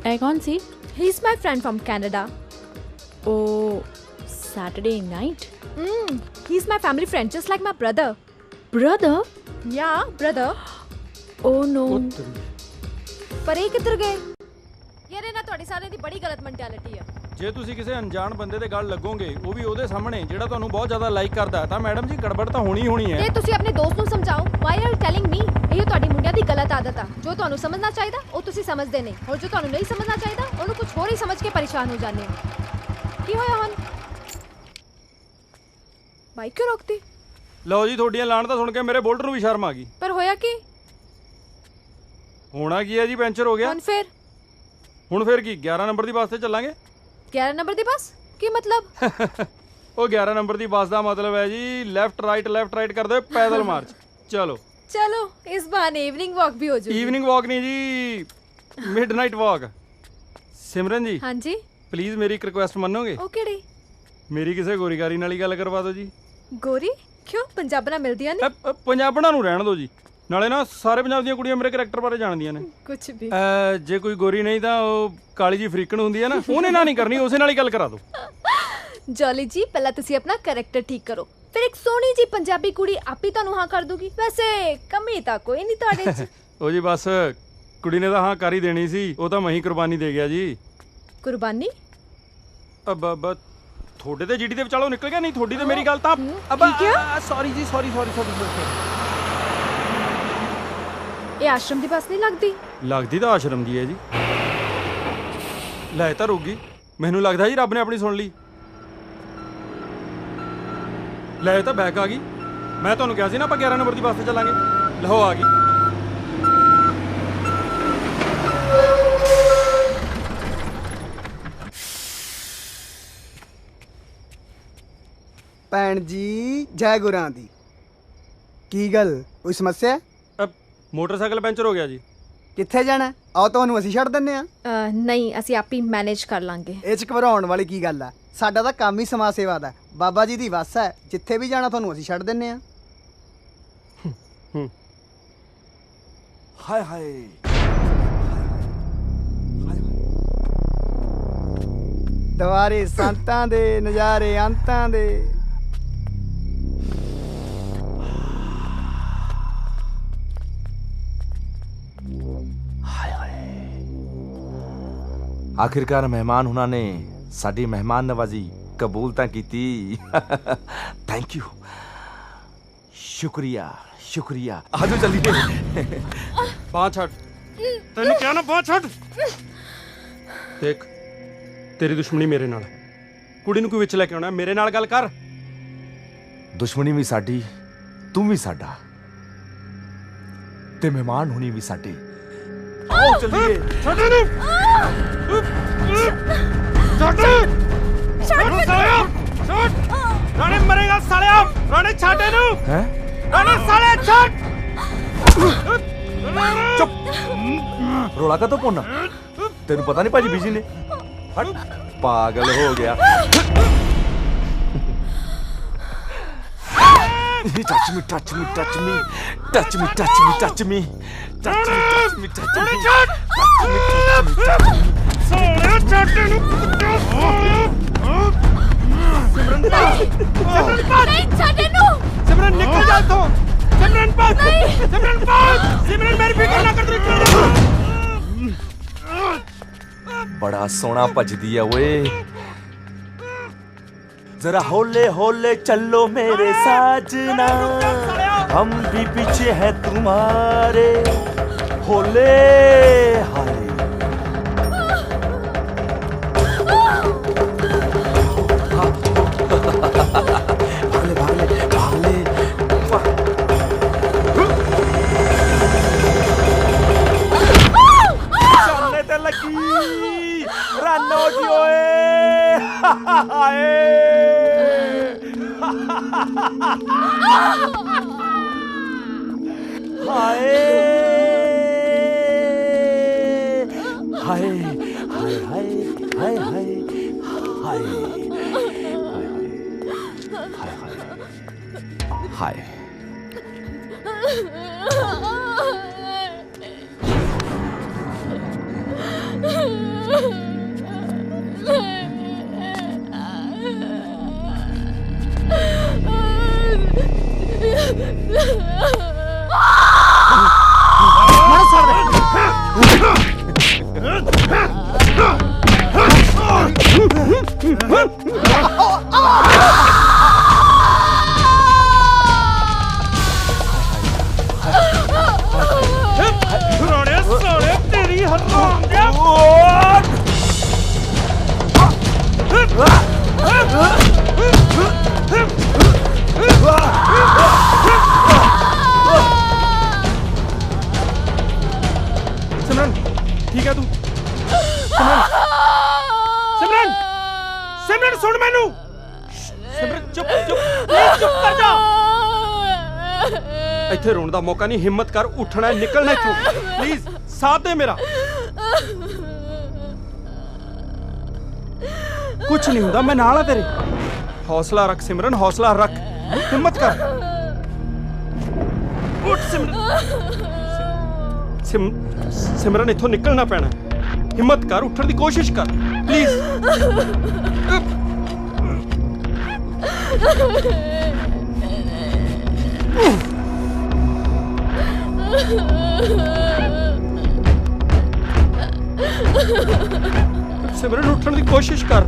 Speaker 3: ਇਹ ਕੌਣ ਸੀ?
Speaker 16: He is my friend from Canada.
Speaker 3: Oh, Saturday night?
Speaker 16: He's my family friend, just like my brother.
Speaker 3: Brother?
Speaker 16: Yeah, brother.
Speaker 3: Oh no.
Speaker 16: ਪਰ ਇਹ ਕਿੱਧਰ ਗਏ? ਯਾਰ ਇਹ ਨਾ ਤੁਹਾਡੀ ਸਾਰਿਆਂ ਦੀ ਬੜੀ ਗਲਤ ਮੈਂਟੈਲਿਟੀ ਆ।
Speaker 17: ਜੇ ਤੁਸੀਂ ਕਿਸੇ ਅਣਜਾਣ ਬੰਦੇ ਦੇ ਗੱਲ ਲੱਗੋਗੇ, ਉਹ ਵੀ ਉਹਦੇ ਸਾਹਮਣੇ ਜਿਹੜਾ ਤੁਹਾਨੂੰ ਬਹੁਤ ਜ਼ਿਆਦਾ ਲਾਈਕ ਕਰਦਾ ਹੈ, ਤਾਂ ਮੈਡਮ ਜੀ ਗੜਬੜ ਤਾਂ ਹੋਣੀ ਹੋਣੀ ਹੈ।
Speaker 16: ਤੇ ਤੁਸੀਂ ਆਪਣੇ ਦੋਸਤ ਨੂੰ ਸਮਝਾਓ। Why are you telling me? ਇਹ ਤੁਹਾਡੀ ਮੁੰਡਿਆਂ ਦੀ ਗਲਤ ਆਦਤ ਆ। ਜੋ ਤੁਹਾਨੂੰ ਸਮਝਣਾ ਚਾਹੀਦਾ ਉਹ ਤੁਸੀਂ ਸਮਝਦੇ ਨਹੀਂ, ਔਰ ਜੋ ਤੁਹਾਨੂੰ ਨਹੀਂ ਸਮਝਣਾ ਚਾਹੀਦਾ ਉਹਨੂੰ ਕੁਝ ਹੋਰ ਹੀ ਸਮਝ ਕੇ ਪਰੇਸ਼ਾਨ ਹੋ ਜਾਂਦੇ ਹੋ। ਕੀ ਹੋਇਆ ਹੁਣ? ਬਾਈਕ ਕਿਉਂ ਰੋਕਤੀ?
Speaker 17: ਲਓ ਜੀ ਤੁਹਾਡੀਆਂ ਲਾਣ ਤਾਂ ਸੁਣ ਕੇ ਮੇਰੇ ਬੋਲਟ ਨੂੰ ਵੀ ਸ਼ਰਮ ਆ ਗਈ।
Speaker 16: ਪਰ ਹੋਇਆ ਕੀ?
Speaker 17: ਹੋਣਾ ਕੀ ਹੈ ਜੀ, ਪੈਂਚਰ ਹੋ ਗਿਆ।
Speaker 16: ਹੁਣ
Speaker 17: ਫਿਰ ਕੀ 11 ਨੰਬਰ ਦੀ ਬੱਸ ਤੇ ਚੱਲਾਂਗੇ?
Speaker 16: 11 ਨੰਬਰ ਦੀ ਬੱਸ? ਕੀ ਮਤਲਬ?
Speaker 17: ਉਹ 11 ਨੰਬਰ ਦੀ ਬੱਸ ਦਾ ਮਤਲਬ ਹੈ ਜੀ ਲੈਫਟ ਰਾਈਟ ਕਰਦੇ ਹੋਏ ਪੈਦਲ ਮਾਰਚ। ਚਲੋ
Speaker 16: ਇਸ ਬਹਾਨੇ ਇਵਨਿੰਗ ਵਾਕ ਵੀ ਹੋ ਜੂਗੀ।
Speaker 17: ਇਵਨਿੰਗ ਵਾਕ ਨਹੀਂ ਜੀ, ਮਿਡਨਾਈਟ ਵਾਕ। ਸਿਮਰਨ ਜੀ
Speaker 16: ਹਾਂਜੀ
Speaker 17: ਪਲੀਜ਼ ਮੇਰੀ ਇੱਕ ਰਿਕੁਐਸਟ ਮੰਨੋਗੇ?
Speaker 16: ਉਹ ਕਿਹੜੀ?
Speaker 17: ਮੇਰੀ ਕਿਸੇ ਗੋਰੀਕਾਰੀ ਨਾਲ ਹੀ ਗੱਲ ਕਰਵਾ ਦਿਓ ਜੀ।
Speaker 16: ਗੋਰੀ? ਕਿਉਂ ਪੰਜਾਬਣਾਂ ਮਿਲਦੀਆਂ ਨੇ?
Speaker 17: ਪੰਜਾਬਣਾਂ ਨੂੰ ਰਹਿਣ ਦਿਓ ਜੀ, ਨਾਲੇ ਨਾ ਸਾਰੇ ਪੰਜਾਬ ਦੀਆਂ ਕੁੜੀਆਂ ਮੇਰੇ ਕਰੈਕਟਰ ਬਾਰੇ ਜਾਣਦੀਆਂ ਨੇ।
Speaker 16: ਕੁਝ ਵੀ।
Speaker 17: ਜੇ ਕੋਈ ਗੋਰੀ ਨਹੀਂ ਤਾਂ ਉਹ ਕਾਲੀ ਜੀ ਫਰੀਕਣ ਹੁੰਦੀ ਹੈ ਨਾ, ਉਹਨੇ ਨਾ ਨਹੀਂ ਕਰਨੀ, ਉਸੇ ਨਾਲ ਹੀ ਗੱਲ ਕਰਾ ਦਿਓ।
Speaker 16: ਜੋਲੀ ਜੀ ਪਹਿਲਾਂ ਤੁਸੀਂ ਆਪਣਾ ਕਰੈਕਟਰ ਠੀਕ ਕਰੋ, ਫਿਰ ਇੱਕ ਸੋਹਣੀ ਜੀ ਪੰਜਾਬੀ ਕੁੜੀ ਆਪੇ ਤੁਹਾਨੂੰ ਹਾਂ ਕਰ ਦੂਗੀ। ਵੈਸੇ ਕਮੀ ਤਾਂ ਕੋਈ ਨਹੀਂ ਤੁਹਾਡੇ 'ਚ।
Speaker 17: ਉਹ ਜੀ ਬਸ ਕੁੜੀ ਨੇ ਤਾਂ ਹਾਂ ਕਰ ਹੀ ਦੇਣੀ ਸੀ, ਉਹ ਤਾਂ ਮੈਂ ਹੀ ਕੁਰਬਾਨੀ ਦੇ ਗਿਆ ਜੀ।
Speaker 16: ਕੁਰਬਾਨੀ?
Speaker 17: ਅਬ ਤੁਹਾਡੇ ਤੇ ਜੀਡੀ ਦੇ ਵਿਚਾਲੋਂ ਨਿਕਲ ਗਿਆ, ਨਹੀਂ ਤੁਹਾਡੀ ਤੇ ਮੇਰੀ ਗੱਲ ਤਾਂ ਸੌਰੀ ਜੀ ਸੌਰੀ।
Speaker 16: ਇਹ ਆਸ਼ਰਮ ਦੀ ਬੱਸ ਨਹੀਂ
Speaker 17: ਲੱਗਦੀ ਤਾਂ ਆਸ਼ਰਮ ਦੀ ਹੈ ਜੀ। ਲੈ ਤਾਂ ਰੁਕ ਗਈ, ਮੈਨੂੰ ਲੱਗਦਾ ਜੀ ਰੱਬ ਨੇ ਆਪਣੀ ਸੁਣ ਲਈ। ਲੈ ਤਾਂ ਬੈਕ ਆ ਗਈ। ਮੈਂ ਤੁਹਾਨੂੰ ਕਿਹਾ ਸੀ ਨਾ ਆਪਾਂ 11 ਨੰਬਰ ਦੀ ਬੱਸ ਤੇ ਚੱਲਾਂਗੇ। ਲਹੋ ਆ ਗਈ।
Speaker 5: ਭੈਣ ਜੀ ਜੈ ਗੁਰਾਂ ਦੀ। ਕੀ ਗੱਲ ਕੋਈ ਸਮੱਸਿਆ?
Speaker 17: ਮੋਟਰਸਾਈਕਲ ਪੈਂਚਰ ਹੋ ਗਿਆ ਜੀ।
Speaker 5: ਕਿੱਥੇ ਜਾਣਾ? ਆਓ ਤੁਹਾਨੂੰ ਅਸੀਂ ਛੱਡ ਦਿੰਨੇ ਆ।
Speaker 16: ਨਹੀਂ ਅਸੀਂ ਆਪ ਹੀ ਮੈਨੇਜ ਕਰ ਲਾਂਗੇ।
Speaker 5: ਇਹ ਚ ਘਬਰਾਉਣ ਵਾਲੀ ਕੀ ਗੱਲ ਆ? ਸਾਡਾ ਤਾਂ ਕੰਮ ਹੀ ਸਮਾਜ ਸੇਵਾ ਦਾ। ਬਾਬਾ ਜੀ ਦੀ ਵੱਸ ਹੈ, ਜਿੱਥੇ ਵੀ ਜਾਣਾ ਤੁਹਾਨੂੰ ਅਸੀਂ ਛੱਡ ਦਿੰਨੇ ਆ।
Speaker 11: ਹਾਏ ਹਾਏ
Speaker 5: ਦੁਆਰੇ ਸੰਤਾਂ ਦੇ ਨਜ਼ਾਰੇ ਅੰਤਾਂ ਦੇ।
Speaker 11: ਆਖਿਰਕਾਰ ਮਹਿਮਾਨ ਉਹਨਾਂ ਨੇ ਸਾਡੀ ਮਹਿਮਾਨ ਨਵਾਜ਼ੀ ਕਬੂਲ ਤਾਂ ਕੀਤੀ। ਥੈਂਕ ਯੂ, ਸ਼ੁਕਰੀਆ। ਆਜੋ ਚੱਲੀਏ।
Speaker 17: ਬਾਂਹ ਛੱਡ, ਤੈਨੂੰ ਕਿਹਾ ਨਾ ਬਾਂਹ ਛੱਡ। ਦੇਖ ਤੇਰੀ ਦੁਸ਼ਮਣੀ ਮੇਰੇ ਨਾਲ, ਕੁੜੀ ਨੂੰ ਕੋਈ ਵਿੱਚ ਲੈ ਕੇ ਆਉਣਾ, ਮੇਰੇ ਨਾਲ ਗੱਲ ਕਰ।
Speaker 11: ਦੁਸ਼ਮਣੀ ਵੀ ਸਾਡੀ, ਤੂੰ ਵੀ ਸਾਡਾ, ਤੇ ਮਹਿਮਾਨ ਹੁਣੀ ਵੀ ਸਾਡੇ। ਆਓ ਚੱਲੀਏ।
Speaker 17: ਛੱਡ ਇਹਨੂੰ। ਛੱਡ ਸਾਲਿਆ, ਛੱਡ। ਰਾਣੇ ਮਰੇਗਾ ਸਾਲਿਆ, ਰਾਣੇ ਛੱਡ ਇਹਨੂੰ।
Speaker 11: ਹੈ
Speaker 17: ਰਾਣੇ ਸਾਲਿਆ ਛੱਡ।
Speaker 11: ਚੁੱਪ। ਰੋਲਾ ਕਾ ਤੋਂ ਪੋਨਾ, ਤੈਨੂੰ ਪਤਾ ਨਹੀਂ ਭਾਜੀ ਬੀਜੀ ਨੇ। ਪਾਗਲ ਹੋ ਗਿਆ। touch me, touch me, touch me, touch me, touch me, touch me, touch me, touch me, touch me, touch me,
Speaker 6: ਸੋਹਣਿਆ ਛੱਡ ਨੂੰ ਸਿਮਰਨ
Speaker 1: ਨਹੀਂ ਛੱਡ ਇਹਨੂੰ
Speaker 6: ਸਿਮਰਨ ਨਿਕਲ ਜਾ ਇੱਥੋਂ ਸਿਮਰਨ ਭੱਜ ਸਿਮਰਨ ਭੱਜ ਸਿਮਰਨ ਮੇਰੀ ਫਿਕਰ ਨਾ ਕਰ ਤੂੰ
Speaker 11: बड़ा सोना भजदी है ओए जरा होले होले चलो मेरे साजना हम भी पीछे हैं तुम्हारे होले हाय भागले भागले भागले चलने ते लगी रानो जी ओए हाय हाय हाय हाय हाय हाय हाय हाय
Speaker 6: तेरी हराम सिमरन ठीक है तू सिमरन सिमरन सिमरन सुन मैनू सिमरन चुप चुप प्लीज चुप कर जा ਇੱਥੇ ਰੋਣ ਦਾ ਮੌਕਾ ਨਹੀਂ ਹਿੰਮਤ ਕਰ ਉੱਠਣਾ ਨਿਕਲਣਾ ਇੱਥੋਂ ਪਲੀਜ਼ ਸਾਥ ਦੇ ਮੇਰਾ ਕੁਛ ਨਹੀਂ ਹੁੰਦਾ ਮੈਂ ਨਾਲ ਆ ਤੇਰੇ ਹੌਸਲਾ ਰੱਖ ਸਿਮਰਨ ਹੌਸਲਾ ਰੱਖ ਹਿੰਮਤ ਕਰ ਉੱਠ ਸਿਮਰਨ ਇੱਥੋਂ ਨਿਕਲਣਾ ਪੈਣਾ ਹਿੰਮਤ ਕਰ ਉੱਠਣ ਦੀ ਕੋਸ਼ਿਸ਼ ਕਰ ਪਲੀਜ਼ सिमरन उठने की कोशिश कर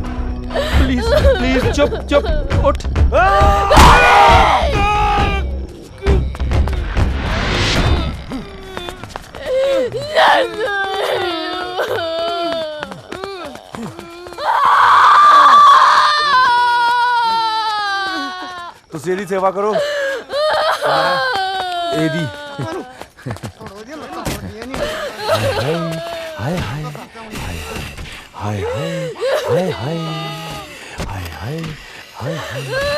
Speaker 6: प्लीज प्लीज चुप चुप उठ
Speaker 11: ਤੁਸੀਂ ਇਹਦੀ ਸੇਵਾ ਕਰੋ ਇਹਦੀ ਹਾਏ ਹਾਏ ਹਾਏ ਹਾਏ ਹਾਏ ਹਾਏ ਹਾਏ ਹਾਏ ਹਾਏ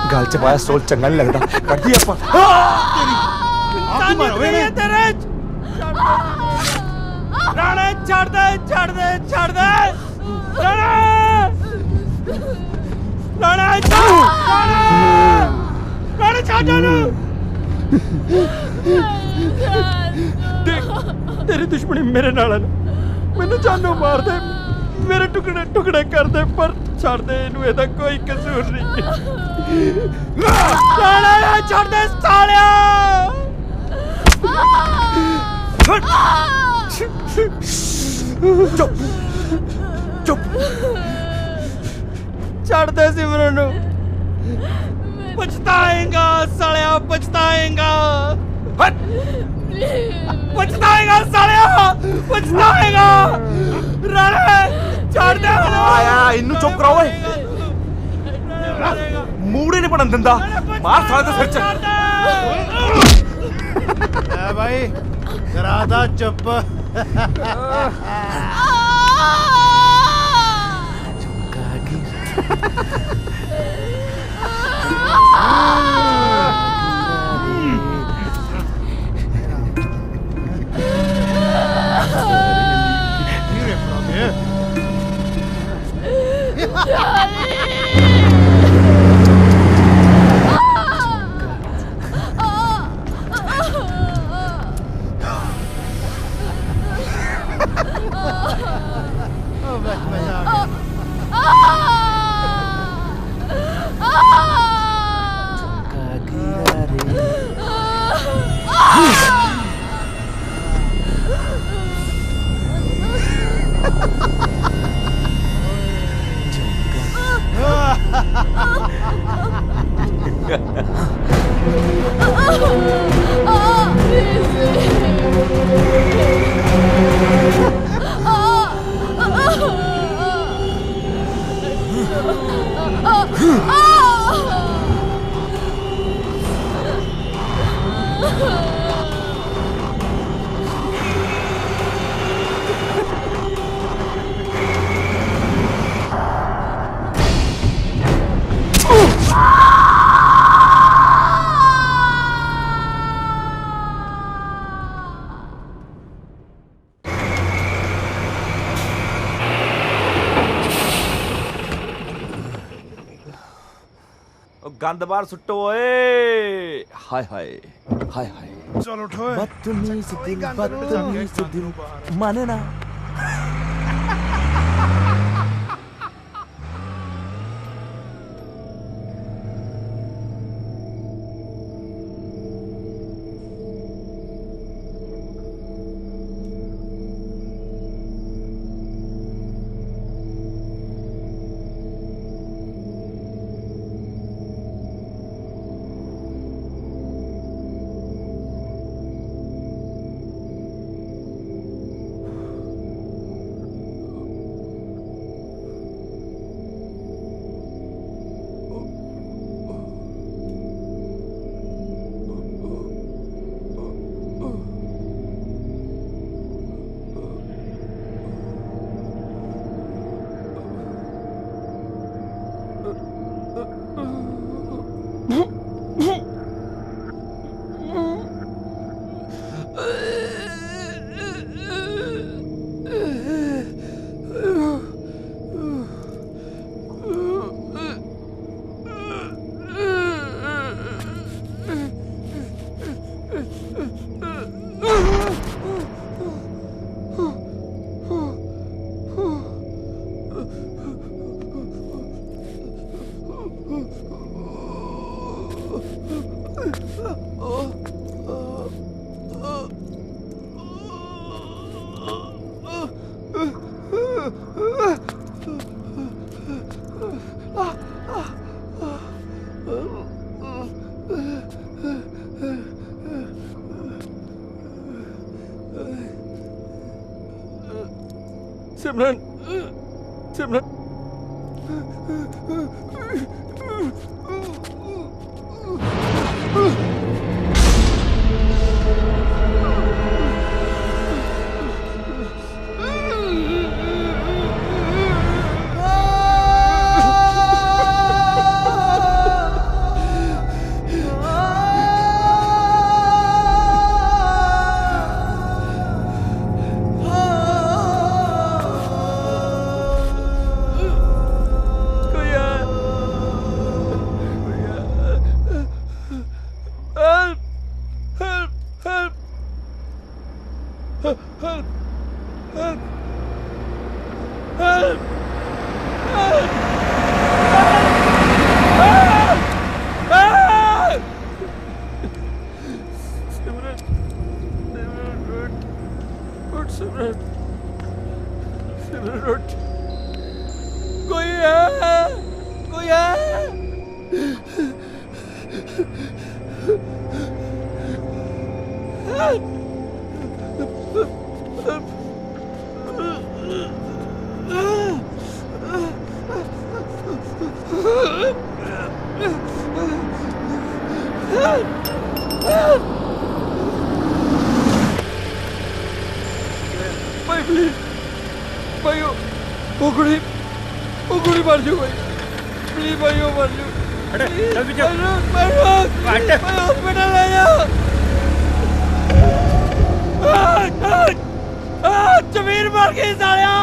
Speaker 11: गल च पाया सोल चंगा नहीं लगता कर दी आप
Speaker 6: राणे छड़ दे छड़ दे छड़ दे राणे राणे राणे छड़ देख तेरी दुश्मनी मेरे नाल है मैनू जानू मार दे मेरे टुकड़े टुकड़े कर दे पर ਛੱਡ ਦੇ ਇਹਨੂੰ, ਇਹਦਾ ਕੋਈ ਕਸੂਰ ਨਹੀਂ। ਸਾਲਿਆ ਛੱਡ ਦੇ ਸਾਲਿਆ। ਚੁੱਪ ਚੁੱਪ, ਛੱਡ ਦੇ ਸਿਮਰਨ ਨੂੰ। पछताएगा सालिया, पछताएगा, पछताएगा सालिया, पछताएगा। राणे छोड़ दे
Speaker 11: आया इन्नू चुप कराओ ਓਏ, ਮੂੜੇ ਨਹੀਂ ਬਣਨ ਦਿੰਦਾ, ਮਾਰ ਸਾਲੇ ਦੇ ਸਿਰ 'ਚ।
Speaker 18: ਲੈ ਭਾਈ ਕਰਾਦਾ ਚੁੱਪ।
Speaker 11: गंद बाहर सुट्टो ओए। हाय हाय हाय हाय,
Speaker 18: चल उठो।
Speaker 11: बदतमीज दिल, बदतमीज दिल, माने ना।
Speaker 6: सिमरन, सिमरन, help!
Speaker 17: वो कुड़ी मर जू भाई, प्लीज भाई वो मर जू। हॉस्पिटल ले जाओ। जमीर मर गई सालिया।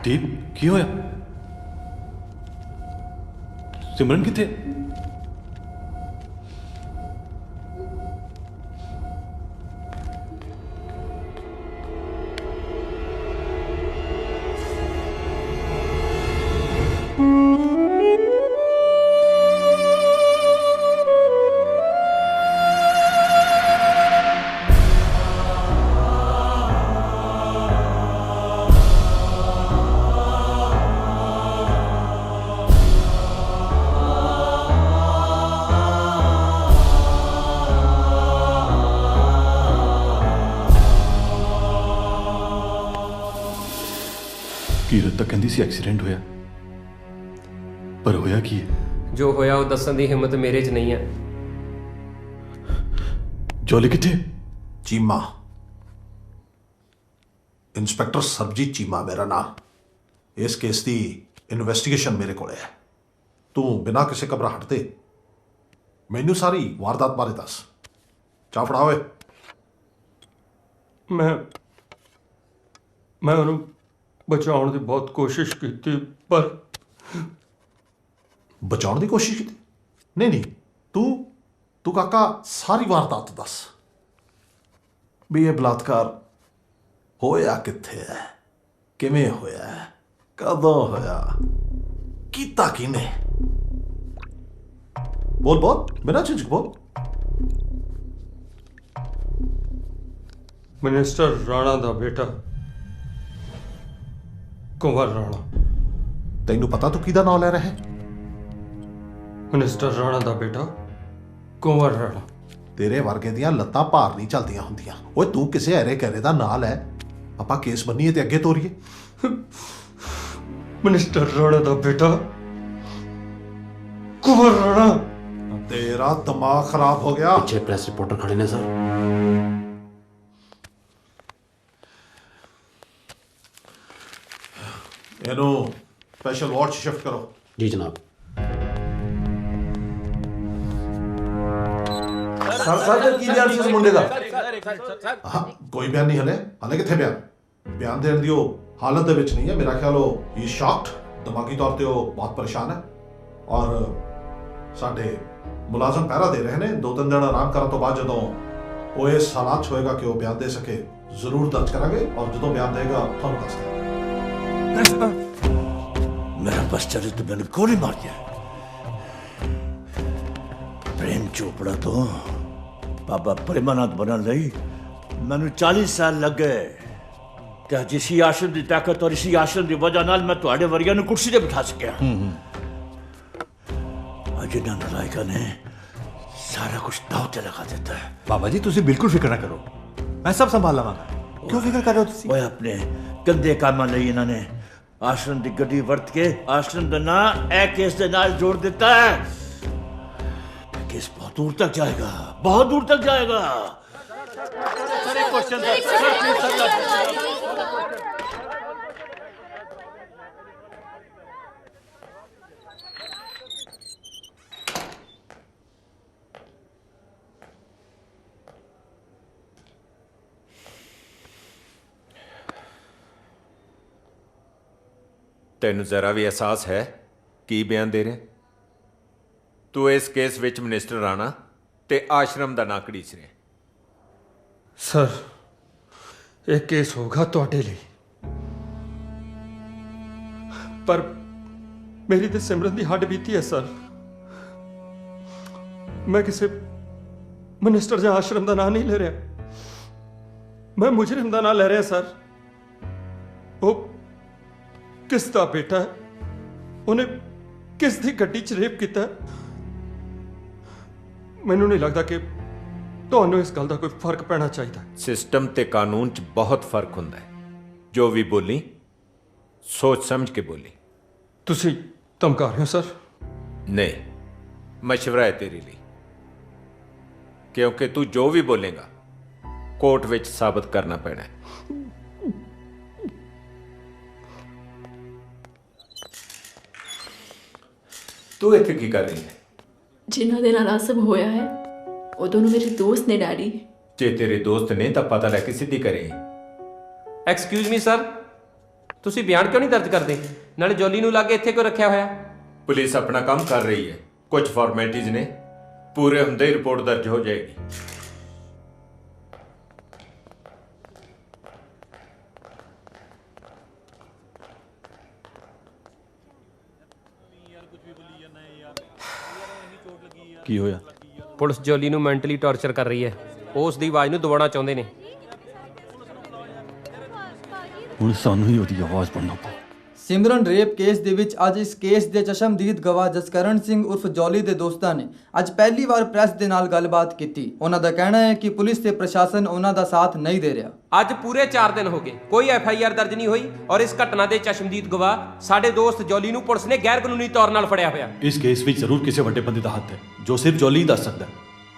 Speaker 20: ਦੀਪ ਕੀ ਹੋਇਆ? ਸਿਮਰਨ ਕਿੱਥੇ? ਕੀਰਤ ਤਾਂ ਕਹਿੰਦੀ ਸੀ ਐਕਸੀਡੈਂਟ ਹੋਇਆ, ਪਰ ਹੋਇਆ ਕੀ ਹੈ?
Speaker 10: ਜੋ ਹੋਇਆ ਉਹ ਦੱਸਣ ਦੀ ਹਿੰਮਤ ਮੇਰੇ 'ਚ ਨਹੀਂ ਹੈ।
Speaker 20: ਜੋਲੀ ਕਿੱਥੇ?
Speaker 8: ਚੀਮਾ, ਇੰਸਪੈਕਟਰ ਸਰਬਜੀਤ ਚੀਮਾ ਮੇਰਾ ਨਾਮ। ਇਸ ਕੇਸ ਦੀ ਇਨਵੈਸਟੀਗੇਸ਼ਨ ਮੇਰੇ ਕੋਲ ਹੈ। ਤੂੰ ਬਿਨਾਂ ਕਿਸੇ ਘਬਰਾਹਟ ਦੇ ਮੈਨੂੰ ਸਾਰੀ ਵਾਰਦਾਤ ਬਾਰੇ ਦੱਸ। ਚਾਹ ਫੜਾ ਓਏ।
Speaker 17: ਮੈਂ ਉਹਨੂੰ ਬਚਾਉਣ ਦੀ ਬਹੁਤ ਕੋਸ਼ਿਸ਼ ਕੀਤੀ, ਪਰ
Speaker 8: ਬਚਾਉਣ ਦੀ ਕੋਸ਼ਿਸ਼ ਕੀਤੀ? ਨਹੀਂ ਤੂੰ ਕਾਕਾ ਸਾਰੀ ਵਾਰਦਾਤ ਦੱਸ ਵੀ ਇਹ ਬਲਾਤਕਾਰ ਹੋਇਆ ਕਿੱਥੇ ਹੈ, ਕਿਵੇਂ ਹੋਇਆ, ਕਦੋਂ ਹੋਇਆ, ਕੀਤਾ ਕਿਨੇ? ਬੋਲ ਬਿਨਾਂ ਝਿਜਕ ਬੋਲ।
Speaker 17: ਮਿਨਿਸਟਰ ਰਾਣਾ ਦਾ ਬੇਟਾ ਕੁੰਵਰ ਰਾਣਾ।
Speaker 8: ਤੈਨੂੰ ਪਤਾ ਤੂੰ ਕਿਹਦਾ ਨਾਮ ਲੈ ਰਿਹਾ ਹੈ?
Speaker 17: ਮਿਨਿਸਟਰ ਰਾਣਾ ਦਾ ਬੇਟਾ ਕੁੰਵਰ ਰਾਣਾ।
Speaker 8: ਤੇਰੇ ਵਰਗੇ ਦੀਆਂ ਲੱਤਾਂ ਭਾਰ ਨਹੀਂ ਚੱਲਦੀਆਂ ਹੁੰਦੀਆਂ। ਓਏ ਤੂੰ ਕਿਸੇ ਐਰੇ ਕਰੇ ਦਾ ਨਾਂ ਲੈ, ਆਪਾਂ ਕੇਸ ਬੰਨੀਏ ਤੇ ਅੱਗੇ ਤੋਰੀਏ।
Speaker 17: ਮਿਨਿਸਟਰ ਰਾਣਾ ਦਾ ਬੇਟਾ ਕੁੰਵਰ ਰਾਣਾ।
Speaker 8: ਤੇਰਾ ਦਿਮਾਗ ਖਰਾਬ ਹੋ ਗਿਆ।
Speaker 15: ਪਿੱਛੇ ਪ੍ਰੈਸ ਰਿਪੋਰਟਰ ਖੜੇ ਨੇ ਸਰ।
Speaker 8: ਇਹਨੂੰ ਸਪੈਸ਼ਲ ਵਾਰਡ 'ਚ ਸ਼ਿਫਟ ਕਰੋ।
Speaker 15: ਜੀ ਜਨਾਬ।
Speaker 8: ਸਰ ਕੀ ਬਿਆਨ ਸੀ ਇਸ ਮੁੰਡੇ ਦਾ? ਹਾਂ, ਕੋਈ ਬਿਆਨ ਨਹੀਂ ਹਲੇ ਕਿੱਥੇ ਬਿਆਨ ਦੇਣ ਦੀ ਉਹ ਹਾਲਤ ਦੇ ਵਿੱਚ ਨਹੀਂ ਹੈ। ਮੇਰਾ ਖਿਆਲ ਉਹ ਹੀ ਸ਼ਾਕਡ, ਦਿਮਾਗੀ ਤੌਰ ਤੇ ਉਹ ਬਹੁਤ ਪਰੇਸ਼ਾਨ ਹੈ। ਔਰ ਸਾਡੇ ਮੁਲਾਜ਼ਮ ਪਹਿਰਾ ਦੇ ਰਹੇ ਨੇ। 2-3 ਦਿਨ ਆਰਾਮ ਕਰਨ ਤੋਂ ਬਾਅਦ ਜਦੋਂ ਉਹ ਇਸ ਹਾਲਾਤ 'ਚ ਹੋਏਗਾ ਕਿ ਉਹ ਬਿਆਨ ਦੇ ਸਕੇ, ਜ਼ਰੂਰ ਦਰਜ ਕਰਾਂਗੇ। ਔਰ ਜਦੋਂ ਬਿਆਨ ਦੇਗਾ ਤੁਹਾਨੂੰ ਦੱਸ ਦਾਂਗੇ।
Speaker 12: मेरा बच्चा तो मैंने गोली मार दिया। प्रेम चोपड़ा तो बाबा प्रेमानंद बनने लई मैंने 40 साल लग गए। ते जिसी आश्रम की ताकत और इसी आश्रम की वजह नाल मैं तुहाडे वरिया नूं कुर्सी ते बिठा सकिया। अज इन्हां नलायकां ने सारा कुछ दाव ते लगा दिता है।
Speaker 20: बाबा जी तुसी बिल्कुल फिक्र ना करो, मैं सब संभाल लवांगा। क्यों फिक्र कर रहे हो तुसी?
Speaker 12: ओए अपने गंदे कामां लई इन्हां ने आश्रम की गड्डी वरत के आश्रम का नाम ए केस के नाल जोड़ देता है। केस बहुत दूर तक जाएगा, बहुत दूर तक जाएगा।
Speaker 7: ਤੈਨੂੰ ਜ਼ਰਾ ਵੀ ਅਹਿਸਾਸ ਹੈ ਕੀ ਬਿਆਨ ਦੇ ਰਿਹਾ? ਤੂੰ ਇਸ ਕੇਸ ਵਿੱਚ ਮਿਨਿਸਟਰ ਰਾਣਾ ਤੇ ਆਸ਼ਰਮ ਦਾ ਨਾਂ ਘੜੀਸ ਰਿਹਾ।
Speaker 17: ਸਰ ਇਹ ਕੇਸ ਹੋਗਾ ਤੁਹਾਡੇ ਲਈ, ਪਰ ਮੇਰੀ ਤੇ ਸਿਮਰਨ ਦੀ ਹੱਡ ਬੀਤੀ ਹੈ ਸਰ। ਮੈਂ ਕਿਸੇ ਮਿਨਿਸਟਰ ਜਾਂ ਆਸ਼ਰਮ ਦਾ ਨਾਂ ਨਹੀਂ ਲੈ ਰਿਹਾ, ਮੈਂ ਮੁਜਰਿਮ ਦਾ ਨਾਂ ਲੈ ਰਿਹਾ ਸਰ। ਉਹ ਕਿਸ ਦਾ ਬੇਟਾ ਹੈ, ਉਹਨੇ ਕਿਸ ਦੀ ਗੱਡੀ 'ਚ ਰੇਪ ਕੀਤਾ। ਮੈਨੂੰ ਨਹੀਂ ਲੱਗਦਾ ਕਿ ਤੁਹਾਨੂੰ ਇਸ ਗੱਲ ਦਾ ਕੋਈ ਫਰਕ ਪੈਣਾ ਚਾਹੀਦਾ।
Speaker 7: ਸਿਸਟਮ ਤੇ ਕਾਨੂੰਨ 'ਚ ਬਹੁਤ ਫਰਕ ਹੁੰਦਾ ਹੈ। ਜੋ ਵੀ ਬੋਲੀ ਸੋਚ ਸਮਝ ਕੇ ਬੋਲੀ।
Speaker 17: ਤੁਸੀਂ ਧਮਕਾ ਰਹੇ ਹੋ ਸਰ?
Speaker 7: ਨਹੀਂ, ਮਸ਼ਵਰਾ ਹੈ ਤੇਰੇ ਲਈ, ਕਿਉਂਕਿ ਤੂੰ ਜੋ ਵੀ ਬੋਲੇਗਾ ਕੋਰਟ ਵਿੱਚ ਸਾਬਤ ਕਰਨਾ ਪੈਣਾ ਹੈ। ਤੂੰ ਇੱਥੇ ਕੀ ਕਰ ਰਹੀ ਹੈ?
Speaker 3: ਜਿਨ੍ਹਾਂ ਦੇ ਨਾਲ ਆਹ ਸਭ ਹੋਇਆ ਹੈ ਉਹ ਦੋਨੋਂ ਮੇਰੇ ਦੋਸਤ ਨੇ ਡੈਡੀ।
Speaker 7: ਜੇ ਤੇਰੇ ਦੋਸਤ ਨੇ ਤਾਂ ਪਤਾ ਲੈ ਕੇ ਸਿੱਧੀ ਕਰੇ।
Speaker 10: ਐਕਸਕਿਊਜ਼ ਮੀ ਸਰ, ਤੁਸੀਂ ਬਿਆਨ ਕਿਉਂ ਨਹੀਂ ਦਰਜ ਕਰਦੇ? ਨਾਲੇ ਜੋਲੀ ਨੂੰ ਲਾਗੇ ਇੱਥੇ ਕਿਉਂ ਰੱਖਿਆ ਹੋਇਆ?
Speaker 7: ਪੁਲਿਸ ਆਪਣਾ ਕੰਮ ਕਰ ਰਹੀ ਹੈ, ਕੁਝ ਫਾਰਮੈਲਿਟੀਜ਼ ਨੇ, ਪੂਰੇ ਹੁੰਦੇ ਹੀ ਰਿਪੋਰਟ ਦਰਜ ਹੋ ਜਾਏਗੀ।
Speaker 13: ਕੀ ਹੋਇਆ?
Speaker 10: ਪੁਲਿਸ ਜੋਲੀ ਨੂੰ ਮੈਂਟਲੀ ਟਾਰਚਰ ਕਰ ਰਹੀ ਹੈ। ਉਹ ਉਸ ਦੀ ਆਵਾਜ਼ ਨੂੰ ਦਬਾਉਣਾ ਚਾਹੁੰਦੇ ਨੇ।
Speaker 13: ਹੁਣ ਸਾਨੂੰ ਹੀ ਉਹਦੀ ਆਵਾਜ਼ ਬਣਨਾ ਪਊ।
Speaker 2: ਸਿਮਰਨ ਰੇਪ ਕੇਸ ਦੇ ਵਿੱਚ ਅੱਜ ਇਸ ਕੇਸ ਦੇ ਚਸ਼ਮਦੀਦ ਗਵਾਹ ਜਸਕਰਨ ਸਿੰਘ ਉਰਫ ਜੋਲੀ ਦੇ ਦੋਸਤਾਂ ਨੇ ਅੱਜ ਪਹਿਲੀ ਵਾਰ ਪ੍ਰੈਸ ਦੇ ਨਾਲ ਗੱਲਬਾਤ ਕੀਤੀ। ਉਹਨਾਂ ਦਾ ਕਹਿਣਾ ਹੈ ਕਿ ਪੁਲਿਸ ਤੇ ਪ੍ਰਸ਼ਾਸਨ ਉਹਨਾਂ ਦਾ ਸਾਥ ਨਹੀਂ ਦੇ ਰਿਹਾ।
Speaker 10: ਅੱਜ ਪੂਰੇ 4 ਦਿਨ ਹੋ ਗਏ, ਕੋਈ FIR ਦਰਜ ਨਹੀਂ ਹੋਈ ਔਰ ਇਸ ਘਟਨਾ ਦੇ ਚਸ਼ਮਦੀਦ ਗਵਾਹ ਸਾਡੇ ਦੋਸਤ ਜੋਲੀ ਨੂੰ ਪੁਲਿਸ ਨੇ ਗੈਰ ਕਾਨੂੰਨੀ ਤੌਰ ਨਾਲ ਫੜਿਆ ਹੋਇਆ।
Speaker 13: ਇਸ ਕੇਸ ਵਿੱਚ ਜ਼ਰੂਰ ਕਿਸੇ ਵੱਡੇ ਬੰਦੇ ਦਾ ਹੱਥ ਹੈ ਜੋ ਸਿਰਫ ਜੋਲੀ ਹੀ ਦੱਸ ਸਕਦਾ ਹੈ।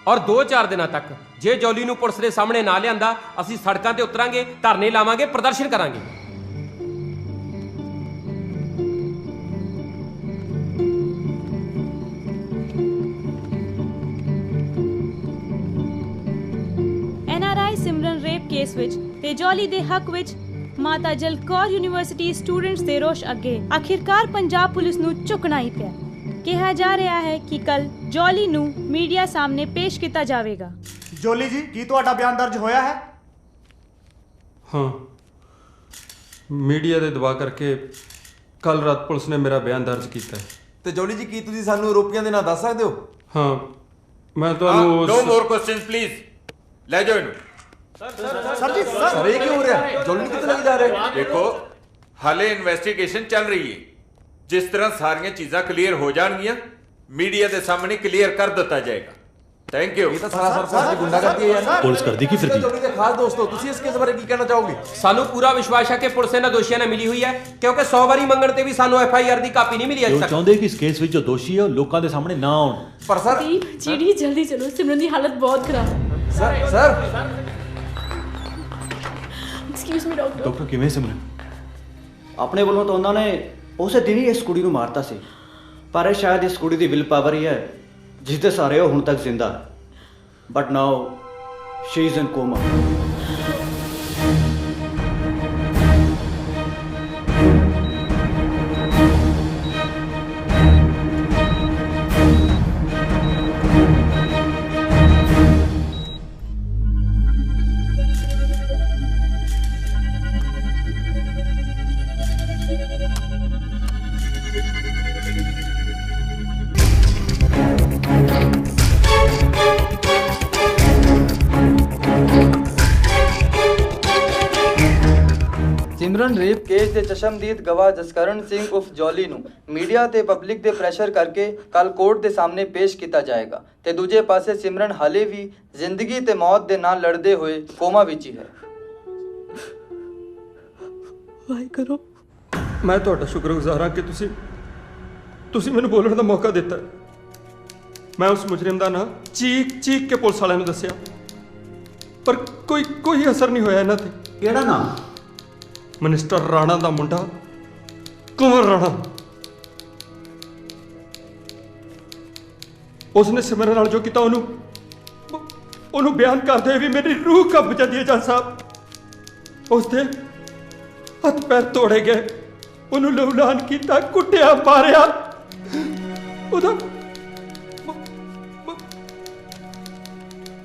Speaker 10: ਔਰ 2-4 ਦਿਨਾਂ ਤੱਕ ਜੇ ਜੋਲੀ ਨੂੰ ਪੁਲਿਸ ਦੇ ਸਾਹਮਣੇ ਨਾ ਲਿਆਂਦਾ, ਅਸੀਂ ਸੜਕਾਂ ਤੇ ਉਤਰਾਂਗੇ, ਧਰਨੇ ਲਾਵਾਂਗੇ, ਪ੍ਰਦਰਸ਼ਨ ਕਰਾਂਗੇ।
Speaker 21: NRI ਸਿਮਰਨ ਰੇਪ ਕੇਸ ਵਿੱਚ ਤੇ ਜੋਲੀ ਦੇ ਹੱਕ ਵਿੱਚ ਮਾਤਾ ਜਲ ਕੌਰ ਯੂਨੀਵਰਸਿਟੀ ਸਟੂਡੈਂਟਸ ਦੇ ਰੋਸ਼ ਅੱਗੇ ਆਖਿਰਕਾਰ ਪੰਜਾਬ ਪੁਲਿਸ ਨੂੰ ਝੁਕਣਾ ਹੀ ਪਿਆ। ਕਿਹਾ ਜਾ ਰਿਹਾ ਹੈ ਕਿ ਕੱਲ ਜੋਲੀ ਨੂੰ ਮੀਡੀਆ ਸਾਹਮਣੇ ਪੇਸ਼ ਕੀਤਾ ਜਾਵੇਗਾ।
Speaker 14: ਜੋਲੀ ਜੀ, ਕੀ ਤੁਹਾਡਾ ਬਿਆਨ ਦਰਜ ਹੋਇਆ ਹੈ?
Speaker 17: ਹਾਂ, ਮੀਡੀਆ ਦੇ ਦਬਾਅ ਕਰਕੇ ਕੱਲ ਰਾਤ ਪੁਲਿਸ ਨੇ ਮੇਰਾ ਬਿਆਨ ਦਰਜ ਕੀਤਾ ਹੈ।
Speaker 11: ਤੇ ਜੋਲੀ ਜੀ, ਕੀ ਤੁਸੀਂ ਸਾਨੂੰ ਆਰੋਪੀਆਂ ਦੇ ਨਾਂ ਦੱਸ ਸਕਦੇ ਹੋ?
Speaker 17: ਹਾਂ, ਮੈਂ ਤੁਹਾਨੂੰ
Speaker 7: ਨੋ ਮੋਰ ਕੁਐਸਚਨਸ ਪਲੀਜ਼। ਲੈ ਜਾਓ ਇਹਨੂੰ।
Speaker 14: ਸਰ ਜੀ,
Speaker 11: ਸਰ ਇਹ ਕੀ ਹੋ ਰਿਹਾ? ਜੋਲੀ ਨੂੰ ਕਿੱਥੇ ਲੈ ਜਾ ਰਹੇ?
Speaker 7: ਦੇਖੋ, ਹਾਲੇ ਇਨਵੈਸਟੀਗੇਸ਼ਨ ਚੱਲ ਰਹੀ ਹੈ। ਜਿਸ ਤਰ੍ਹਾਂ ਸਾਰੀਆਂ ਚੀਜ਼ਾਂ ਕਲੀਅਰ ਹੋ ਜਾਣਗੀਆਂ, ਮੀਡੀਆ ਦੇ ਸਾਹਮਣੇ ਕਲੀਅਰ ਕਰ ਦਿੱਤਾ ਜਾਏਗਾ। Thank you.
Speaker 11: ਇਹ ਤਾਂ ਸਾਰਾ ਸਰਪੰਚ ਦੀ ਗੁੰਡਾਗਰਦੀ ਹੈ ਯਾਰ।
Speaker 13: ਪੁਲਿਸ ਕਰਦੀ ਕੀ ਫਿਰਦੀ?
Speaker 11: ਜੋਲੀ ਦੇ ਖਾਸ ਦੋਸਤੋ, ਤੁਸੀਂ ਇਸ ਕੇਸ ਬਾਰੇ ਕੀ ਕਹਿਣਾ ਚਾਹੋਗੇ?
Speaker 10: ਸਾਨੂੰ ਪੂਰਾ ਵਿਸ਼ਵਾਸ ਹੈ ਕਿ ਪੁਲਿਸ ਇਹਨਾਂ ਦੋਸ਼ੀਆਂ ਨਾਲ ਮਿਲੀ ਹੋਈ ਹੈ, ਕਿਉਂਕਿ 100 ਵਾਰੀ ਮੰਗਣ ਤੇ ਵੀ ਸਾਨੂੰ FIR ਦੀ ਕਾਪੀ ਨਹੀਂ ਮਿਲੀ ਅਜੇ
Speaker 13: ਉਹ
Speaker 10: ਤੱਕ।
Speaker 13: ਚਾਹੁੰਦੇ ਕਿ ਇਸ ਕੇਸ ਵਿੱਚ ਜੋ ਦੋਸ਼ੀ ਹੈ ਉਹ ਲੋਕਾਂ ਦੇ ਸਾਹਮਣੇ ਨਾ ਆਉਣ।
Speaker 11: ਪਰ ਸਰ
Speaker 3: ਜਿਹੜੀ ਜਲਦੀ ਚਲੋ, ਸਿਮਰਨ ਦੀ ਹਾਲਤ ਬਹੁਤ ਖਰਾਬ ਹੈ।
Speaker 11: Sir
Speaker 3: excuse me doctor.
Speaker 13: Doctor ਕਿਵੇਂ ਸਿਮਰਨ?
Speaker 23: ਆਪਣੇ ਵੱਲੋਂ ਤਾਂ ਉਹਨਾਂ ਨੇ ਉਸੇ ਦਿਨ ਹੀ ਇਸ ਕੁੜੀ ਨੂੰ ਮਾਰਤਾ ਸੀ, ਪਰ ਇਹ ਸ਼ਾਇਦ ਇਸ ਕੁੜੀ ਦੀ ਵਿਲ ਪਾਵਰ ਹੀ ਹੈ ਜਿਸ ਦੇ ਸਾਰੇ ਉਹ ਹੁਣ ਤੱਕ ਜ਼ਿੰਦਾ ਹੈ। But now she is in comma.
Speaker 2: Simran rape case ਦੇ ਚਸ਼ਮਦੀਦ ਗਵਾਹ ਜਸਕਰਨ ਸਿੰਘ ਉਰਫ ਜੋਲੀ ਨੂੰ ਮੀਡੀਆ ਤੇ ਪਬਲਿਕ ਦੇ ਪ੍ਰੈਸ਼ਰ ਕਰਕੇ ਕੱਲ ਕੋਰਟ ਦੇ ਸਾਹਮਣੇ ਪੇਸ਼ ਕੀਤਾ ਜਾਏਗਾ ਤੇ ਦੂਜੇ ਪਾਸੇ ਸਿਮਰਨ ਹਾਲੇ ਵੀ ਜ਼ਿੰਦਗੀ ਤੇ ਮੌਤ ਦੇ ਨਾਲ ਲੜਦੇ ਹੋਏ ਕੋਮਾ ਵਿੱਚ ਹੀ ਹੈ।
Speaker 17: ਵਾਹਿਗੁਰੂ, ਮੈਂ ਤੁਹਾਡਾ ਸ਼ੁਕਰਗੁਜ਼ਾਰ ਹਾਂ ਕਿ ਤੁਸੀਂ ਮੈਨੂੰ ਬੋਲਣ ਦਾ ਮੌਕਾ ਦਿੱਤਾ। ਮੈਂ ਉਸ ਮੁਜਰਿਮ ਦਾ ਨਾਂ ਚੀਕ ਕੇ ਪੁਲਿਸ ਵਾਲਿਆਂ ਨੂੰ ਦੱਸਿਆ, ਪਰ ਕੋਈ ਅਸਰ ਨਹੀਂ ਹੋਇਆ ਇਹਨਾਂ ਤੇ।
Speaker 23: ਕਿਹੜਾ ਨਾਮ?
Speaker 17: ਮਿਨਿਸਟਰ ਰਾਣਾ ਦਾ ਮੁੰਡਾ ਕੁੰਵਰ ਰਾਣਾ। ਉਸਨੇ ਸਿਮਰਨ ਨਾਲ ਜੋ ਕੀਤਾ ਉਹਨੂੰ ਬਿਆਨ ਕਰਦੇ ਹੋਏ ਵੀ ਮੇਰੀ ਰੂਹ ਕੰਬ ਜਾਂਦੀ ਹੈ। ਜੱਜ ਸਾਹਿਬ, ਉਸਦੇ ਹੱਥ ਪੈਰ ਤੋੜੇ ਗਏ, ਉਹਨੂੰ ਲਹੂਲਾਨ ਕੀਤਾ, ਕੁੱਟਿਆ, ਮਾਰਿਆ। ਉਹਦਾ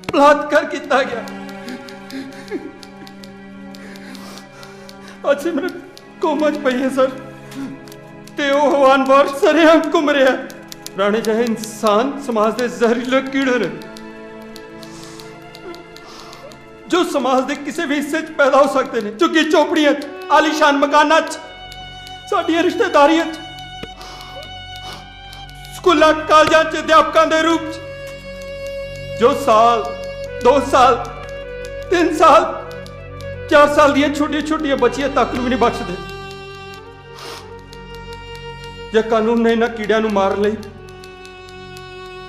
Speaker 17: ਬਲਾਤਕਾਰ ਕੀਤਾ ਗਿਆ। ਅੱਜ ਸਿਮਰਨ ਕੋਮਾ 'ਚ ਪਈ ਹੈ ਸਰ, ਤੇ ਉਹ ਹਵਾਨ ਬਾਰ ਸਰੇਆਮ ਘੁੰਮ ਰਿਹਾ। ਰਾਣੇ ਜਿਹੇ ਇਨਸਾਨ ਸਮਾਜ ਦੇ ਜ਼ਹਿਰੀਲੇ ਕੀੜੇ ਨੇ, ਜੋ ਸਮਾਜ ਦੇ ਕਿਸੇ ਵੀ ਹਿੱਸੇ 'ਚ ਪੈਦਾ ਹੋ ਸਕਦੇ ਨੇ। ਝੁੱਗੀ ਝੋਪੜੀਆਂ 'ਚ, ਆਲੀਸ਼ਾਨ ਮਕਾਨਾਂ 'ਚ, ਸਾਡੀਆਂ ਰਿਸ਼ਤੇਦਾਰੀਆਂ 'ਚ, ਸਕੂਲਾਂ ਕਾਲਜਾਂ 'ਚ ਅਧਿਆਪਕਾਂ ਦੇ ਰੂਪ 'ਚ, ਜੋ ਸਾਲ 2 ਸਾਲ 3 ਸਾਲ 4 ਸਾਲ ਦੀਆਂ ਛੋਟੀਆਂ ਛੋਟੀਆਂ ਬੱਚੀਆਂ ਤੱਕ ਨੂੰ ਵੀ ਨਹੀਂ ਬਖਸ਼ਦੇ। ਜੇ ਕਾਨੂੰਨ ਨੇ ਇਹਨਾਂ ਕੀੜਿਆਂ ਨੂੰ ਮਾਰਨ ਲਈ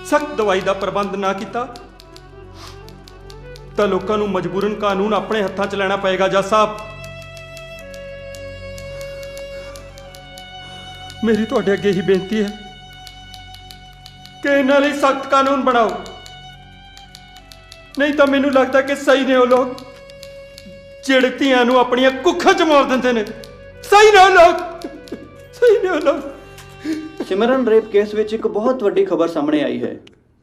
Speaker 17: ਸਖਤ ਦਵਾਈ ਦਾ ਪ੍ਰਬੰਧ ਨਾ ਕੀਤਾ ਤਾਂ ਲੋਕਾਂ ਨੂੰ ਮਜਬੂਰਨ ਕਾਨੂੰਨ ਆਪਣੇ ਹੱਥਾਂ 'ਚ ਲੈਣਾ ਪਏਗਾ। ਜੱਜ ਸਾਹਿਬ, ਮੇਰੀ ਤੁਹਾਡੇ ਅੱਗੇ ਹੀ ਬੇਨਤੀ ਹੈ ਕਿ ਇਹਨਾਂ ਲਈ ਸਖਤ ਕਾਨੂੰਨ ਬਣਾਓ, ਨਹੀਂ ਤਾਂ ਮੈਨੂੰ ਲੱਗਦਾ ਕਿ ਸਹੀ ਨੇ ਉਹ ਲੋਕ ਜਿਹੜੇ ਧੀਆਂ ਨੂੰ ਆਪਣੀਆਂ ਕੁੱਖਾਂ 'ਚ ਮਾਰ ਦਿੰਦੇ ਨੇ। ਸਹੀ ਨੇ ਉਹ ਲੋਕ, ਸਹੀ ਨੇ ਉਹ ਲੋਕ।
Speaker 23: ਸਿਮਰਨ ਰੇਪ ਕੇਸ ਵਿੱਚ ਇੱਕ ਬਹੁਤ ਵੱਡੀ ਖਬਰ ਸਾਹਮਣੇ ਆਈ ਹੈ।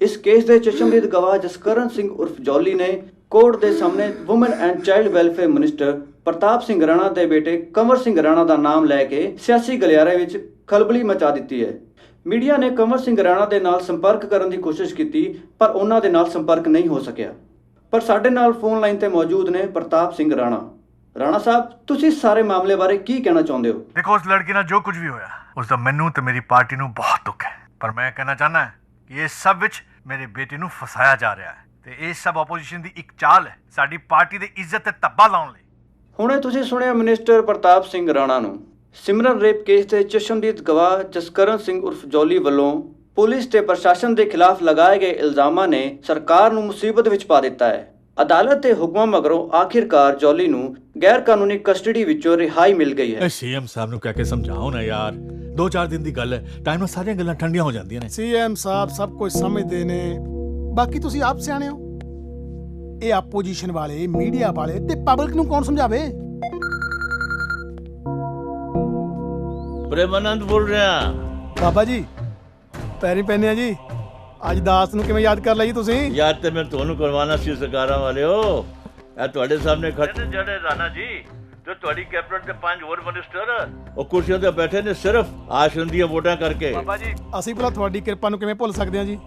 Speaker 23: ਇਸ ਕੇਸ ਦੇ ਚਸ਼ਮਦੀਦ ਗਵਾਹ ਜਸਕਰਨ ਸਿੰਘ ਉਰਫ ਜੌਲੀ ਨੇ ਕੋਰਟ ਦੇ ਸਾਹਮਣੇ woman and child welfare minister Pratap Singh Rana ਦੇ ਬੇਟੇ ਕੰਵਰ ਸਿੰਘ ਰਾਣਾ ਦਾ ਨਾਮ ਲੈ ਕੇ ਸਿਆਸੀ ਗਲਿਆਰੇ ਵਿੱਚ ਖਲਬਲੀ ਮਚਾ ਦਿੱਤੀ ਹੈ। ਮੀਡੀਆ ਨੇ ਕੰਵਰ ਸਿੰਘ ਰਾਣਾ ਦੇ ਨਾਲ ਸੰਪਰਕ ਕਰਨ ਦੀ ਕੋਸ਼ਿਸ਼ ਕੀਤੀ, ਪਰ ਉਹਨਾਂ ਦੇ ਨਾਲ ਸੰਪਰਕ ਨਹੀਂ ਹੋ ਸਕਿਆ। ਪਰ ਸਾਡੇ ਨਾਲ ਫੋਨ ਲਾਈਨ ਤੇ ਮੌਜੂਦ ਨੇ ਪ੍ਰਤਾਪ ਸਿੰਘ ਰਾਣਾ। ਰਾਣਾ ਸਾਹਿਬ, ਤੁਸੀਂ ਸਾਰੇ ਮਾਮਲੇ ਬਾਰੇ ਕੀ ਕਹਿਣਾ ਚਾਹੁੰਦੇ ਹੋ?
Speaker 18: ਦੇਖੋ, ਉਸ ਲੜਕੀ ਨਾਲ ਜੋ ਕੁਝ ਵੀ ਹੋਇਆ ਉਸ ਦਾ ਮੈਨੂੰ ਤੇ ਮੇਰੀ ਪਾਰਟੀ ਨੂੰ ਬਹੁਤ ਦੁੱਖ ਹੈ, ਪਰ ਮੈਂ ਕਹਿਣਾ ਚਾਹੁੰਦਾ ਕਿ ਇਹ ਸਭ ਵਿੱਚ ਮੇਰੇ ਬੇਟੇ ਨੂੰ ਫਸਾਇਆ ਜਾ ਰਿਹਾ ਹੈ ਤੇ ਇਹ ਸਭ ਆਪੋਜੀਸ਼ਨ ਦੀ ਇੱਕ ਚਾਲ ਹੈ ਸਾਡੀ ਪਾਰਟੀ ਦੀ ਇੱਜ਼ਤ ਤੇ ਧੱਬਾ ਲਾਉਣ ਲਈ।
Speaker 23: ਹੁਣੇ ਤੁਸੀਂ ਸੁਣਿਆ ਮਿਨਿਸਟਰ ਪ੍ਰਤਾਪ ਸਿੰਘ ਰਾਣਾ ਨੂੰ। ਸਿਮਰਨ ਰੇਪ ਕੇਸ ਦੇ ਚਸ਼ਮਦੀਦ ਗਵਾਹ ਜਸਕਰਨ ਸਿੰਘ ਉਰਫ ਜੌਲੀ ਵੱਲੋਂ ਪੁਲਿਸ ਤੇ ਪ੍ਰਸ਼ਾਸਨ ਦੇ ਖਿਲਾਫ ਲਗਾਏ ਗਏ ਇਲਜ਼ਾਮਾਂ ਨੇ ਸਰਕਾਰ ਨੂੰ ਮੁਸੀਬਤ ਵਿੱਚ ਪਾ ਦਿੱਤਾ ਹੈ। ਅਦਾਲਤ ਦੇ ਹੁਕਮਾਂ ਮਗਰੋਂ ਆਖਿਰਕਾਰ ਜੌਲੀ ਨੂੰ ਗੈਰ ਕਾਨੂੰਨੀ ਕਸਟਡੀ ਵਿੱਚੋਂ ਰਿਹਾਈ ਮਿਲ ਗਈ ਹੈ।
Speaker 13: ਸੀਐਮ ਸਾਹਿਬ ਨੂੰ ਕਹਿ ਕੇ ਸਮਝਾਓ ਨਾ ਯਾਰ, 2-4 ਦਿਨ ਦੀ ਗੱਲ ਹੈ, ਟਾਈਮ ਨਾਲ ਸਾਰੀਆਂ ਗੱਲਾਂ ਠੰਡੀਆਂ ਹੋ ਜਾਂਦੀਆਂ ਨੇ।
Speaker 18: ਸੀਐਮ ਸਾਹਿਬ ਸਭ ਕੁਝ ਸਮਝਦੇ ਨੇ, ਬਾਕੀ ਤੁਸੀਂ ਆਪ ਸਿਆਣੇ ਹੋ। ਇਹ ਆਪੋਜੀਸ਼ਨ ਵਾਲੇ, ਮੀਡੀਆ ਵਾਲੇ ਤੇ ਪਬਲਿਕ ਨੂੰ ਕੌਣ ਸਮਝਾਵੇ?
Speaker 12: ਪ੍ਰੇਮਾਨੰਦ ਬੋਲ ਰਿਹਾ।
Speaker 18: ਬਾਬਾ ਜੀ ਪੈਰੀ ਪੈਨੇ ਆ ਜੀ। ਅੱਜ ਦਾਸ ਨੂੰ ਕਿਵੇਂ ਯਾਦ ਕਰ ਲਈ ਤੁਸੀਂ?
Speaker 12: ਯਾਦ ਤੇ ਮੈਂ ਤੁਹਾਨੂੰ ਕਰਵਾਉਣਾ ਸੀ ਸਰਕਾਰਾਂ ਵਾਲਿਓ। ਇਹ ਤੁਹਾਡੇ ਸਾਹਮਣੇ ਖੜੇ ਨੇ ਜਿਹੜੇ ਰਾਣਾ ਜੀ ਤੇ ਤੁਹਾਡੀ ਕੈਬਨਿਟ ਦੇ 5 ਹੋਰ ਮਿਨਿਸਟਰ, ਉਹ ਕੁਰਸੀਆਂ ਤੇ ਬੈਠੇ ਨੇ ਸਿਰਫ ਆਸ਼ਰਮ ਦੀਆਂ ਵੋਟਾਂ ਕਰਕੇ।
Speaker 18: ਬਾਬਾ ਜੀ ਅਸੀਂ ਭਲਾ ਤੁਹਾਡੀ ਕਿਰਪਾ ਨੂੰ ਕਿਵੇਂ ਭੁੱਲ ਸਕਦੇ ਹਾਂ ਜੀ?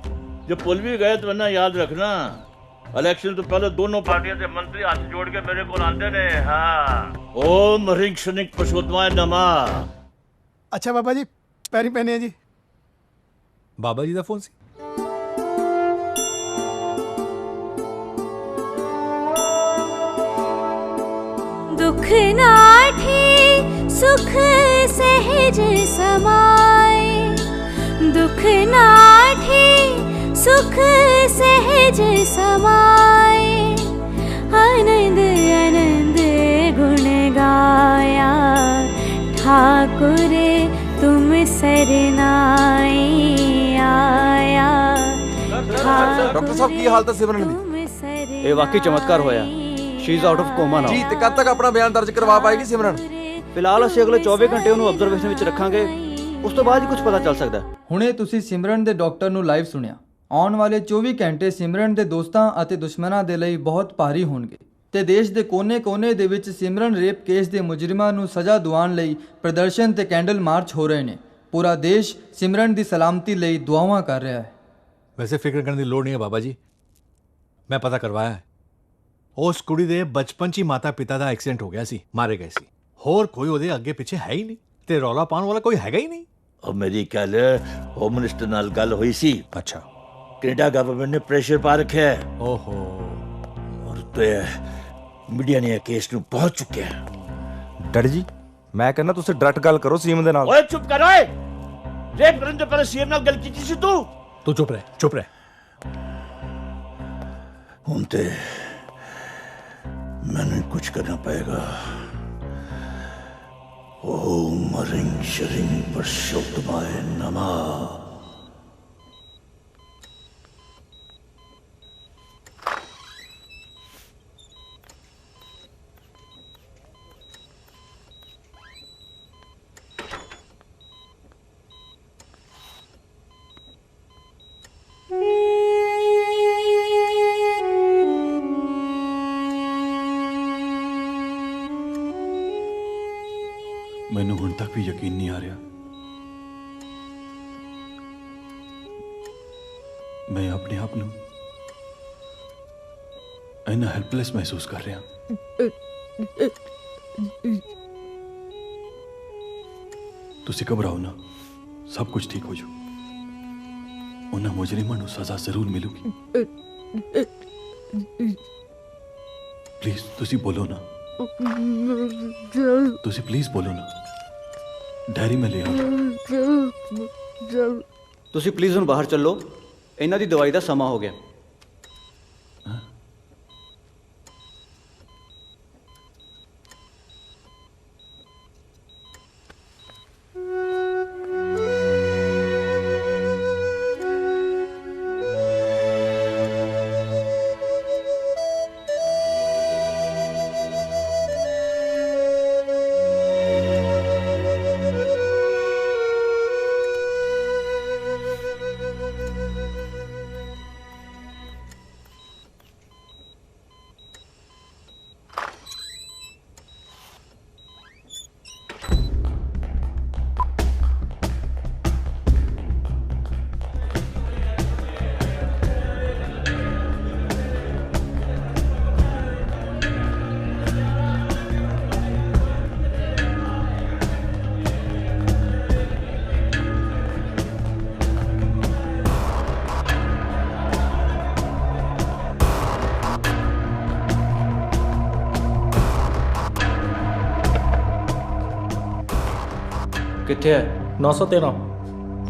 Speaker 12: ਜੇ ਭੁੱਲ ਵੀ ਗਏ ਤਾਂ ਨਾ ਯਾਦ ਰੱਖਣਾ, ਇਲੈਕਸ਼ਨ ਤੋਂ ਪਹਿਲੇ ਦੋਨੋਂ ਪਾਰਟੀਆਂ ਦੇ ਮੰਤਰੀ ਹੱਥ ਜੋੜ ਕੇ ਮੇਰੇ ਕੋਲ ਆਉਂਦੇ ਨੇ। ਹਾਂ, ਓਮ ਹਰਿੰਗ ਸ਼ਨਿਕ ਪਸ਼ੋਤਮਾਏ ਨਮः।
Speaker 18: ਅੱਛਾ ਬਾਬਾ ਜੀ ਪੈਰੀ ਪੈਨੇ ਆ ਜੀ।
Speaker 13: ਬਾਬਾ ਜੀ ਦਾ ਫੋਨ ਸੀ।
Speaker 21: दुख नाठे सुख सहज समाए, दुख नाठे सुख सहज समाए, आनंद आनंद गुण गाया, ठाकुर तुम सरनाए आया।
Speaker 11: ਡਾਕਟਰ ਸਾਹਿਬ ਕੀ ਹਾਲਤ ਹੈ ਸਿਮਰਨ ਦੀ?
Speaker 23: ਇਹ ਵਾਕਈ ਚਮਤਕਾਰ ਹੋਇਆ। She is out of coma now.
Speaker 11: ਜੀ, ਤੇ ਕਦ ਤੱਕ ਆਪਣਾ ਬਿਆਨ ਦਰਜ ਕਰਵਾ ਪਾਏਗੀ ਸਿਮਰਨ?
Speaker 23: ਫਿਲਹਾਲ ਅਸੀਂ ਅਗਲੇ 24 ਘੰਟੇ ਉਹਨੂੰ ਆਬਜ਼ਰਵੇਸ਼ਨ ਵਿੱਚ ਰੱਖਾਂਗੇ, ਉਸ ਤੋਂ ਬਾਅਦ ਹੀ ਕੁਝ ਪਤਾ ਚੱਲ ਸਕਦਾ।
Speaker 2: ਹੁਣੇ ਤੁਸੀਂ ਸਿਮਰਨ ਦੇ ਡਾਕਟਰ ਨੂੰ ਲਾਈਵ ਸੁਣਿਆ। ਆਉਣ ਵਾਲੇ 24 ਘੰਟੇ ਸਿਮਰਨ ਦੇ ਦੋਸਤਾਂ ਅਤੇ ਦੁਸ਼ਮਣਾਂ ਦੇ ਲਈ ਬਹੁਤ ਭਾਰੀ ਹੋਣਗੇ ਤੇ ਦੇਸ਼ ਦੇ ਕੋਨੇ-ਕੋਨੇ ਦੇ ਵਿੱਚ ਸਿਮਰਨ ਰੇਪ ਕੇਸ ਦੇ ਮੁਜਰਮਾਂ ਨੂੰ ਸਜ਼ਾ ਦਿਵਾਉਣ ਲਈ ਪ੍ਰਦਰਸ਼ਨ ਤੇ ਕੈਂਡਲ ਮਾਰਚ ਹੋ ਰਹੇ ਨੇ। ਪੂਰਾ ਦੇਸ਼ ਸਿਮਰਨ ਦੀ ਸਲਾਮਤੀ ਲਈ ਦੁਆਵਾਂ ਕਰ ਰਿਹਾ ਹੈ।
Speaker 13: ਵੈਸੇ ਫਿਕਰ ਕਰਨ ਦੀ ਲੋੜ ਨਹੀਂ ਹੈ ਬਾਬਾ ਜੀ, ਮੈਂ ਪਤਾ ਕਰਵਾਇਆ ਹੈ। ਉਸ ਕੁੜੀ ਦੇ ਬਚਪਨ 'ਚ ਹੀ ਮਾਤਾ ਪਿਤਾ ਦਾ ਐਕਸੀਡੈਂਟ ਹੋ ਗਿਆ ਸੀ, ਮਾਰੇ ਗਏ ਸੀ। ਹੋਰ ਕੋਈ ਉਹਦੇ ਅੱਗੇ ਪਿੱਛੇ ਹੈ ਹੀ ਨਹੀਂ ਤੇ ਰੌਲਾ ਪਾਉਣ ਵਾਲਾ ਕੋਈ ਹੈਗਾ ਹੀ ਨਹੀਂ।
Speaker 12: ਉਹ ਮੇਰੀ ਕੱਲ ਹੋਮ ਮਿਨਿਸਟਰ ਨਾਲ ਗੱਲ ਹੋਈ ਸੀ।
Speaker 13: ਅੱਛਾ,
Speaker 12: ਕੈਨੇਡਾ ਗਵਰਨਮੈਂਟ ਨੇ ਪ੍ਰੈਸ਼ਰ ਪਾ ਰੱਖਿਆ ਹੈ।
Speaker 13: ਓਹੋ,
Speaker 12: ਔਰ ਤੇ ਮੀਡੀਆ ਨੇ ਕੇਸ ਨੂੰ ਪਹੁੰਚ ਚੁੱਕਿਆ।
Speaker 11: ਡੈਡੀ ਜੀ, ਮੈਂ ਕਹਿੰਦਾ ਤੁਸੀਂ ਡਾਇਰੈਕਟ ਗੱਲ ਕਰੋ ਸੀਐਮ ਦੇ ਨਾਲ।
Speaker 12: ਓਏ ਚੁੱਪ ਕਰ ਓਏ, ਰੇਪ ਕਰਨ ਤੋਂ ਪਹਿਲੇ ਸੀਐਮ ਨਾਲ ਗੱਲ ਕੀਤੀ ਸੀ ਤੂੰ
Speaker 13: ਚੁੱਪ ਰਹਿ, ਚੁੱਪ ਰਹਿ।
Speaker 12: ਹੁਣ ਤੇ मैंने कुछ करना पड़ेगा। ओम हरिं शरिं पुरुषोत्तमाय नमः।
Speaker 18: मैं अपने आप ਨੂੰ ਇੰਨਾ ਹੈਲਪਲੈਸ ਮਹਿਸੂਸ ਕਰ ਰਿਹਾ। ਤੁਸੀਂ ਘਬਰਾਓ ਨਾ, ਸਭ ਕੁਝ ਠੀਕ ਹੋ ਜਾਊ। ਉਹਨਾਂ ਮੁਜਰਿਮਾਂ ਨੂੰ ਸਜ਼ਾ ਜ਼ਰੂਰ ਮਿਲੂਗੀ। ਪਲੀਜ਼ ਤੁਸੀਂ ਬੋਲੋ ਨਾ, ਤੁਸੀਂ ਪਲੀਜ਼ ਬੋਲੋ ਨਾ। ਡੈਰੀ ਮੈਂ ਲੈ ਆਉਂਦਾ।
Speaker 23: ਤੁਸੀਂ ਪਲੀਜ਼ ਹੁਣ ਬਾਹਰ ਚੱਲੋ, ਇਹਨਾਂ ਦੀ ਦਵਾਈ ਦਾ ਸਮਾਂ ਹੋ ਗਿਆ। ਕਿੱਥੇ ਹੈ?
Speaker 18: 913।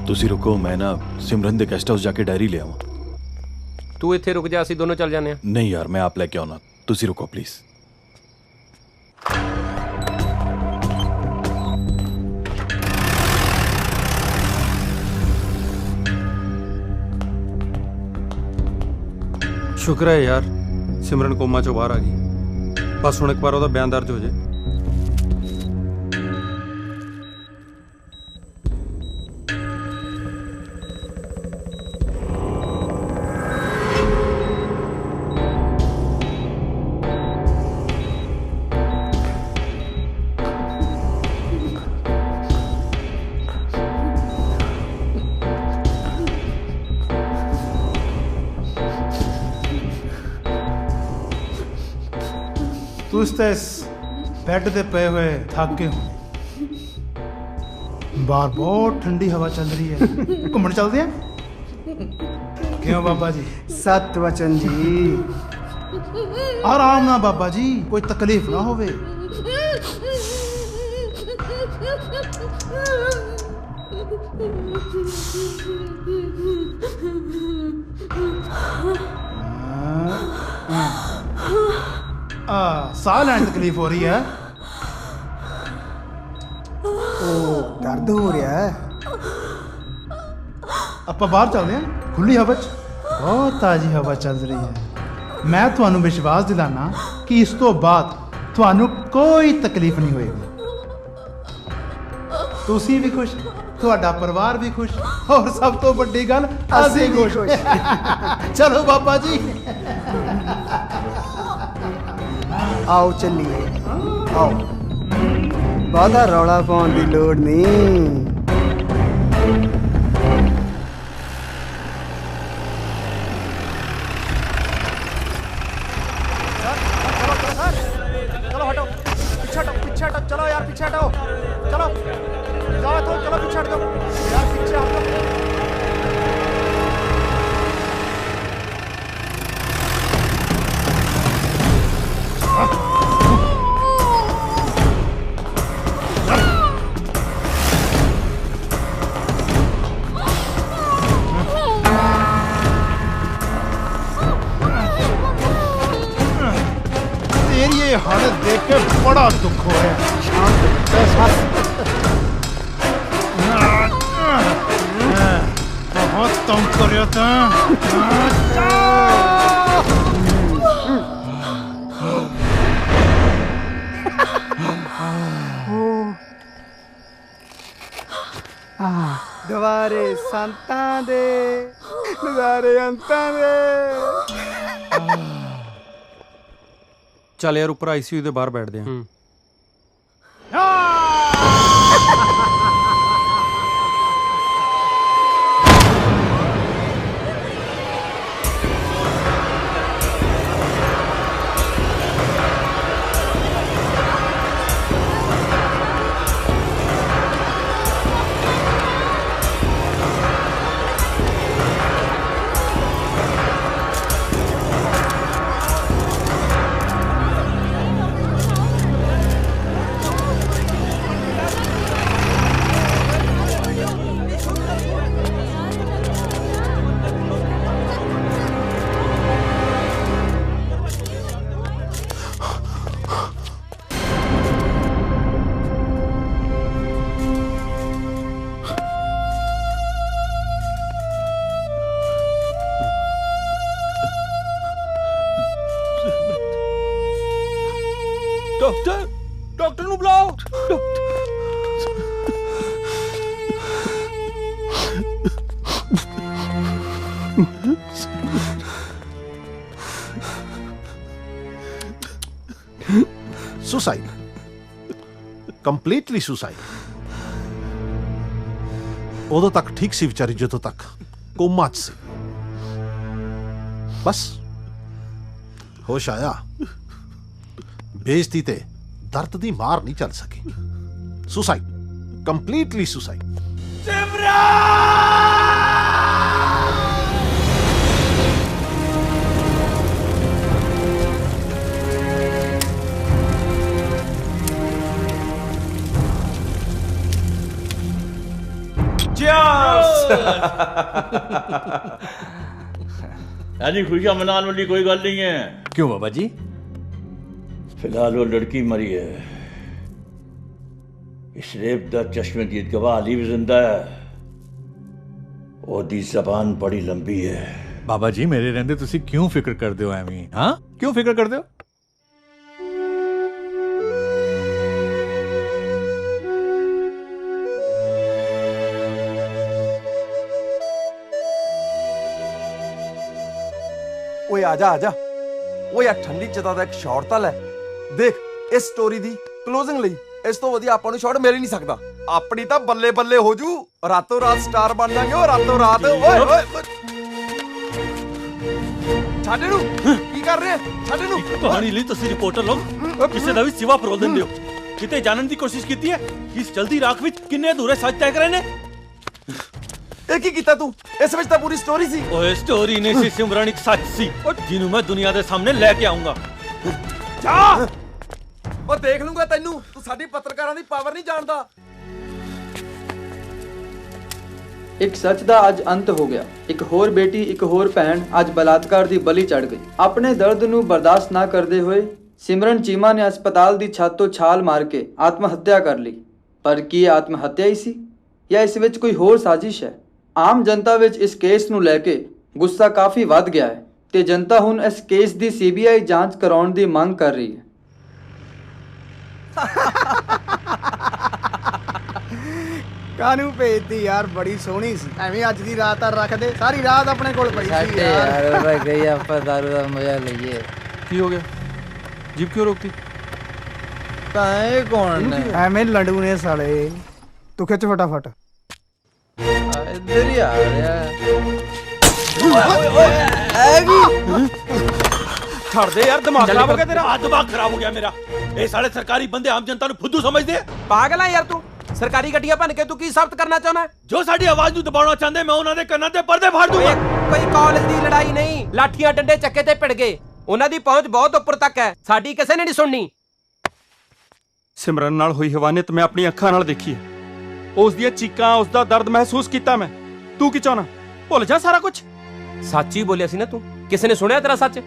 Speaker 18: ਤੁਸੀਂ ਰੁਕੋ, ਮੈਂ ਨਾ ਸਿਮਰਨ ਦੇ ਗੈਸਟ ਹਾਊਸ ਜਾ ਕੇ ਡਾਇਰੀ ਲੈ ਆਵਾਂ।
Speaker 10: ਤੂੰ ਇੱਥੇ ਰੁਕ ਜਾ, ਅਸੀਂ ਦੋਨੋਂ ਚੱਲ ਜਾਂਦੇ ਹਾਂ।
Speaker 18: ਨਹੀਂ ਯਾਰ, ਮੈਂ ਆਪ ਲੈ ਕੇ ਆਉਣਾ, ਤੁਸੀਂ ਰੁਕੋ ਪਲੀਜ਼।
Speaker 17: ਸ਼ੁਕਰ ਹੈ ਯਾਰ, ਸਿਮਰਨ ਕੋਮਾ ਚੋਂ ਬਾਹਰ ਆ ਗਈ। ਬਸ ਹੁਣ ਇੱਕ ਵਾਰ ਉਹਦਾ ਬਿਆਨ ਦਰਜ ਹੋ ਜਾਏ।
Speaker 14: ਤੁਸੀਂ ਤਾਂ ਇਸ ਬੈੱਡ ਤੇ ਪਏ ਹੋਏ ਥੱਕ ਗਏ ਹੋ। ਬਾਹਰ ਬਹੁਤ ਠੰਡੀ ਹਵਾ ਚੱਲ ਰਹੀ ਹੈ, ਘੁੰਮਣ ਚੱਲਦੇ ਆ? ਕਿਉਂ ਬਾਬਾ ਜੀ?
Speaker 5: ਸਤ ਵਚਨ ਜੀ।
Speaker 14: ਆਰਾਮ ਨਾਲ ਬਾਬਾ ਜੀ, ਕੋਈ ਤਕਲੀਫ ਨਾ ਹੋਵੇ। ਸਾਹ ਲੈਣ ਦੀ ਤਕਲੀਫ ਹੋ ਰਹੀ ਹੈ?
Speaker 5: ਉਹ ਦਰਦ ਹੋ ਰਿਹਾ ਹੈ।
Speaker 14: ਆਪਾਂ ਬਾਹਰ ਚੱਲਦੇ ਹਾਂ, ਖੁੱਲੀ ਹਵਾ 'ਚ। ਬਹੁਤ ਤਾਜ਼ੀ ਹਵਾ ਚੱਲ ਰਹੀ ਹੈ। ਮੈਂ ਤੁਹਾਨੂੰ ਵਿਸ਼ਵਾਸ ਦਿਲਾਨਾ ਕਿ ਇਸ ਤੋਂ ਬਾਅਦ ਤੁਹਾਨੂੰ ਕੋਈ ਤਕਲੀਫ ਨਹੀਂ ਹੋਏਗੀ। ਤੁਸੀਂ ਵੀ ਖੁਸ਼, ਤੁਹਾਡਾ ਪਰਿਵਾਰ ਵੀ ਖੁਸ਼, ਔਰ ਸਭ ਤੋਂ ਵੱਡੀ ਗੱਲ ਅਸੀਂ ਵੀ ਖੁਸ਼। ਚਲੋ ਬਾਬਾ ਜੀ,
Speaker 5: ਆਓ ਚੱਲੀਏ। ਆਓ, ਬਹੁਤਾ ਰੌਲਾ ਪਾਉਣ ਦੀ ਲੋੜ ਨਹੀਂ।
Speaker 14: चलो हटो, पीछे हटो, पीछे हटो, चलो यार पीछे हटो, चलो जाओ तो, चलो पीछे हट जाओ यार, पीछे हटो। तेरी ये हालत देख के बड़ा दुख हो रहा है। बहुत तंग कर रहा था।
Speaker 5: ਦੁਆਰੇ ਸੰਤਾਂ ਦੇ, ਨਜ਼ਾਰੇ ਅੰਤਾਂ ਦੇ।
Speaker 17: ਚੱਲ ਯਾਰ, ਉੱਪਰ ਆਈਸੀਯੂ ਦੇ ਬਾਹਰ ਬੈਠਦੇ ਹਾਂ।
Speaker 6: ਡਾਕਟਰ ਡਾਕਟਰ ਨੂੰ ਬੁਲਾਓ।
Speaker 8: Suicide, completely suicide. ਉਦੋਂ ਤੱਕ ਠੀਕ ਸੀ ਵਿਚਾਰੀ ਜਦੋਂ ਤੱਕ ਕੋਮਾ 'ਚ ਸੀ। ਬਸ ਹੋਸ਼ ਆਇਆ, ਬੇਇੱਜ਼ਤੀ ਤੇ ਦਰਦ ਦੀ ਮਾਰ ਨਹੀਂ ਚੱਲ ਸਕੀ। Suicide, completely suicide.
Speaker 12: यानी खुशियां मनाने वाली कोई गल नहीं है।
Speaker 13: क्यों बाबा जी?
Speaker 12: फिलहाल वो लड़की मरी है, इस रेप दा चश्मदीद गवाह अली भी जिंदा है। ओदी जबान बड़ी लंबी है।
Speaker 13: बाबा जी मेरे रहंदे तुसी क्यों फिक्र करदे हो एवें? हाँ क्यों फिक्र करदे हो?
Speaker 11: ਓਏ ਆਜਾ ਆਜਾ। ਓਏ ਆ ਠੰਡੀ ਚਤਾ ਦਾ ਇੱਕ ਸ਼ਾਟ ਤਾਂ ਲੈ। ਦੇਖ ਇਸ ਸਟੋਰੀ ਦੀ ਕਲੋਜ਼ਿੰਗ ਲਈ ਇਸ ਤੋਂ ਵਧੀਆ ਆਪਾਂ ਨੂੰ ਸ਼ਾਟ ਮਿਲ ਹੀ ਨਹੀਂ ਸਕਦਾ। ਆਪਣੀ ਤਾਂ ਬੱਲੇ ਬੱਲੇ ਹੋ ਜੂ, ਰਾਤੋਂ ਰਾਤ ਸਟਾਰ ਬਣ ਜਾਾਂਗੇ। ਓ ਰਾਤੋਂ ਰਾਤ। ਓਏ ਓਏ ਛੱਡ ਨੂੰ, ਕੀ ਕਰ ਰਹੇ? ਛੱਡ ਨੂੰ।
Speaker 18: ਕਹਾਣੀ ਲਈ ਤੁਸੀਂ ਰਿਪੋਰਟਰ ਲੋਕ ਕਿਸੇ ਦਾ ਵੀ ਸਿਵਾ ਫਰੋਲ ਦਿੰਦੇ ਹੋ। ਕਿਤੇ ਜਾਣਨ ਦੀ ਕੋਸ਼ਿਸ਼ ਕੀਤੀ ਹੈ ਇਸ ਜਲਦੀ ਰਾਖ ਵਿੱਚ ਕਿੰਨੇ ਅਧੂਰੇ ਸੱਚ ਤੈਅ ਕਰੇ ਨੇ?
Speaker 11: ਇਹ ਕੀ ਕੀਤਾ ਤੂੰ? ਇਸ ਵਿੱਚ ਤਾਂ ਪੂਰੀ ਸਟੋਰੀ ਸੀ।
Speaker 18: ਓਏ ਸਟੋਰੀ ਨਹੀਂ ਸੀ ਸਿਮਰਨ, ਇੱਕ ਸੱਚ ਸੀ ਜਿਹਨੂੰ ਮੈਂ ਦੁਨੀਆ ਦੇ ਸਾਹਮਣੇ ਲੈ ਕੇ ਆਉਂਗਾ।
Speaker 11: ਜਾ ਉਹ ਦੇਖ ਲੂੰਗਾ ਤੈਨੂੰ। ਤੂੰ ਸਾਡੀ ਪੱਤਰਕਾਰਾਂ ਦੀ ਪਾਵਰ ਨਹੀਂ ਜਾਣਦਾ।
Speaker 2: ਇੱਕ ਸੱਚ ਦਾ ਅੱਜ ਅੰਤ ਹੋ ਗਿਆ। ਇੱਕ ਹੋਰ ਬੇਟੀ, ਇੱਕ ਹੋਰ ਭੈਣ ਅੱਜ ਬਲਾਤਕਾਰ ਦੀ ਬਲੀ ਚੜ ਗਈ। ਆਪਣੇ ਦਰਦ ਨੂੰ ਬਰਦਾਸ਼ਤ ਨਾ ਕਰਦੇ ਹੋਏ ਸਿਮਰਨ ਚੀਮਾ ਨੇ ਹਸਪਤਾਲ ਦੀ ਛੱਤ ਤੋਂ ਛਾਲ ਮਾਰ ਕੇ ਆਤਮ ਹੱਤਿਆ ਕਰ ਲਈ। ਪਰ ਕੀ ਇਹ ਆਤਮ ਹੱਤਿਆ ਹੀ ਸੀ ਜਾਂ ਇਸ ਵਿੱਚ ਕੋਈ ਹੋਰ ਸਾਜ਼ਿਸ਼ ਹੈ? ਆਮ ਜਨਤਾ ਵਿੱਚ ਇਸ ਕੇਸ ਨੂੰ ਲੈ ਕੇ ਗੁੱਸਾ ਕਾਫੀ ਵੱਧ ਗਿਆ ਹੈ ਤੇ ਜਨਤਾ ਹੁਣ ਇਸ ਕੇਸ ਦੀ CBI ਜਾਂਚ ਕਰਾਉਣ ਦੀ ਮੰਗ ਕਰ ਰਹੀ ਹੈ।
Speaker 5: ਕਾਨੂੰ ਭੇਜਦੀ ਯਾਰ, ਬੜੀ ਸੋਹਣੀ ਸੀ। ਐਵੇਂ ਅੱਜ ਦੀ ਰਾਤ ਆ ਰੱਖਦੇ, ਸਾਰੀ ਰਾਤ ਆਪਣੇ ਕੋਲ ਪਈ ਸੀ
Speaker 9: ਯਾਰ। ਗਈ ਆਪਾਂ ਦਾਰੂ ਦਾ ਮਜ਼ਾ ਲਈਏ।
Speaker 17: ਕੀ ਹੋ ਗਿਆ? जीप क्यों रोकती?
Speaker 9: ताए कौन है?
Speaker 5: ਐਵੇਂ ਲੰਡੂ ਨੇ ਸਾਲੇ। ਤੂੰ ਖਿੱਚ ਫਟਾਫਟ।
Speaker 9: इधर ही आ रहा
Speaker 18: ਛੱਡ ਦੇ ਯਾਰ, ਦਿਮਾਗ ਖਰਾਬ ਹੋ ਗਿਆ ਤੇਰਾ। ਆ ਦਿਮਾਗ ਖਰਾਬ ਹੋ ਗਿਆ ਮੇਰਾ। ਇਹ ਸਾਲੇ ਸਰਕਾਰੀ ਬੰਦੇ ਆਮ ਜਨਤਾ ਨੂੰ ਫੁੱਦੂ ਸਮਝਦੇ ਆ।
Speaker 10: ਪਾਗਲ ਆ ਯਾਰ ਤੂੰ। ਸਰਕਾਰੀ ਗੱਡੀਆਂ ਭੰਨ ਕੇ ਤੂੰ ਕੀ ਸਾਬਤ ਕਰਨਾ ਚਾਹੁੰਦਾ?
Speaker 18: ਜੋ ਸਾਡੀ ਆਵਾਜ਼ ਨੂੰ ਦਬਾਉਣਾ ਚਾਹੁੰਦੇ ਮੈਂ ਉਹਨਾਂ ਦੇ ਕੰਨਾਂ ਤੇ ਪਰਦੇ ਫਾੜ ਦੂੰਗਾ।
Speaker 10: ਕੋਈ ਕਾਲਜ ਦੀ ਲੜਾਈ ਨਹੀਂ, ਲਾਠੀਆਂ ਡੰਡੇ ਚੱਕੇ ਤੇ ਭਿੜ ਗਏ। ਉਹਨਾਂ ਦੀ ਪਹੁੰਚ ਬਹੁਤ ਉੱਪਰ ਤੱਕ ਹੈ, ਸਾਡੀ ਕਿਸੇ ਨੇ ਨਹੀਂ ਸੁਣਨੀ।
Speaker 17: ਸਿਮਰਨ ਨਾਲ ਹੋਈ ਹਵਾਨੀਅਤ ਮੈਂ ਆਪਣੀ ਅੱਖਾਂ ਨਾਲ ਦੇਖੀ ਹੈ। ਉਸ ਦੀਆਂ ਚੀਕਾਂ, ਉਸ ਦਾ ਦਰਦ ਮਹਿਸੂਸ ਕੀਤਾ ਮੈਂ। ਤੂੰ ਕੀ ਚਾਹਨਾ? ਭੁੱਲ ਜਾ ਸਾਰਾ ਕੁਝ।
Speaker 10: ਸੱਚ ਹੀ ਬੋਲਿਆ ਸੀ ਨਾ ਤੂੰ। ਕਿਸੇ ਨੇ ਸੁਣਿਆ ਤੇਰਾ ਸੱਚ?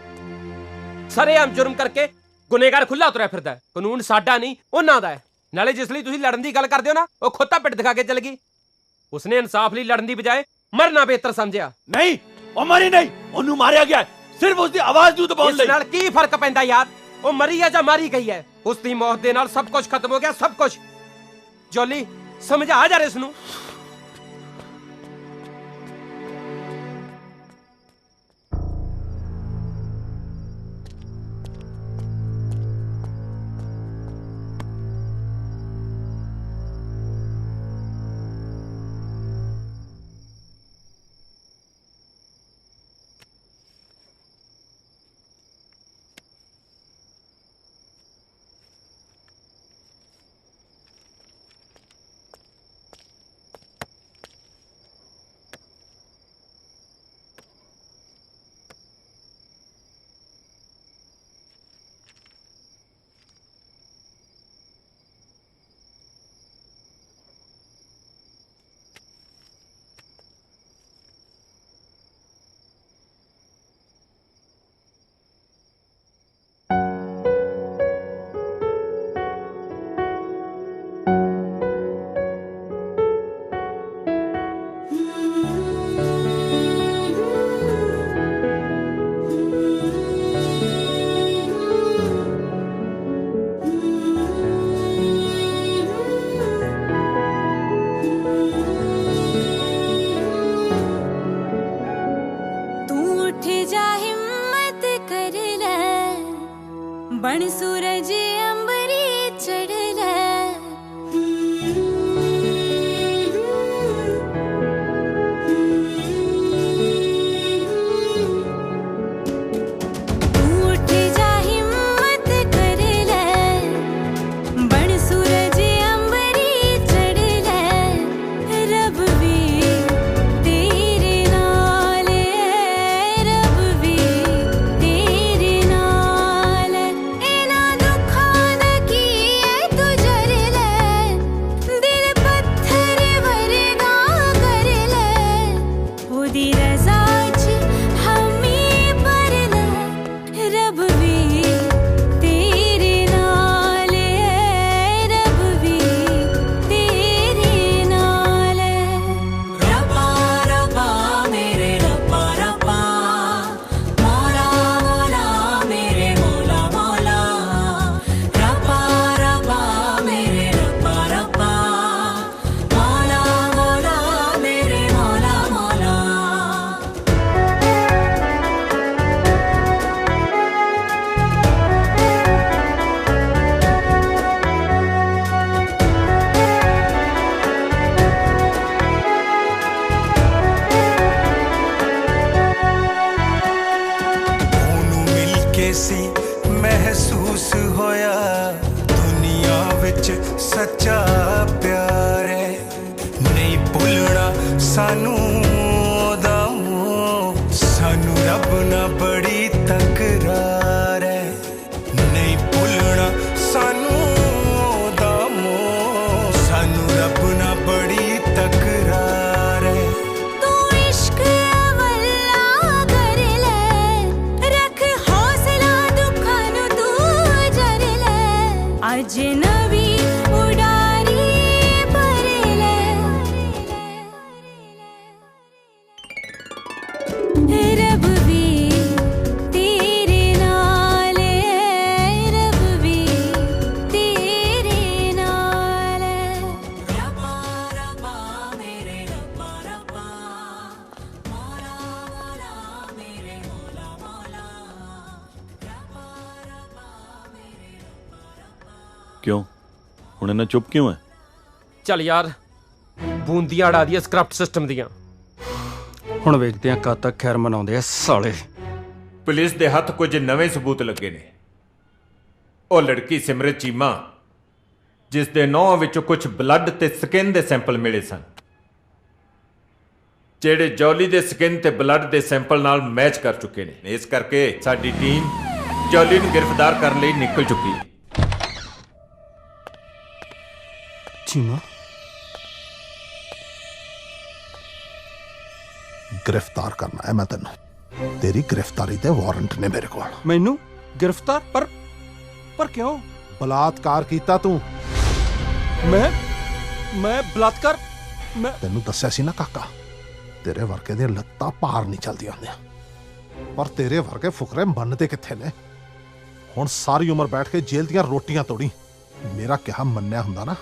Speaker 10: ਸਰੇਆਮ ਜੁਰਮ ਕਰਕੇ ਗੁਨੇਗਾਰ ਖੁੱਲਾ ਤੁਰਿਆ ਫਿਰਦਾ ਹੈ। ਕਾਨੂੰਨ ਸਾਡਾ ਨਹੀਂ ਉਹਨਾਂ ਦਾ ਹੈ। ਨਾਲੇ ਜਿਸ ਲਈ ਤੁਸੀਂ ਲੜਨ ਦੀ ਗੱਲ ਕਰਦੇ ਹੋ ਨਾ, ਉਹ ਖੁਦ ਤਾਂ ਪਿੱਠ ਦਿਖਾ ਕੇ ਚਲ ਗਈ। ਉਸਨੇ ਇਨਸਾਫ ਲਈ ਲੜਨ ਦੀ ਬਜਾਏ ਮਰਨਾ ਬਿਹਤਰ ਸਮਝਿਆ।
Speaker 18: ਨਹੀਂ, ਉਹ ਮਰੀ ਨਹੀਂ, ਉਹਨੂੰ ਮਾਰਿਆ ਗਿਆ ਸਿਰਫ ਉਸ ਦੀ ਆਵਾਜ਼ ਨੂੰ ਦਬਾਉਣ ਲਈ।
Speaker 10: ਇਸ ਨਾਲ ਕੀ ਫਰਕ ਪੈਂਦਾ ਯਾਰ? ਉਹ ਮਰੀ ਹੈ ਜਾਂ ਮਾਰੀ ਗਈ ਹੈ? ਉਸ ਦੀ ਮੌਤ ਦੇ ਨਾਲ ਸਭ ਕੁਝ ਖਤਮ ਹੋ ਗਿਆ, ਸਭ ਕੁਝ। ਜੋਲੀ ਸਮਝਾ ਜਾ ਇਸ ਨੂੰ।
Speaker 4: बण सूरज अंबरी चढ़ले उठ जा हिम्मत कर ले बण सूरज अंबरी चढ़ले रब भी तेरे नाल है रब भी तेरे नाल है इना दुखां दा की है तू जर ले दिल पत्थर वरगा कर ले ओदी रज़ा च हमें पर ले रब भी तेरे नाल है रब भी तेरे नाल है रब्बा रब्बा मेरे रब्बा रब्बा मौला मौला मेरे मौला मौला रब्बा रब्बा मेरे रब्बा रब्बा मौला मौला मेरे मौला मौला
Speaker 19: ਉਹਨੂੰ ਮਿਲ ਕੇ ਸੀ ਮਹਿਸੂਸ ਹੋਇਆ ਦੁਨੀਆ ਵਿੱਚ ਸੱਚਾ ਪਿਆਰ ਹੈ ਨਹੀਂ ਭੁੱਲਣਾ ਸਾਨੂੰ ਉਹਦਾ ਮੋਹ ਸਾਨੂੰ ਰੱਬ ਨਾਲ ਬੜੀ ਤਕਰਾਰ ਹੈ ਨਹੀਂ ਭੁੱਲਣਾ ਸਾਨੂੰ ਉਹਦਾ ਮੋਹ ਸਾਨੂੰ ਰੱਬ ਨਾਲ ਬੜੀ ਤਕਰਾਰ ਹੈ
Speaker 4: तू इश्क अवल्ला कर ले रख हौसला दुखां नू तू जर ले अजनबी उडारी भर ले रब भी तेरे नाल है रब भी तेरे नाल है रब्बा रब्बा मेरे रब्बा रब्बा मौला मौला मेरे मौला मौला
Speaker 13: क्यों ਹੁਣ ਇਹਨਾਂ ਚੁੱਪ ਕਿਉਂ ਹੈ
Speaker 10: ਚੱਲ ਯਾਰ ਬੂੰਦੀਆਂ ਅੜਾ ਦੀਆਂ ਸਕ੍ਰਿਪਟ ਸਿਸਟਮ ਦੀਆਂ
Speaker 17: ਹੁਣ ਵੇਖਦੇ ਆ ਕਦ ਤੱਕ ਖੈਰ ਮਨਾਉਂਦੇ ਆ ਸਾਲੇ
Speaker 7: ਪੁਲਿਸ ਦੇ ਹੱਥ ਕੁਝ ਨਵੇਂ ਸਬੂਤ ਲੱਗੇ ਨੇ ਉਹ ਲੜਕੀ ਸਿਮਰਤ ਚੀਮਾ ਜਿਸ ਦੇ ਨੌਂ ਵਿੱਚੋਂ ਕੁਝ ਬਲੱਡ ਤੇ ਸਕਿਨ ਦੇ ਸੈਂਪਲ ਮਿਲੇ ਸਨ ਜਿਹੜੇ ਜੌਲੀ ਦੇ ਸਕਿਨ ਤੇ ਬਲੱਡ ਦੇ ਸੈਂਪਲ ਨਾਲ ਮੈਚ ਕਰ ਚੁੱਕੇ ਨੇ ਇਸ ਕਰਕੇ ਸਾਡੀ ਟੀਮ ਜੌਲੀ ਨੂੰ ਗ੍ਰਿਫਤਾਰ ਕਰਨ ਲਈ ਨਿਕਲ ਚੁੱਕੀ ਹੈ
Speaker 17: ਚੀਮਾ
Speaker 8: गिरफ्तार करना है मैं तेन तेरी गिरफ्तारी दे वारंट ने मेरे को
Speaker 17: ਮੈਨੂੰ ਗ੍ਰਿਫਤਾਰ ਪਰ ਕਿਉਂ
Speaker 8: बलात्कार कीता तू
Speaker 17: ਮੈਂ ਬਲਾਤਕਾਰ ਮੈਂ
Speaker 8: ਤੈਨੂੰ ਦੱਸਿਆ ਸੀ ਨਾ ਕਾਕਾ ਤੇਰੇ ਵਰਗੇ ਦੀਆਂ ਲੱਤਾਂ ਪਾਰ ਨਹੀਂ ਚਲਦੀਆਂ ਹੁੰਦੀਆਂ ਪਰ ਤੇਰੇ ਵਰਗੇ ਫੁਕਰੇ ਮੰਨਦੇ ਕਿੱਥੇ ਨੇ ਹੁਣ ਸਾਰੀ ਉਮਰ ਬੈਠ ਕੇ ਜੇਲ੍ਹ ਦੀਆਂ ਰੋਟੀਆਂ ਤੋੜੀ ਮੇਰਾ ਕਿਹਾ ਮੰਨਿਆ ਹੁੰਦਾ ਨਾ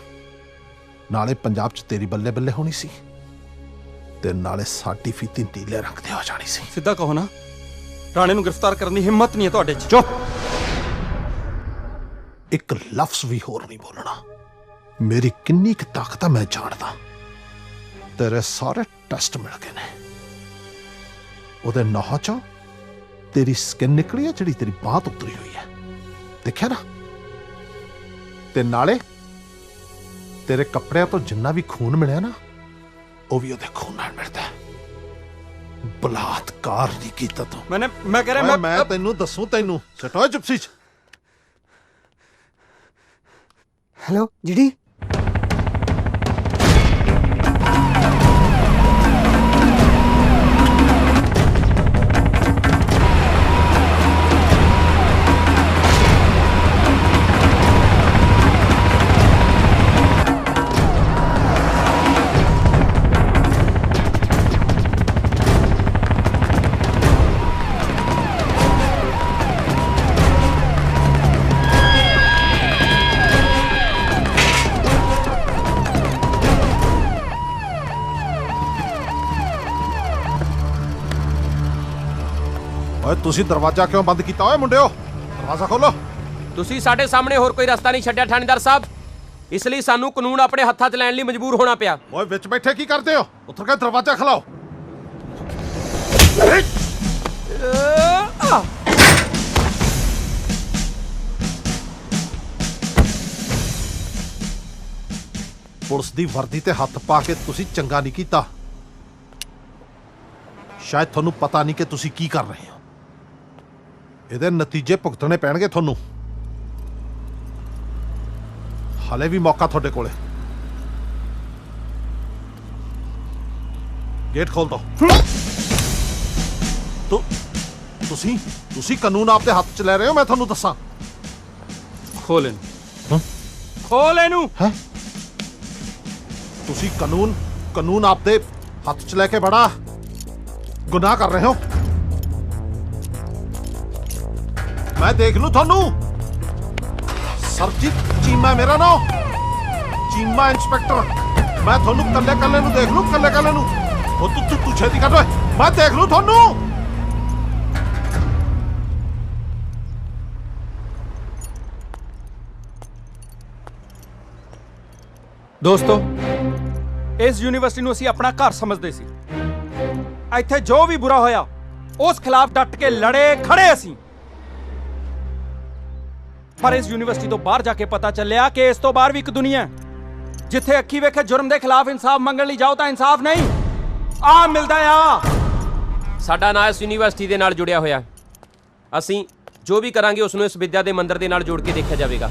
Speaker 8: ਨਾਲੇ ਪੰਜਾਬ 'ਚ ਤੇਰੀ ਬੱਲੇ ਬੱਲੇ ਹੋਣੀ ਸੀ ਤੇ ਨਾਲੇ ਸਾਡੀ ਫੀਤੀ ਢੀਲੇ ਰੰਗ ਦੀ ਹੋ ਜਾਣੀ ਸੀ
Speaker 17: ਸਿੱਧਾ ਕਹੋ ਨਾ ਰਾਣੇ ਨੂੰ ਗ੍ਰਿਫਤਾਰ ਕਰਨ ਦੀ ਹਿੰਮਤ ਨਹੀਂ ਹੈ ਤੁਹਾਡੇ 'ਚ
Speaker 8: ਚੁੱਪ ਇੱਕ ਲਫ਼ਜ਼ ਵੀ ਹੋਰ ਨਹੀਂ ਬੋਲਣਾ ਮੇਰੀ ਕਿੰਨੀ ਕੁ ਤਾਕਤ ਆ ਮੈਂ ਜਾਣਦਾ ਤੇਰੇ ਸਾਰੇ ਟੈਸਟ ਮਿਲ ਗਏ ਨੇ ਉਹਦੇ ਨਹੁੰ 'ਚੋਂ ਤੇਰੀ ਸਕਿਨ ਨਿਕਲੀ ਹੈ ਜਿਹੜੀ ਤੇਰੀ ਬਾਤ ਉਤਰੀ ਹੋਈ ਹੈ ਦੇਖਿਆ ਨਾ ਤੇ ਨਾਲੇ ਤੇਰੇ ਕੱਪੜਿਆਂ ਤੋਂ ਜਿੰਨਾ ਵੀ ਖੂਨ ਮਿਲਿਆ ਨਾ ਉਹ ਵੀ ਉਹਦੇ ਖੂਨ ਨਾਲ ਮਿਲਦਾ ਹੈ ਬਲਾਤਕਾਰ ਨਹੀਂ ਕੀਤਾ ਤੂੰ
Speaker 17: ਮੈਂ ਕਹਿ ਰਿਹਾ
Speaker 8: ਮੈਂ ਤੈਨੂੰ ਦੱਸੂ ਤੈਨੂੰ ਸਟੋ ਜਿਪਸੀ ਚ
Speaker 5: ਹੈਲੋ ਜੀਡੀ
Speaker 8: ਓਏ ਤੁਸੀਂ ਦਰਵਾਜ਼ਾ ਕਿਉਂ ਬੰਦ ਕੀਤਾ ਓਏ ਮੁੰਡਿਓ ਦਰਵਾਜ਼ਾ ਖੋਲੋ
Speaker 10: ਤੁਸੀਂ ਸਾਡੇ ਸਾਹਮਣੇ ਹੋਰ ਕੋਈ ਰਸਤਾ ਨਹੀਂ ਛੱਡਿਆ ਥਾਣੇਦਾਰ ਸਾਹਿਬ, ਇਸ ਲਈ ਸਾਨੂੰ ਕਾਨੂੰਨ ਆਪਣੇ ਹੱਥਾਂ 'ਚ ਲੈਣ ਲਈ ਮਜਬੂਰ ਹੋਣਾ ਪਿਆ।
Speaker 8: ਓਏ ਵਿੱਚ ਬੈਠੇ ਕੀ ਕਰਦੇ ਹੋ? ਉੱਤਰ ਕੇ ਦਰਵਾਜ਼ਾ ਖਲਾਓ। ਪੁਲਿਸ ਦੀ ਵਰਦੀ ਤੇ ਹੱਥ ਪਾ ਕੇ ਤੁਸੀਂ ਚੰਗਾ ਨਹੀਂ ਕੀਤਾ। ਸ਼ਾਇਦ ਤੁਹਾਨੂੰ ਪਤਾ ਨਹੀਂ ਕਿ ਤੁਸੀਂ ਕੀ ਕਰ ਰਹੇ ਹੋ। ਇਹਦੇ ਨਤੀਜੇ ਭੁਗਤਣੇ ਪੈਣਗੇ ਤੁਹਾਨੂੰ। ਹਾਲੇ ਵੀ ਮੌਕਾ ਤੁਹਾਡੇ ਕੋਲੇ। ਗੇਟ ਖੋਲ ਦੋ। ਤੁਸੀਂ ਕਾਨੂੰਨ ਆਪਦੇ ਹੱਥ 'ਚ ਲੈ ਰਹੇ ਹੋ, ਮੈਂ ਤੁਹਾਨੂੰ ਦੱਸਾਂ।
Speaker 17: ਖੋਲ ਇਹਨੂੰ, ਖੋਲ ਇਹਨੂੰ।
Speaker 8: ਹੈ ਤੁਸੀਂ ਕਾਨੂੰਨ ਆਪਦੇ ਹੱਥ 'ਚ ਲੈ ਕੇ ਬੜਾ ਗੁਨਾਹ ਕਰ ਰਹੇ ਹੋ। ਮੈਂ ਦੇਖ ਲੂ ਤੁਹਾਨੂੰ। ਸਰਜੀਤ ਚੀਮਾ ਮੇਰਾ ਨਾਮ, ਚੀਮਾ ਇੰਸਪੈਕਟਰ। ਮੈਂ ਤੁਹਾਨੂੰ ਕੱਲੇ ਨੂੰ ਦੇਖ ਲੂ, ਕੱਲੇ ਨੂੰ। ਉਹ ਤੂੰ ਛੇਤੀ ਕਰ ਓਏ, ਮੈਂ ਦੇਖ ਲੂ ਤੁਹਾਨੂੰ।
Speaker 17: ਦੋਸਤੋ, ਇਸ ਯੂਨੀਵਰਸਿਟੀ ਨੂੰ ਅਸੀਂ ਆਪਣਾ ਘਰ ਸਮਝਦੇ ਸੀ। ਇੱਥੇ ਜੋ ਵੀ ਬੁਰਾ ਹੋਇਆ ਉਸ ਖਿਲਾਫ ਡਟ ਕੇ ਲੜੇ ਖੜੇ ਅਸੀਂ। ਪਰ ਇਸ ਯੂਨੀਵਰਸਿਟੀ ਤੋਂ ਬਾਹਰ ਜਾ ਕੇ ਪਤਾ ਚੱਲਿਆ ਕਿ ਇਸ ਤੋਂ ਬਾਹਰ ਵੀ ਇੱਕ ਦੁਨੀਆ ਹੈ, ਜਿੱਥੇ ਅੱਖੀ ਵੇਖੇ ਜੁਰਮ ਦੇ ਖਿਲਾਫ ਇਨਸਾਫ ਮੰਗਣ ਲਈ ਜਾਓ ਤਾਂ ਇਨਸਾਫ ਨਹੀਂ ਆ ਮਿਲਦਾ ਆ।
Speaker 10: ਸਾਡਾ ਨਾਂ ਇਸ ਯੂਨੀਵਰਸਿਟੀ ਦੇ ਨਾਲ ਜੁੜਿਆ ਹੋਇਆ। ਅਸੀਂ ਜੋ ਵੀ ਕਰਾਂਗੇ ਉਸ ਨੂੰ ਇਸ ਵਿਦਿਆ ਦੇ ਮੰਦਰ ਦੇ ਨਾਲ ਜੋੜ ਕੇ ਦੇਖਿਆ ਜਾਵੇਗਾ।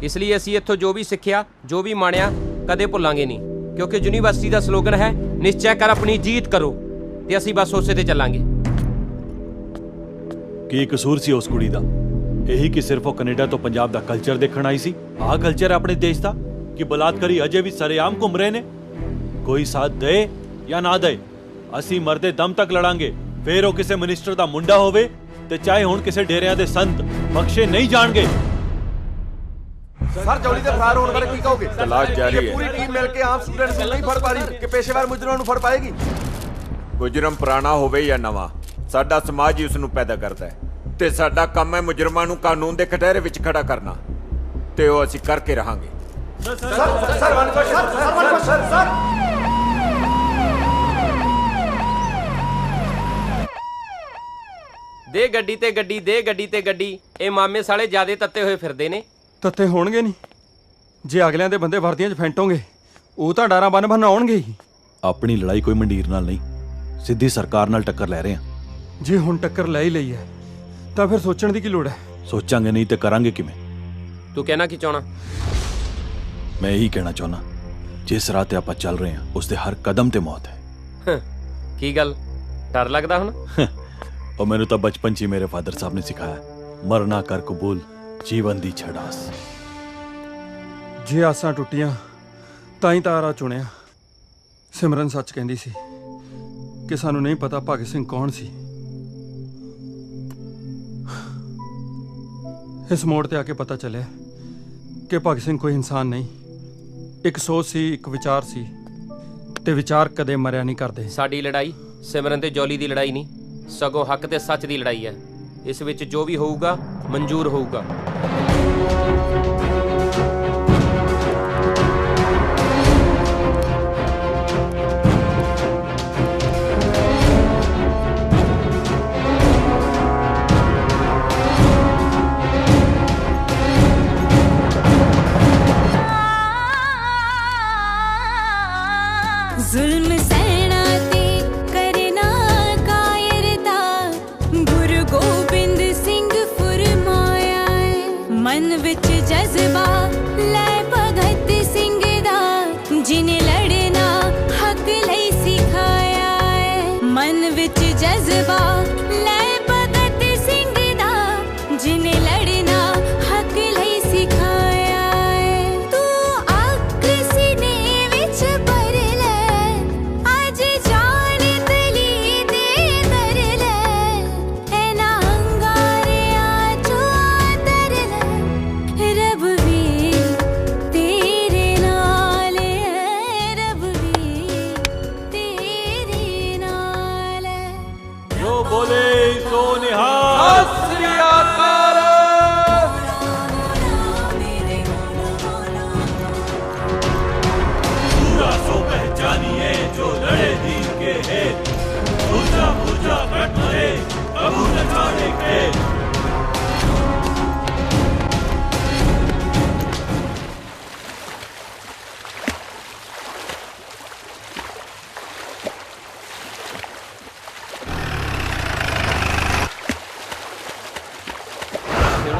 Speaker 10: ਇਸ ਲਈ ਅਸੀਂ ਇੱਥੋਂ ਜੋ ਵੀ ਸਿੱਖਿਆ, ਜੋ ਵੀ ਮਾਣਿਆ, ਕਦੇ ਭੁੱਲਾਂਗੇ ਨਹੀਂ, ਕਿਉਂਕਿ ਯੂਨੀਵਰਸਿਟੀ ਦਾ ਸਲੋਗਨ ਹੈ ਨਿਸ਼ਚੈ ਕਰ ਆਪਣੀ ਜੀਤ ਕਰੋ, ਤੇ ਅਸੀਂ ਬਸ ਉਸੇ ਤੇ ਚੱਲਾਂਗੇ।
Speaker 18: ਕੀ ਕਸੂਰ ਸੀ ਉਸ ਕੁੜੀ ਦਾ? ਇਹੀ ਕਿ ਸਿਰਫ ਉਹ ਕੈਨੇਡਾ ਤੋਂ ਪੰਜਾਬ ਦਾ ਕਲਚਰ ਦੇਖਣ ਆਈ ਸੀ। ਆਹ ਕਲਚਰ ਆਪਣੇ ਦੇਸ਼ ਦਾ ਕਿ ਬਲਾਤਕਾਰੀ ਅਜੇ ਵੀ ਸਰੇਆਮ ਘੁੰਮ ਰਹੇ ਨੇ। ਕੋਈ ਸਾਥ ਦੇ ਜਾਂ ਨਾ ਦੇ, ਅਸੀਂ ਮਰਦੇ ਦਮ ਤੱਕ ਲੜਾਂਗੇ। ਫਿਰ ਉਹ ਕਿਸੇ ਮਿਨਿਸਟਰ ਦਾ ਮੁੰਡਾ ਹੋਵੇ ਤੇ ਚਾਹੇ ਹੁਣ ਕਿਸੇ ਡੇਰਿਆਂ ਦੇ ਸੰਤ, ਬਖਸ਼ੇ ਨਹੀਂ ਜਾਣਗੇ।
Speaker 11: ਸਰ, ਜੌਲੀ ਦੇ ਫਰਾਰ ਹੋਣ ਬਾਰੇ ਕੀ ਕਹੋਗੇ?
Speaker 7: ਤਲਾਸ਼ ਜਾਰੀ ਹੈ।
Speaker 11: ਪੂਰੀ ਟੀਮ ਮਿਲ ਕੇ ਆਮ ਸਟੂਡੈਂਟਸ ਨੂੰ ਨਹੀਂ ਫੜ ਪਾ ਰਹੀ ਕਿ ਪੇਸ਼ੇਵਰ ਮੁਜਰਮਾਂ ਨੂੰ ਫੜ ਪਾਏਗੀ।
Speaker 7: ਮੁਜਰਮ ਪੁਰਾਣਾ ਹੋਵੇ ਜਾਂ ਨਵਾਂ, ਸਾਡਾ ਸਮਾਜ ਹੀ ਉਸ ਨੂੰ ਪੈਦਾ ਕਰਦਾ ਹੈ, ਤੇ ਸਾਡਾ ਕੰਮ ਹੈ ਮੁਜਰਮਾਂ ਨੂੰ ਕਾਨੂੰਨ ਦੇ ਕਟਹਿਰੇ ਵਿੱਚ ਖੜਾ ਕਰਨਾ, ਤੇ ਉਹ ਅਸੀਂ ਕਰਕੇ ਰਹਾਂਗੇ।
Speaker 10: ਦੇ ਗੱਡੀ ਤੇ ਗੱਡੀ, ਦੇ ਗੱਡੀ ਤੇ ਗੱਡੀ। ਇਹ ਮਾਮੇ ਸਾਲੇ ਜਿਆਦੇ ਤੱਤੇ ਹੋਏ ਫਿਰਦੇ ਨੇ।
Speaker 17: ਤੱਤੇ ਹੋਣਗੇ ਨਹੀਂ, ਜੇ ਅਗਲਿਆਂ ਦੇ ਬੰਦੇ ਵਰਦੀਆਂ 'ਚ ਫੈਂਟੋਗੇ ਉਹ ਤਾਂ ਡਾਰਾਂ ਬੰਨ ਆਉਣਗੇ ਹੀ।
Speaker 18: ਆਪਣੀ ਲੜਾਈ ਕੋਈ ਮੰਡੀਰ ਨਾਲ ਨਹੀਂ, ਸਿੱਧੀ ਸਰਕਾਰ ਨਾਲ ਟੱਕਰ ਲੈ ਰਹੇ ਹਾਂ।
Speaker 17: ਜੇ ਹੁਣ ਟੱਕਰ ਲੈ ਹੀ ਲਈ ਹੈ ਤਾਂ ਫਿਰ ਸੋਚਣ ਦੀ ਕੀ ਲੋੜ ਹੈ?
Speaker 18: ਸੋਚਾਂਗੇ ਨਹੀਂ ਤੇ ਕਰਾਂਗੇ ਕਿਵੇਂ?
Speaker 10: ਤੂੰ ਕਹਿਣਾ ਕੀ ਚਾਹਣਾ?
Speaker 18: ਮੈਂ ਇਹੀ ਕਹਿਣਾ ਚਾਹੁੰਦਾ, ਜਿਸ ਰਾਹ ਤੇ ਆਪਾਂ ਚੱਲ ਰਹੇ ਹਾਂ ਉਸ ਦੇ ਹਰ ਕਦਮ ਤੇ ਮੌਤ ਹੈ।
Speaker 10: ਕੀ ਗੱਲ, ਡਰ ਲੱਗਦਾ ਹੁਣ?
Speaker 18: ਉਹ ਮੈਨੂੰ ਤਾਂ ਬਚਪਨ 'ਚ ਹੀ ਮੇਰੇ ਫਾਦਰ ਸਾਹਿਬ ਨੇ ਸਿਖਾਇਆ, ਮਰਨਾ ਕਰ ਕਬੂਲ, ਜੀਵਨ ਦੀ ਛੜਾਸ।
Speaker 17: ਜੇ ਆਸਾਂ ਟੁੱਟੀਆਂ ਤਾਂ ਹੀ ਤਾਰਾ ਚੁਣਿਆ। ਸਿਮਰਨ ਸੱਚ ਕਹਿੰਦੀ ਸੀ ਕਿ ਸਾਨੂੰ ਨਹੀਂ ਪਤਾ ਭਗਤ ਸਿੰਘ ਕੌਣ ਸੀ। ਇਸ ਮੋੜ ਤੇ ਆ ਕੇ ਪਤਾ ਚੱਲਿਆ ਕਿ ਭਗਤ ਸਿੰਘ ਕੋਈ ਇਨਸਾਨ ਨਹੀਂ, ਇੱਕ ਸੋਚ ਸੀ, ਇੱਕ ਵਿਚਾਰ ਸੀ, ਤੇ ਵਿਚਾਰ ਕਦੇ ਮਰਿਆ ਨਹੀਂ ਕਰਦੇ।
Speaker 10: ਸਾਡੀ ਲੜਾਈ ਸਿਮਰਨ ਤੇ ਜੌਲੀ ਦੀ ਲੜਾਈ ਨਹੀਂ, ਸਗੋਂ ਹੱਕ ਤੇ ਸੱਚ ਦੀ ਲੜਾਈ ਹੈ। ਇਸ ਵਿੱਚ ਜੋ ਵੀ ਹੋਊਗਾ ਮਨਜ਼ੂਰ ਹੋਊਗਾ।
Speaker 4: जुल्म सहना ते करना कायरता, गुरु गोबिंद सिंह फुरमाया है। मन विच जज्बा लै भगत सिंह दा, जिन्हें लड़ना हक लई सिखाया है। मन विच जज्बा लै भगत सिंह दा, जिन्हें लड़ना हक लई सिखाया है। तू अख सीने विच भर ले, आज जान तली दे कर ले, ऐना अंगारिया चो आदर ले। रब भी तेरे नाल है, रब भी तेरे नाल है।
Speaker 18: जो बोले सो निहाल।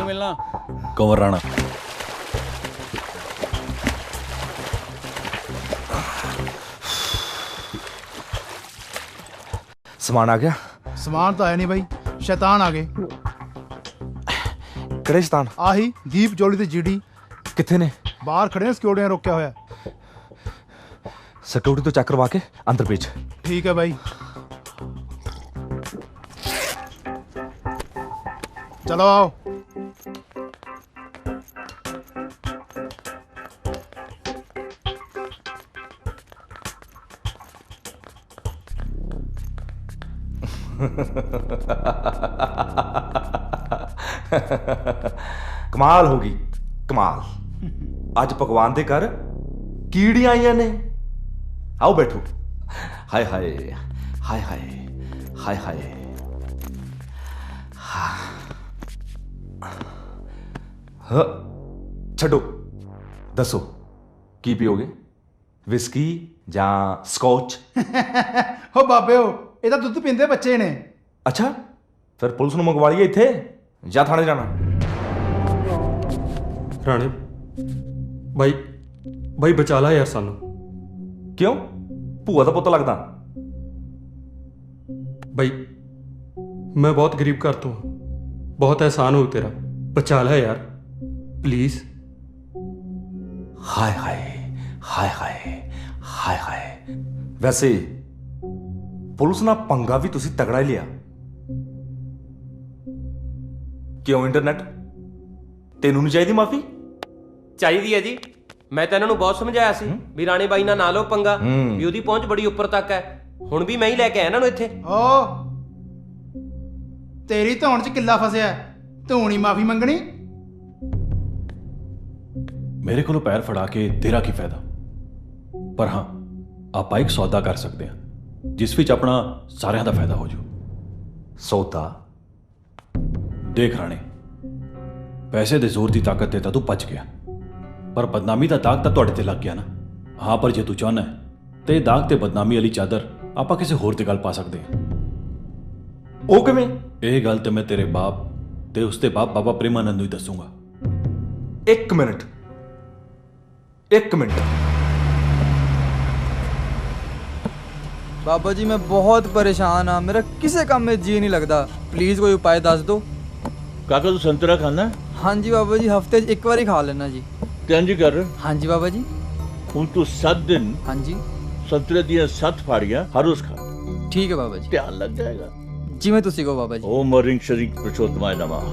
Speaker 13: मिलना
Speaker 18: कंवर राणा।
Speaker 11: समान आ गया?
Speaker 14: समान तो आया नहीं भाई, शैतान आ गए।
Speaker 11: ਕਿਹੜੇ ਸ਼ੈਤਾਨ?
Speaker 14: ਆਹੀ ਦੀਪ ਜੋਲੀ ਤੇ ਜੀਡੀ।
Speaker 11: ਕਿੱਥੇ ਨੇ?
Speaker 14: ਬਾਹਰ ਖੜੇ ਨੇ, ਸਿਕਿਉਰਿਟੀ ਨੇ ਰੋਕਿਆ ਹੋਇਆ।
Speaker 11: ਸਿਕਿਉਰਿਟੀ ਤੋਂ ਚੈੱਕ ਕਰਵਾ ਕੇ ਅੰਦਰ ਭੇਜ।
Speaker 14: ਠੀਕ ਹੈ ਭਾਈ। ਚਲੋ ਆਓ।
Speaker 11: ਕਮਾਲ ਹੋ ਗਈ, ਕਮਾਲ। ਅੱਜ ਭਗਵਾਨ ਦੇ ਘਰ ਕੀੜੀਆਂ ਆਈਆਂ ਨੇ। ਆਓ ਬੈਠੋ। ਹਾਏ ਹਾਏ ਹਾਏ ਹਾਏ ਹਾਏ ਹਾਏ। ਹਾਂ ਛੱਡੋ, ਦੱਸੋ ਕੀ ਪੀਓਗੇ? ਵਿਸਕੀ ਜਾਂ ਸਕੌਚ?
Speaker 14: ਹੋ ਬਾਬਿਓ, ਇਹ ਤਾਂ ਦੁੱਧ ਪੀਂਦੇ ਬੱਚੇ ਨੇ।
Speaker 11: ਅੱਛਾ, ਫਿਰ ਪੁਲਿਸ ਨੂੰ ਮੰਗਵਾ ਲਈਏ ਇੱਥੇ ਜਾਂ ਥਾਣੇ ਜਾਣਾ?
Speaker 17: ਰਾਣੇ ਬਾਈ, ਬਾਈ ਬਚਾ ਲਾ ਯਾਰ ਸਾਨੂੰ।
Speaker 11: ਕਿਉਂ? ਭੂਆ ਦਾ ਪੁੱਤ ਲੱਗਦਾ?
Speaker 17: ਬਾਈ ਮੈਂ ਬਹੁਤ ਗਰੀਬ ਘਰ ਤੋਂ, ਬਹੁਤ एहसान हो तेरा, बचा ला यार प्लीज।
Speaker 11: ਹਾਏ ਹਾਏ ਹਾਏ ਹਾਏ ਹਾਏ ਹਾਏ। ਵੈਸੇ ਪੁਲਿਸ ਨਾਲ ਪੰਗਾ ਵੀ ਤੁਸੀਂ ਤਗੜਾ ਹੀ ਲਿਆ। ਕਿਉਂ ਇੰਟਰਨੈਟ, ਤੈਨੂੰ ਨਹੀਂ ਚਾਹੀਦੀ ਮਾਫੀ?
Speaker 10: ਚਾਹੀਦੀ ਹੈ ਜੀ। ਮੈਂ ਤਾਂ ਇਹਨਾਂ ਨੂੰ ਬਹੁਤ ਸਮਝਾਇਆ ਸੀ ਵੀ ਰਾਣੇ ਬਾਈ ਨਾਲ ਨਾ ਲਓ ਪੰਗਾ, ਵੀ ਉਹਦੀ ਪਹੁੰਚ ਬੜੀ ਉੱਪਰ ਤੱਕ ਹੈ। ਹੁਣ ਵੀ ਮੈਂ ਹੀ ਲੈ ਕੇ ਆਇਆ ਇਹਨਾਂ ਨੂੰ ਇੱਥੇ।
Speaker 14: ਓ ਤੇਰੀ ਧੌਣ 'ਚ ਕਿੱਲਾ ਫਸਿਆ, ਤੂੰ ਨਹੀਂ ਮਾਫੀ ਮੰਗਣੀ?
Speaker 18: ਮੇਰੇ ਕੋਲੋਂ ਪੈਰ ਫੜਾ ਕੇ ਤੇਰਾ ਕੀ ਫਾਇਦਾ? ਪਰ ਹਾਂ, ਆਪਾਂ ਇੱਕ ਸੌਦਾ ਕਰ ਸਕਦੇ ਹਾਂ ਜਿਸ ਵਿੱਚ ਆਪਣਾ ਸਾਰਿਆਂ ਦਾ ਫਾਇਦਾ ਹੋ ਜੂ।
Speaker 11: ਸੌਦਾ?
Speaker 18: ਦੇਖ ਰਾਣੇ, ਪੈਸੇ ਦੇ ਜ਼ੋਰ ਦੀ ਤਾਕਤ ਤੇ ਤਾਂ ਤੂੰ ਬਚ ਗਿਆ, ਪਰ ਬਦਨਾਮੀ ਦਾ ਦਾਗ ਤਾਂ ਤੁਹਾਡੇ ਤੇ ਲੱਗ ਗਿਆ ਨਾ। ਹਾਂ, ਪਰ ਜੇ ਤੂੰ ਚਾਹੁੰਦਾ ਹੈ ਤੇ ਇਹ ਦਾਗ ਤੇ ਬਦਨਾਮੀ ਵਾਲੀ ਚਾਦਰ ਆਪਾਂ ਕਿਸੇ ਹੋਰ ਤੇ ਗੱਲ ਪਾ ਸਕਦੇ ਹਾਂ।
Speaker 11: ਉਹ ਕਿਵੇਂ?
Speaker 18: ਇਹ ਗੱਲ ਤੇ ਮੈਂ ਤੇਰੇ ਬਾਪ ਤੇ ਉਸਦੇ ਬਾਪ ਬਾਬਾ ਪ੍ਰੇਮਾਨੰਦ ਨੂੰ ਹੀ ਦੱਸੂਗਾ।
Speaker 11: ਇੱਕ ਮਿੰਟ, ਇੱਕ ਮਿੰਟ।
Speaker 9: बाबा जी मैं बहुत परेशान हाँ, मेरा किसी काम में जी नहीं लगता, प्लीज कोई उपाय दस दो।
Speaker 12: काका तू संतरा खाना?
Speaker 9: हाँ जी बाबा जी, हफ्ते एक बार ही खा लेना जी।
Speaker 12: इंज कर।
Speaker 9: हाँ जी बाबा जी।
Speaker 12: हूँ तू 7 दिन
Speaker 9: हाँ जी
Speaker 12: संतरे दियां 7 फाड़ियां हर रोज खा।
Speaker 9: ठीक है बाबा जी।
Speaker 12: ध्यान लग जाएगा।
Speaker 9: जी मैं तुसी को बाबा जी।
Speaker 12: ओम ह्रीं श्रीं पुरुषोत्तमाय नमः।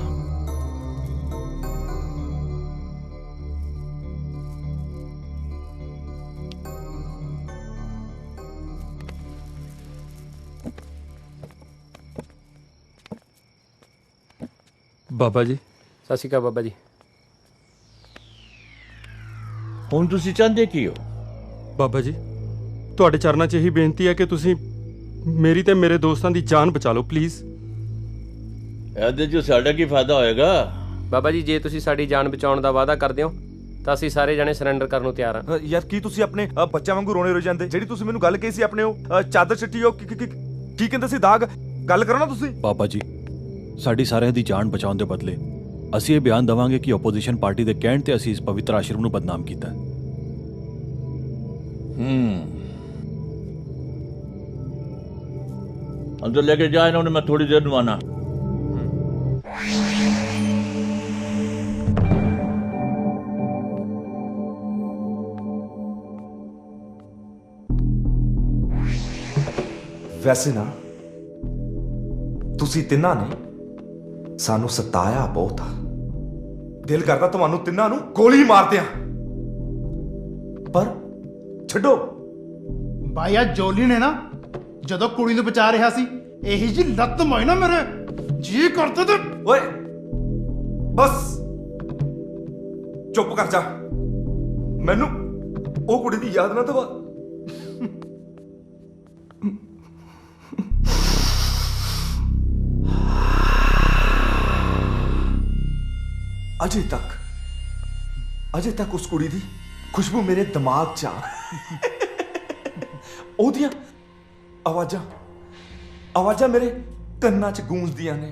Speaker 17: ਬਾਬਾ ਜੀ।
Speaker 10: ਸਤਿ ਸ਼੍ਰੀ ਅਕਾਲ ਬਾਬਾ ਜੀ।
Speaker 12: ਹੁਣ ਤੁਸੀਂ ਚਾਹੁੰਦੇ ਕੀ ਹੋ?
Speaker 17: ਬਾਬਾ ਜੀ ਤੁਹਾਡੇ ਚਰਨਾਂ 'ਚ ਇਹੀ ਬੇਨਤੀ ਹੈ ਕਿ ਤੁਸੀਂ ਮੇਰੀ ਤੇ ਮੇਰੇ ਦੋਸਤਾਂ ਦੀ ਜਾਨ ਬਚਾ ਲਓ ਪਲੀਜ਼।
Speaker 12: ਇਹਦੇ 'ਚ ਸਾਡਾ ਕੀ ਫਾਇਦਾ ਹੋਏਗਾ?
Speaker 10: ਬਾਬਾ ਜੀ ਜੇ ਤੁਸੀਂ ਸਾਡੀ ਜਾਨ ਬਚਾਉਣ ਦਾ ਵਾਅਦਾ ਕਰਦੇ ਹੋ ਤਾਂ ਅਸੀਂ ਸਾਰੇ ਜਣੇ ਸਰੈਂਡਰ ਕਰਨ ਨੂੰ ਤਿਆਰ ਹਾਂ।
Speaker 11: ਯਾਰ ਕੀ ਤੁਸੀਂ ਆਪਣੇ ਬੱਚਿਆਂ ਵਾਂਗੂ ਰੋਣੇ ਰੋ ਜਾਂਦੇ? ਜਿਹੜੀ ਤੁਸੀਂ ਮੈਨੂੰ ਗੱਲ ਕਹੀ ਸੀ ਆਪਣੇ ਉਹ ਚਾਦਰ ਛੱਟੀ, ਉਹ ਕੀ ਕਹਿੰਦੇ ਸੀ? ਦਾਗ? ਗੱਲ ਕਰੋ ਨਾ ਤੁਸੀਂ।
Speaker 18: ਬਾਬਾ ਜੀ ਸਾਡੀ ਸਾਰਿਆਂ ਦੀ ਜਾਨ ਬਚਾਉਣ ਦੇ ਬਦਲੇ ਅਸੀਂ ਇਹ ਬਿਆਨ ਦੇਵਾਂਗੇ ਕਿ ਆਪੋਜੀਸ਼ਨ ਪਾਰਟੀ ਦੇ ਕਹਿਣ ਤੇ ਅਸੀਂ ਇਸ ਪਵਿੱਤਰ ਆਸ਼ਰਮ ਨੂੰ ਬਦਨਾਮ ਕੀਤਾ।
Speaker 12: अंदर लेके जाए इन्होंने, मैं थोड़ी देर में आना।
Speaker 11: ਵੈਸੇ ਨਾ ਤੁਸੀਂ ਤਿੰਨਾਂ ਨੇ ਸਾਨੂੰ ਸਤਾਇਆ ਬਹੁਤ ਆ। ਦਿਲ ਕਰਦਾ ਤੁਹਾਨੂੰ ਤਿੰਨਾਂ ਨੂੰ ਗੋਲੀ ਮਾਰ ਦਿਆਂ, ਪਰ ਛੱਡੋ।
Speaker 14: ਭਾਈ ਆ ਜੋਲੀ ਨੇ ਨਾ ਜਦੋਂ ਕੁੜੀ ਨੂੰ ਬਚਾ ਰਿਹਾ ਸੀ, ਇਹੀ ਜੀ ਲੱਤ ਮਾਈ ਨਾ ਮੇਰੇ ਜੀ ਕਰਦਾ ਤੇ।
Speaker 11: ਓਏ ਬਸ ਚੁੱਪ ਕਰ ਜਾ, ਮੈਨੂੰ ਉਹ ਕੁੜੀ ਦੀ ਯਾਦ ਨਾ ਦਵਾ। ਅਜੇ ਤੱਕ ਉਸ ਕੁੜੀ ਦੀ ਖੁਸ਼ਬੂ ਮੇਰੇ ਦਿਮਾਗ 'ਚ ਆ। ਉਹਦੀਆਂ ਆਵਾਜ਼ਾਂ ਮੇਰੇ ਕੰਨਾਂ 'ਚ ਗੂੰਜਦੀਆਂ ਨੇ।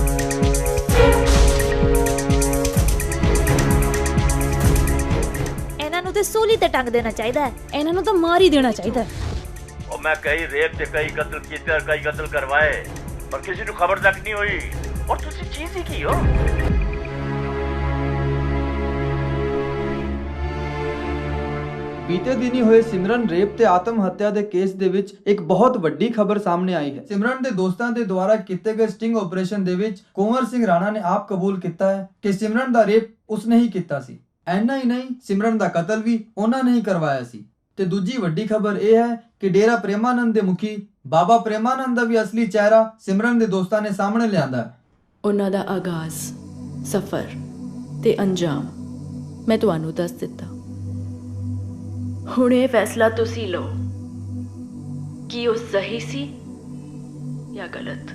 Speaker 21: ਤੇ ਸੂਲੀ ਤੇ ਟੰਗ ਦੇਣਾ ਚਾਹੀਦਾ ਹੈ, ਇਹਨਾਂ ਨੂੰ ਤਾਂ ਮਾਰ ਹੀ ਦੇਣਾ ਚਾਹੀਦਾ ਹੈ।
Speaker 12: और मैं कई रेप ते कई कत्ल किए और कई कत्ल करवाए पर किसी को खबर तक नहीं हुई और तुसी चीज ही की हो।
Speaker 2: ਬੀਤੇ ਦਿਨੀ ਹੋਏ ਸਿਮਰਨ ਰੇਪ ਤੇ ਆਤਮ ਹੱਤਿਆ ਦੇ ਕੇਸ ਦੇ ਵਿੱਚ ਇੱਕ ਬਹੁਤ ਵੱਡੀ ਖਬਰ ਸਾਹਮਣੇ ਆਈ ਹੈ। ਸਿਮਰਨ ਦੇ ਦੋਸਤਾਂ ਦੇ ਦੁਆਰਾ ਕੀਤੇ ਗਏ ਸਟਿੰਗ ਆਪਰੇਸ਼ਨ ਦੇ ਵਿੱਚ ਕੁੰਵਰ ਸਿੰਘ ਰਾਣਾ ਨੇ ਆਪ ਕਬੂਲ ਕੀਤਾ ਹੈ ਕਿ ਸਿਮਰਨ ਦਾ ਰੇਪ ਉਸਨੇ ਹੀ ਕੀਤਾ ਸੀ। ਐਨਾ ਹੀ ਨਹੀਂ, ਸਿਮਰਨ ਦਾ ਕਤਲ ਵੀ ਉਹਨਾਂ ਨੇ ਹੀ ਕਰਵਾਇਆ ਸੀ। ਤੇ ਦੂਜੀ ਵੱਡੀ ਖਬਰ ਇਹ ਹੈ ਕਿ ਡੇਰਾ ਪ੍ਰੇਮਾਨੰਦ ਦੇ ਮੁਖੀ ਬਾਬਾ ਪ੍ਰੇਮਾਨੰਦ ਦਾ ਵੀ ਅਸਲੀ ਚਿਹਰਾ ਸਿਮਰਨ ਦੇ ਦੋਸਤਾਂ ਨੇ ਸਾਹਮਣੇ ਲਿਆਂਦਾ ਹੈ।
Speaker 3: ਉਹਨਾਂ ਦਾ ਆਗਾਜ਼, ਸਫ਼ਰ ਤੇ ਅੰਜਾਮ ਮੈਂ ਤੁਹਾਨੂੰ ਦੱਸ ਦਿੱਤਾ। ਹੁਣ ਇਹ ਫੈਸਲਾ ਤੁਸੀਂ ਲਓ ਕਿ ਉਹ ਸਹੀ ਸੀ ਜਾਂ ਗਲਤ।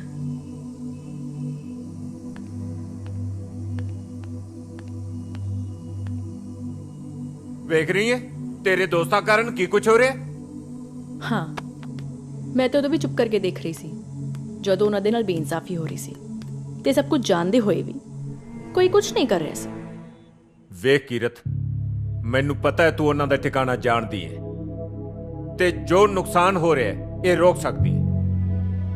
Speaker 7: ਵੇਖ ਰਹੀ ਹੈ ਤੇਰੇ ਦੋਸਤਾਂ ਕਾਰਨ ਕੀ ਕੁਝ ਹੋ ਰਿਹਾ।
Speaker 3: ਹਾਂ, ਮੈਂ ਤਾਂ ਉਦੋਂ ਵੀ ਚੁੱਪ ਕਰਕੇ ਦੇਖ ਰਹੀ ਸੀ ਜਦੋਂ ਉਹਨਾਂ ਦੇ ਨਾਲ ਬੇਇਨਸਾਫੀ ਹੋ ਰਹੀ ਸੀ, ਤੇ ਸਭ ਕੁਝ ਜਾਣਦੇ ਹੋਏ ਵੀ ਕੋਈ ਕੁਝ ਨਹੀਂ ਕਰ ਰਿਹਾ ਸੀ।
Speaker 7: ਵੇਖ ਕੀਰਤ, ਮੈਨੂੰ ਪਤਾ ਹੈ ਤੂੰ ਉਹਨਾਂ ਦਾ ਠਿਕਾਣਾ ਜਾਣਦੀ ਹੈ ਤੇ ਜੋ ਨੁਕਸਾਨ ਹੋ ਰਿਹਾ ਹੈ ਇਹ ਰੋਕ ਸਕਦੀ ਹੈ।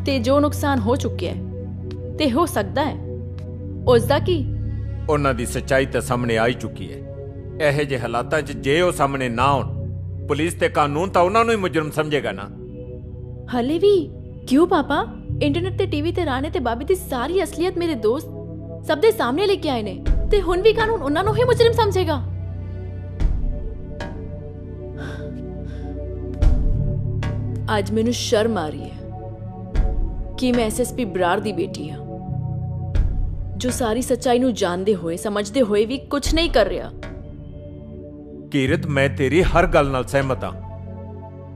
Speaker 3: ਤੇ ਜੋ ਨੁਕਸਾਨ ਹੋ ਚੁੱਕਿਆ ਹੈ ਤੇ ਹੋ ਸਕਦਾ ਹੈ ਉਸ ਦਾ ਕੀ?
Speaker 7: ਉਹਨਾਂ ਦੀ ਸੱਚਾਈ ਤਾਂ ਸਾਹਮਣੇ ਆ ਹੀ ਚੁੱਕੀ ਹੈ। ਇਹੋ ਜਿਹੇ ਹਾਲਾਤਾਂ 'ਚ ਜੇ ਉਹ ਸਾਹਮਣੇ ਨਾ ਆਉਣ, ਪੁਲਿਸ ਤੇ ਕਾਨੂੰਨ ਤਾਂ ਉਹਨਾਂ ਨੂੰ ਹੀ ਮੁਜਰਮ ਸਮਝੇਗਾ ਨਾ।
Speaker 3: ਹਲੇ ਵੀ ਕਿਉਂ ਪਾਪਾ? ਇੰਟਰਨੈਟ ਤੇ ਟੀਵੀ ਤੇ ਰਾਣੇ ਤੇ ਬਾਬੀ ਦੀ ਸਾਰੀ ਅਸਲੀਅਤ ਮੇਰੇ ਦੋਸਤ ਸਭ ਦੇ ਸਾਹਮਣੇ ਲੈ ਕੇ ਆਏ ਨੇ, ਤੇ ਹੁਣ ਵੀ ਕਾਨੂੰਨ ਉਹਨਾਂ ਨੂੰ ਹੀ ਮੁਜਰਮ ਸਮਝੇਗਾ। ਅੱਜ ਮੈਨੂੰ ਸ਼ਰਮ ਆ ਰਹੀ ਹੈ ਕਿ ਮੈਂ ਐਸਐਸਪੀ ਬਰਾੜ ਦੀ ਬੇਟੀ ਹਾਂ, ਜੋ ਸਾਰੀ ਸੱਚਾਈ ਨੂੰ ਜਾਣਦੇ ਹੋਏ ਸਮਝਦੇ ਹੋਏ ਵੀ ਕੁਝ ਨਹੀਂ ਕਰ ਰਿਹਾ।
Speaker 7: ਕੀਰਤ, ਮੈਂ ਤੇਰੀ ਹਰ ਗੱਲ ਨਾਲ ਸਹਿਮਤ ਹਾਂ।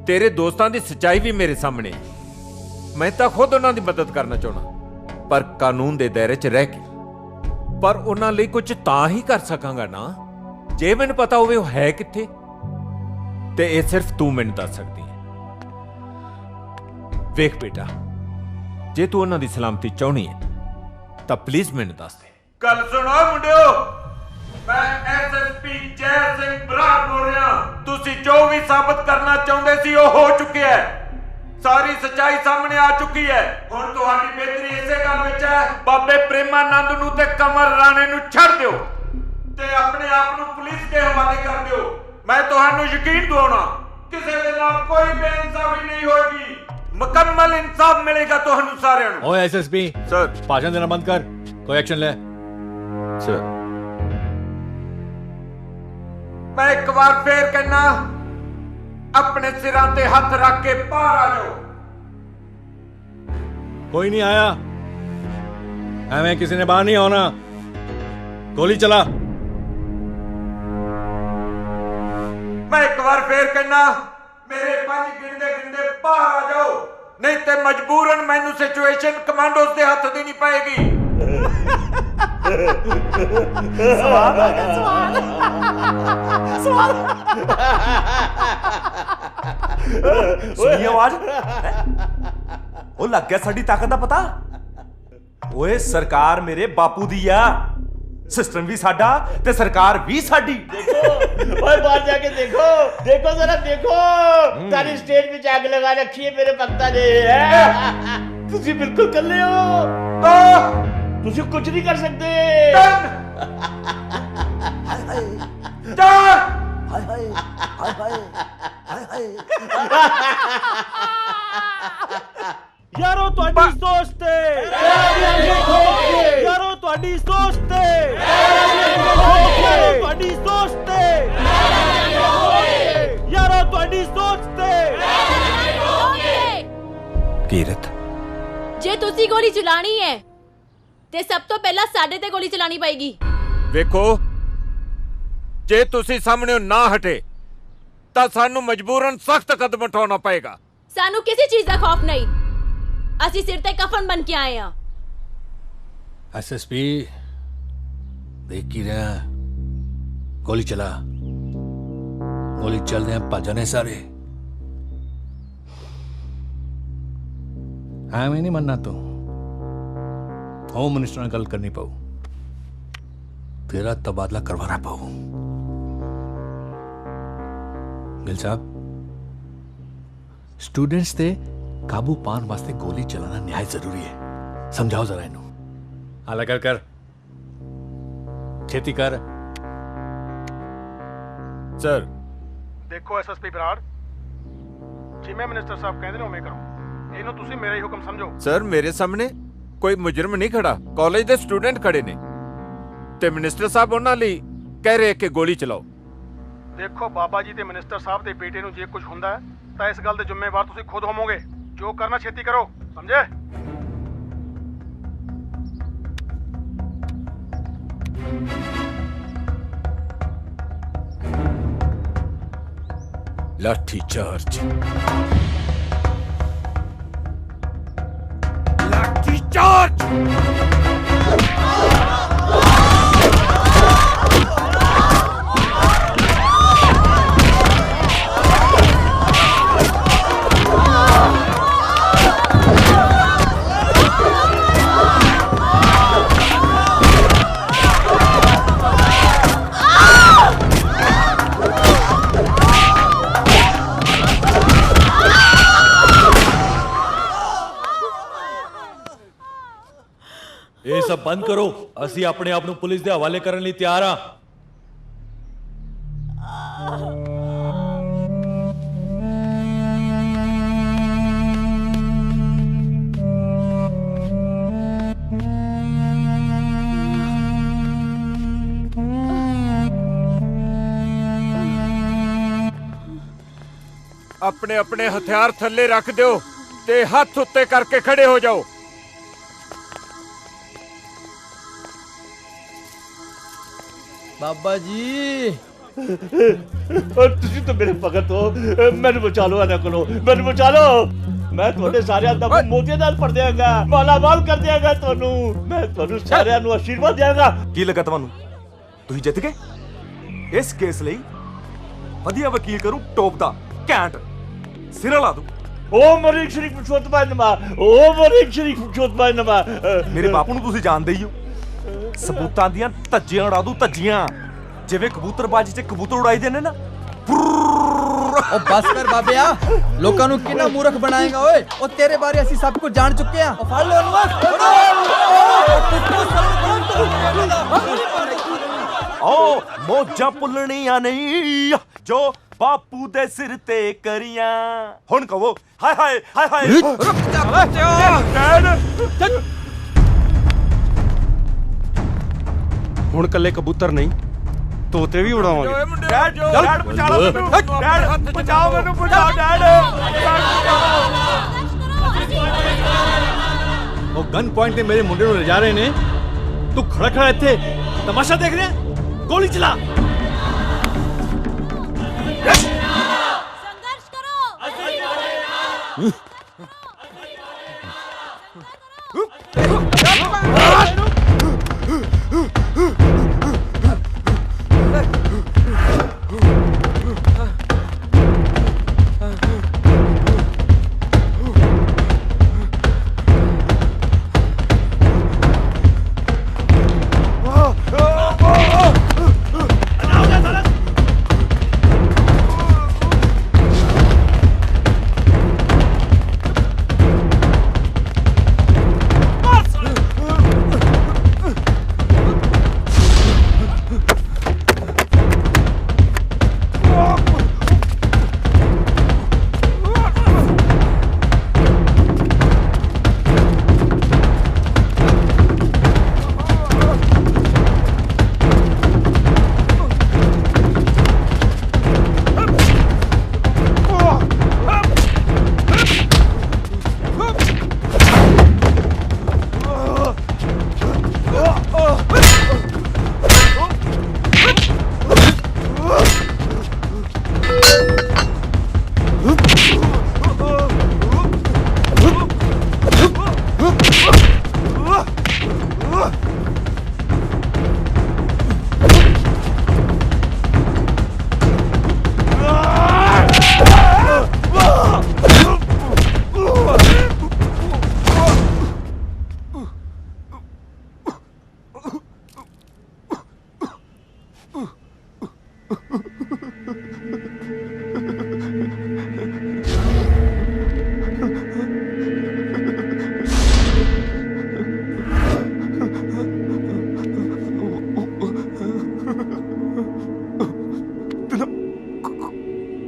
Speaker 7: ਤੇਰੇ ਦੋਸਤਾਂ ਦੀ ਸੱਚਾਈ ਵੀ ਮੇਰੇ ਸਾਹਮਣੇ ਹੈ। ਮੈਂ ਤਾਂ ਖੁਦ ਉਹਨਾਂ ਦੀ ਮਦਦ ਕਰਨਾ ਚਾਹੁੰਦਾ, ਪਰ ਕਾਨੂੰਨ ਦੇ ਦਾਇਰੇ 'ਚ ਰਹਿ ਕੇ। ਪਰ ਉਹਨਾਂ ਲਈ ਕੁਝ ਤਾਂ ਹੀ ਕਰ ਸਕਾਂਗਾ ਨਾ ਜੇ ਮੈਨੂੰ ਪਤਾ ਹੋਵੇ ਉਹ ਹੈ ਕਿੱਥੇ, ਤੇ ਇਹ ਸਿਰਫ ਤੂੰ ਮੈਨੂੰ ਦੱਸ ਸਕਦੀ ਹੈ। ਵੇਖ ਬੇਟਾ, ਜੇ ਤੂੰ ਉਹਨਾਂ ਦੀ ਸਲਾਮਤੀ ਚਾਹਣੀ ਹੈ ਤਾਂ ਪਲੀਜ਼ ਮੈਨੂੰ ਦੱਸ ਦੇ। ਗੱਲ ਸੁਣੋ ਮੁੰਡਿਓ, ਮੈਂ ਐਸਐਸਪੀ ਜੈ ਸਿੰਘ ਬਰਾੜ ਬੋਲ ਰਿਹਾ। ਤੁਸੀਂ ਜੋ ਵੀ ਸਾਬਤ ਕਰਨਾ ਚਾਹੁੰਦੇ ਸੀ ਉਹ ਹੋ ਚੁੱਕਿਆ ਹੈ। ਸਾਰੀ ਸੱਚਾਈ ਸਾਹਮਣੇ ਆ ਚੁੱਕੀ ਹੈ। ਹੁਣ ਤੁਹਾਡੀ ਬਿਹਤਰੀ ਇਸੇ ਗੱਲ ਵਿੱਚ ਹੈ, ਬਾਬੇ ਪ੍ਰੇਮਾਨੰਦ ਨੂੰ ਤੇ ਕਮਰ ਰਾਣੇ ਨੂੰ ਛੱਡ ਦਿਓ ਤੇ ਆਪਣੇ ਆਪ ਨੂੰ ਪੁਲਿਸ ਦੇ ਹਵਾਲੇ ਕਰ ਦਿਓ। ਮੈਂ ਤੁਹਾਨੂੰ ਯਕੀਨ ਦਿਵਾਉਣਾ, ਕਿਸੇ ਦੇ ਨਾਲ ਕੋਈ ਬੇਇਨਸਾਫੀ ਨਹੀਂ ਹੋਏਗੀ। ਮੁਕੰਮਲ ਇਨਸਾਫ ਮਿਲੇਗਾ ਤੁਹਾਨੂੰ ਸਾਰਿਆਂ ਨੂੰ।
Speaker 13: ਓਏ ਐਸਐਸਪੀ
Speaker 7: ਸਰ,
Speaker 13: ਭਾਸ਼ਣ ਦੇਣਾ ਬੰਦ ਕਰ, ਕੋਈ ਐਕਸ਼ਨ ਲੈ।
Speaker 7: ਸਰ, ਮੈਂ ਇੱਕ ਵਾਰ ਫੇਰ ਕਹਿਣਾ, ਆਪਣੇ ਸਿਰਾਂ ਤੇ ਹੱਥ ਰੱਖ ਕੇ ਬਾਹਰ ਆ ਜਾਓ।
Speaker 13: कोई नहीं आया, हमें किसी ने बाहर नहीं आना। गोली चला।
Speaker 7: मैं एक बार फिर कहना, मेरे 5 गिनदे बाहर आ जाओ, नहीं ते मजबूरन मैनू सिचुएशन कमांडोज दे हाथ देनी पएगी।
Speaker 19: सवाल आ गया, सवाल
Speaker 11: सुनी आवाज? ਉਹ ਲੱਗ ਗਿਆ ਸਾਡੀ ਤਾਕਤ ਦਾ ਪਤਾ। ਓਏ ਸਰਕਾਰ ਮੇਰੇ ਬਾਪੂ ਦੀ ਆ, सिस्टम भी साडा ते सरकार भी साडी।
Speaker 12: देखो ओए बाहर जाके देखो, देखो जरा देखो, सारी स्टेज पे आग लगा रखी है मेरे भक्ता ने। तुसी बिल्कुल कल्ले हो, तो तुसी कुछ नहीं कर सकते।
Speaker 19: यारो ਤੁਹਾਡੀ ਸੋਚ ਤੇ यारो ਤੁਹਾਡੀ ਸੋਚ ਤੇ यारो ਤੁਹਾਡੀ ਸੋਚ ਤੇ यारो ਤੁਹਾਡੀ ਸੋਚ ਤੇ।
Speaker 7: ਕੀਰਤ,
Speaker 3: ਜੇ ਤੁਸੀਂ ਗੋਲੀ ਚਲਾਣੀ ਹੈ ਤੇ ਸਭ ਤੋਂ ਪਹਿਲਾਂ ਸਾਡੇ ਤੇ ਗੋਲੀ ਚਲਾਣੀ ਪਏਗੀ।
Speaker 7: ਵੇਖੋ, ਜੇ ਤੁਸੀਂ ਸਾਹਮਣੇ ਨਾ ਹਟੇ ਤਾਂ ਸਾਨੂੰ ਮਜਬੂਰਨ ਸਖਤ ਕਦਮ ਉਠਾਉਣਾ ਪਏਗਾ।
Speaker 3: ਸਾਨੂੰ ਕਿਸੇ ਚੀਜ਼ ਦਾ ਖੌਫ ਨਹੀਂ, ਅਸੀਂ ਸਿਰ ਤੇ ਕਫਨ ਬਣ ਕੇ ਆਏ ਹਾਂ।
Speaker 13: एसएसपी देख की रहा, गोली चला, गोली चल रहे भजने सारे। हाँ मैं नहीं मनना, तो होम मिनिस्टर ने गल करनी पाऊ, तेरा तबादला करवाना पाऊ।
Speaker 18: ਗਿਲ ਸਾਹਿਬ ਸਟੂਡੈਂਟਸ ਤੇ ਕਾਬੂ ਪਾਉਣ ਵਾਸਤੇ ਗੋਲੀ ਚਲਾਣਾ ਨਿਹਾਇਤ ਜ਼ਰੂਰੀ ਹੈ। ਸਮਝਾਓ ਜ਼ਰਾ ਇਹਨੂੰ। ਹਾਲਾ ਕਰ ਛੇਤੀ ਕਰ।
Speaker 7: ਸਰ
Speaker 14: ਦੇਖੋ ਐਸਐਸਪੀ ਬਰਾੜ, ਜਿਵੇਂ ਮਿਨਿਸਟਰ ਸਾਹਿਬ ਕਹਿੰਦੇ ਨੇ ਉਵੇਂ ਕਰੋ। ਇਹਨੂੰ ਤੁਸੀਂ ਮੇਰਾ ਹੀ ਹੁਕਮ ਸਮਝੋ।
Speaker 7: ਸਰ ਮੇਰੇ ਸਾਹਮਣੇ ਕੋਈ ਮੁਜਰਮ ਨਹੀਂ ਖੜਾ, ਕਾਲਜ ਦੇ ਸਟੂਡੈਂਟ ਖੜੇ ਨੇ ਤੇ ਮਿਨਿਸਟਰ ਸਾਹਿਬ ਉਹਨਾਂ ਲਈ ਕਹਿ ਰਹੇ ਕਿ ਗੋਲੀ ਚਲਾਓ।
Speaker 14: ਦੇਖੋ ਬਾਬਾ ਜੀ ਤੇ ਮਿਨਿਸਟਰ ਸਾਹਿਬ ਦੇ ਬੇਟੇ ਨੂੰ ਜੇ ਕੁਝ ਹੁੰਦਾ ਹੈ ਤਾਂ ਇਸ ਗੱਲ ਦੇ ਜ਼ਿੰਮੇਵਾਰ ਤੁਸੀਂ ਖੁਦ ਹੋਵੋਗੇ। ਜੋ ਕਰਨਾ ਛੇਤੀ ਕਰੋ, ਸਮਝੇ?
Speaker 7: लाठी चार्ज, लाठी चार्ज।
Speaker 18: ਇਹ ਸਭ ਬੰਦ ਕਰੋ। ਅਸੀਂ ਆਪਣੇ ਆਪ ਨੂੰ ਪੁਲਿਸ ਦੇ ਹਵਾਲੇ ਕਰਨ ਲਈ ਤਿਆਰ ਹਾਂ।
Speaker 7: अपने अपने हथियार थल्ले रख दो ते हाथ उत्ते करके खड़े हो जाओ।
Speaker 9: बाबा जी
Speaker 12: ਤੁਸੀਂ ਤਾਂ ਮੇਰੇ ਭਗਤ ਹੋ, ਮੈਨੂੰ ਬਚਾ ਲਓ ਇਹਨਾਂ ਕੋਲੋਂ, ਮੈਨੂੰ ਬਚਾ ਲਓ। ਮੈਂ ਤੁਹਾਡੇ ਸਾਰਿਆਂ ਦਾ ਮੋਢੇ ਨਾਲ ਭਰ ਦਿਆਂਗਾ, ਮਾਲਾ ਮਾਲ ਕਰ ਦਿਆਂਗਾ ਤੁਹਾਨੂੰ। ਮੈਂ ਤੁਹਾਨੂੰ ਸਾਰਿਆਂ ਨੂੰ ਆਸ਼ੀਰਵਾਦ ਦਿਆਂਗਾ।
Speaker 11: ਕੀ ਲੱਗਾ ਤੁਹਾਨੂੰ? ਤੁਸੀਂ ਜਿੱਤ ਗਏ। ਇਸ ਕੇਸ ਲਈ ਵਧੀਆ ਵਕੀਲ ਕਰੂ, ਟੋਪ ਦਾ ਘੈਂਟ ਸਿਰਾ ਲਾ ਦੂੰ।
Speaker 12: ਓ ਮਰੀਕ ਸ਼ਰੀਫ ਪੁਰਸ਼ੋਤਮ ਨਮਾ, ਓ ਮਰੀਕ ਸ਼ਰੀਫ ਪੁਰਸ਼ੋਤਮ ਨਮਾ।
Speaker 11: ਮੇਰੇ ਬਾਪੂ ਨੂੰ ਤੁਸੀਂ ਜਾਣਦੇ ਹੀ ਹੋ। ਸਬੂਤਾਂ ਦੀਆਂ ਧੱਜੀਆਂ ਉਡਾ ਦੂੰ, ਧੱਜੀਆਂ। ਜਿਵੇਂ ਕਬੂਤਰਬਾਜੀ 'ਚ ਕਬੂਤਰ ਉਡਾਈਦੇ ਨੇ ਨਾ।
Speaker 9: ओ बस कर बाबे आ, लोकां नू किन्ना मूर्ख बनाएगा ओए। ओ तेरे बारे ਅਸੀਂ ਸਭ ਕੁਝ ਜਾਣ ਚੁੱਕੇ ਆ। ओ ਫੜ ਲੋ ਉਹਨੂੰ।
Speaker 11: ਓ ਮੋਜਾਂ ਭੁੱਲਣੀਆਂ ਨਹੀਂ ਜੋ ਬਾਪੂ ਦੇ ਸਿਰ ਤੇ ਕਰੀਆਂ। ਹੁਣ ਕਹੋ ਹਾਏ ਹਾਏ ਹਾਏ ਹਾਏ।
Speaker 6: ਹੁਣ ਕੱਲੇ ਕਬੂਤਰ ਨਹੀਂ, ਤੋਤੇ ਵੀ ਉਡਾਵਾਂਗੇ।
Speaker 11: ਡੈਡ ਬਚਾ ਲਓ ਮੈਨੂੰ। ਡੈਡ ਬਚਾਓ ਮੈਨੂੰ, ਬਚਾਓ ਡੈਡ।
Speaker 13: ਉਹ ਗਨ ਪੁਆਇੰਟ ਤੇ ਮੇਰੇ ਮੁੰਡੇ ਨੂੰ ਲਿਜਾ ਰਹੇ ਨੇ, ਤੂੰ ਖੜਾ ਖੜਾ ਇੱਥੇ ਤਮਾਸ਼ਾ ਦੇਖ ਰਿਹਾ। ਗੋਲੀ ਚਲਾ।
Speaker 4: संघर्ष करो।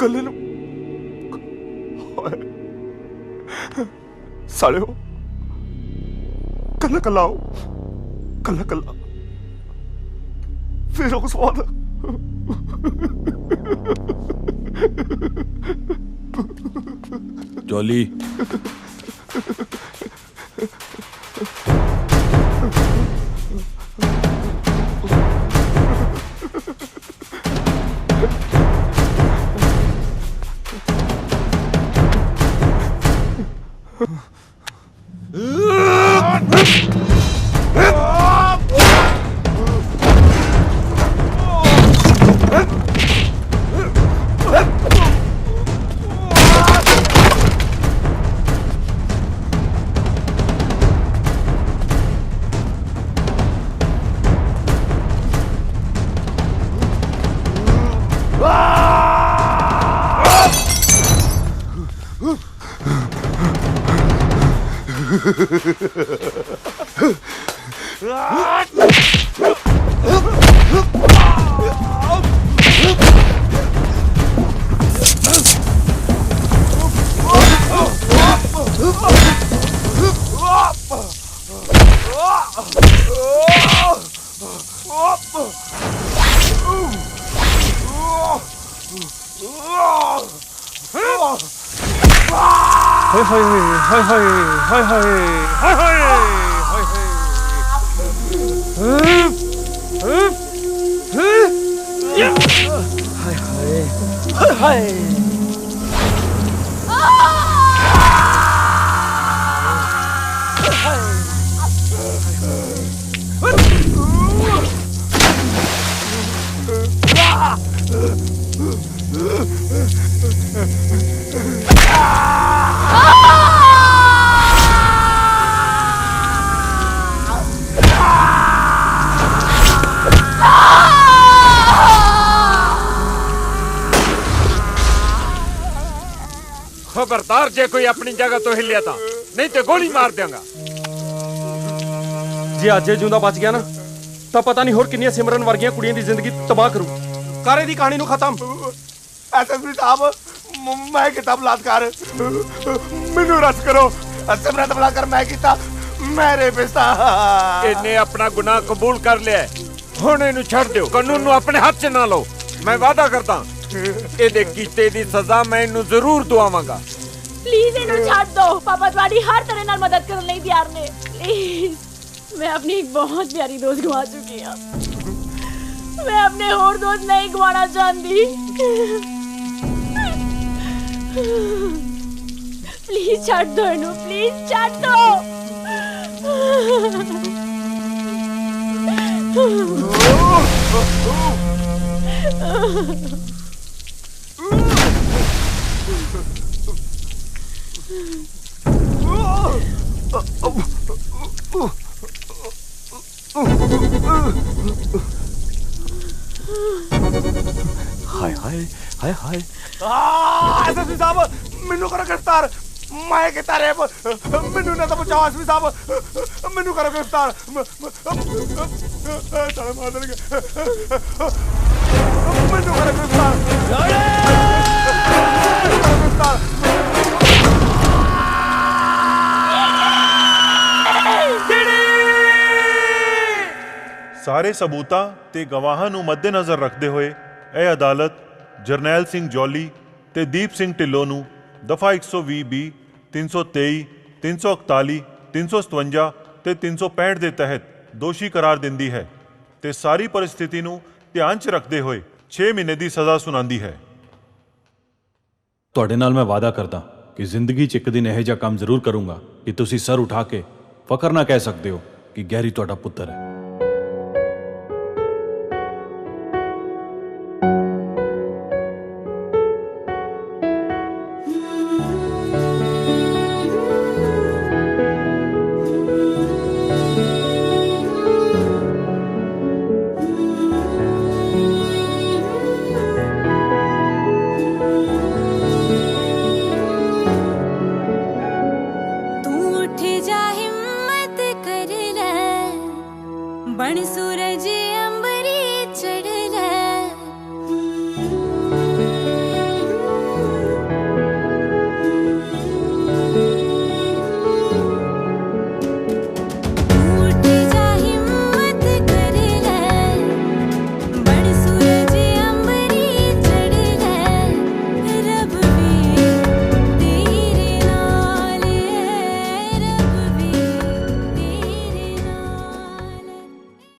Speaker 11: ਕੱਲੇ ਨੂੰ ਸਾਲਿਓ ਕੱਲਾ ਕੱਲਾ ਆਓ ਕੱਲਾ ਕੱਲਾ ਫਿਰ ਉਸ ਬਾਅਦ
Speaker 13: ਜੋਲੀ
Speaker 7: खबरदार जे कोई अपनी जगह तो हिलिया था नहीं तो गोली मार देंगा।
Speaker 17: जे अज जिंदा बच गया ना तो पता नहीं होर किन्नियां सिमरन वर्गियां कुड़ियां दी जिंदगी तबाह करू। करे दी कहानी नू खत्म।
Speaker 11: एसएसपी साहब मैं किता बलात्कार मैनू रस करो सिमरन बलात्कार मैं किता मैं रेपिस्ट
Speaker 7: इन्हें अपना गुनाह कबूल कर लिया हुण इनू छड़ दिओ कानून नू अपने हाथ च ना लो मैं वादा करदा ਇਹਦੇ ਕੀਤੇ ਦੀ ਸਜ਼ਾ ਮੈਂ ਇਹਨੂੰ ਜ਼ਰੂਰ ਦਵਾਵਾਂਗਾ।
Speaker 3: प्लीज इन्हें छाड़ दो पापा तुम्हारी हर तरह नाल मदद करने ਲਈ ਤਿਆਰ ਨੇ प्लीज मैं अपनी एक बहुत प्यारी दोस्त गवा चुकी हूं मैं अपने और दोस्त नहीं गवाना चाहती प्लीज छाड़ दो इन्हें प्लीज छाड़ दो
Speaker 11: हाय हाय हाय हाय एसएसपी साहब मैनू करो गिरफ्तार मैं किता रेप मैनू ना तो बचाओ एसपी साहब मैनू करो गिरफ्तार चलो मार देंगे मैनू करो गिरफ्तार
Speaker 1: ਸਾਰੇ ਸਬੂਤਾਂ ਤੇ ਗਵਾਹਾਂ ਨੂੰ ਮੱਦੇਨਜ਼ਰ ਰੱਖਦੇ ਹੋਏ ਇਹ ਅਦਾਲਤ ਜਰਨੈਲ ਸਿੰਘ ਜੌਲੀ ਤੇ ਦੀਪ ਸਿੰਘ ਢਿੱਲੋਂ ਨੂੰ ਦਫਾ 120 ਬੀ 323 341 357 ਤੇ 365 ਦੇ ਤਹਿਤ ਦੋਸ਼ੀ ਕਰਾਰ ਦਿੰਦੀ ਹੈ ਤੇ ਸਾਰੀ ਪਰਿਸਥਿਤੀ ਨੂੰ ਧਿਆਨ 'ਚ ਰੱਖਦੇ ਹੋਏ 6 ਮਹੀਨੇ ਦੀ ਸਜ਼ਾ ਸੁਣਾਉਂਦੀ ਹੈ।
Speaker 13: ਤੁਹਾਡੇ ਨਾਲ ਮੈਂ ਵਾਅਦਾ ਕਰਦਾ ਕਿ ਜ਼ਿੰਦਗੀ 'ਚ ਇੱਕ ਦਿਨ ਇਹੋ ਜਿਹਾ ਕੰਮ ਜ਼ਰੂਰ ਕਰੂੰਗਾ ਕਿ ਤੁਸੀਂ ਸਰ ਉਠਾ ਕੇ ਫਖਰ ਨਾ ਕਹਿ ਸਕਦੇ ਹੋ ਕਿ ਗੈਰੀ ਤੁਹਾਡਾ ਪੁੱਤਰ ਹੈ।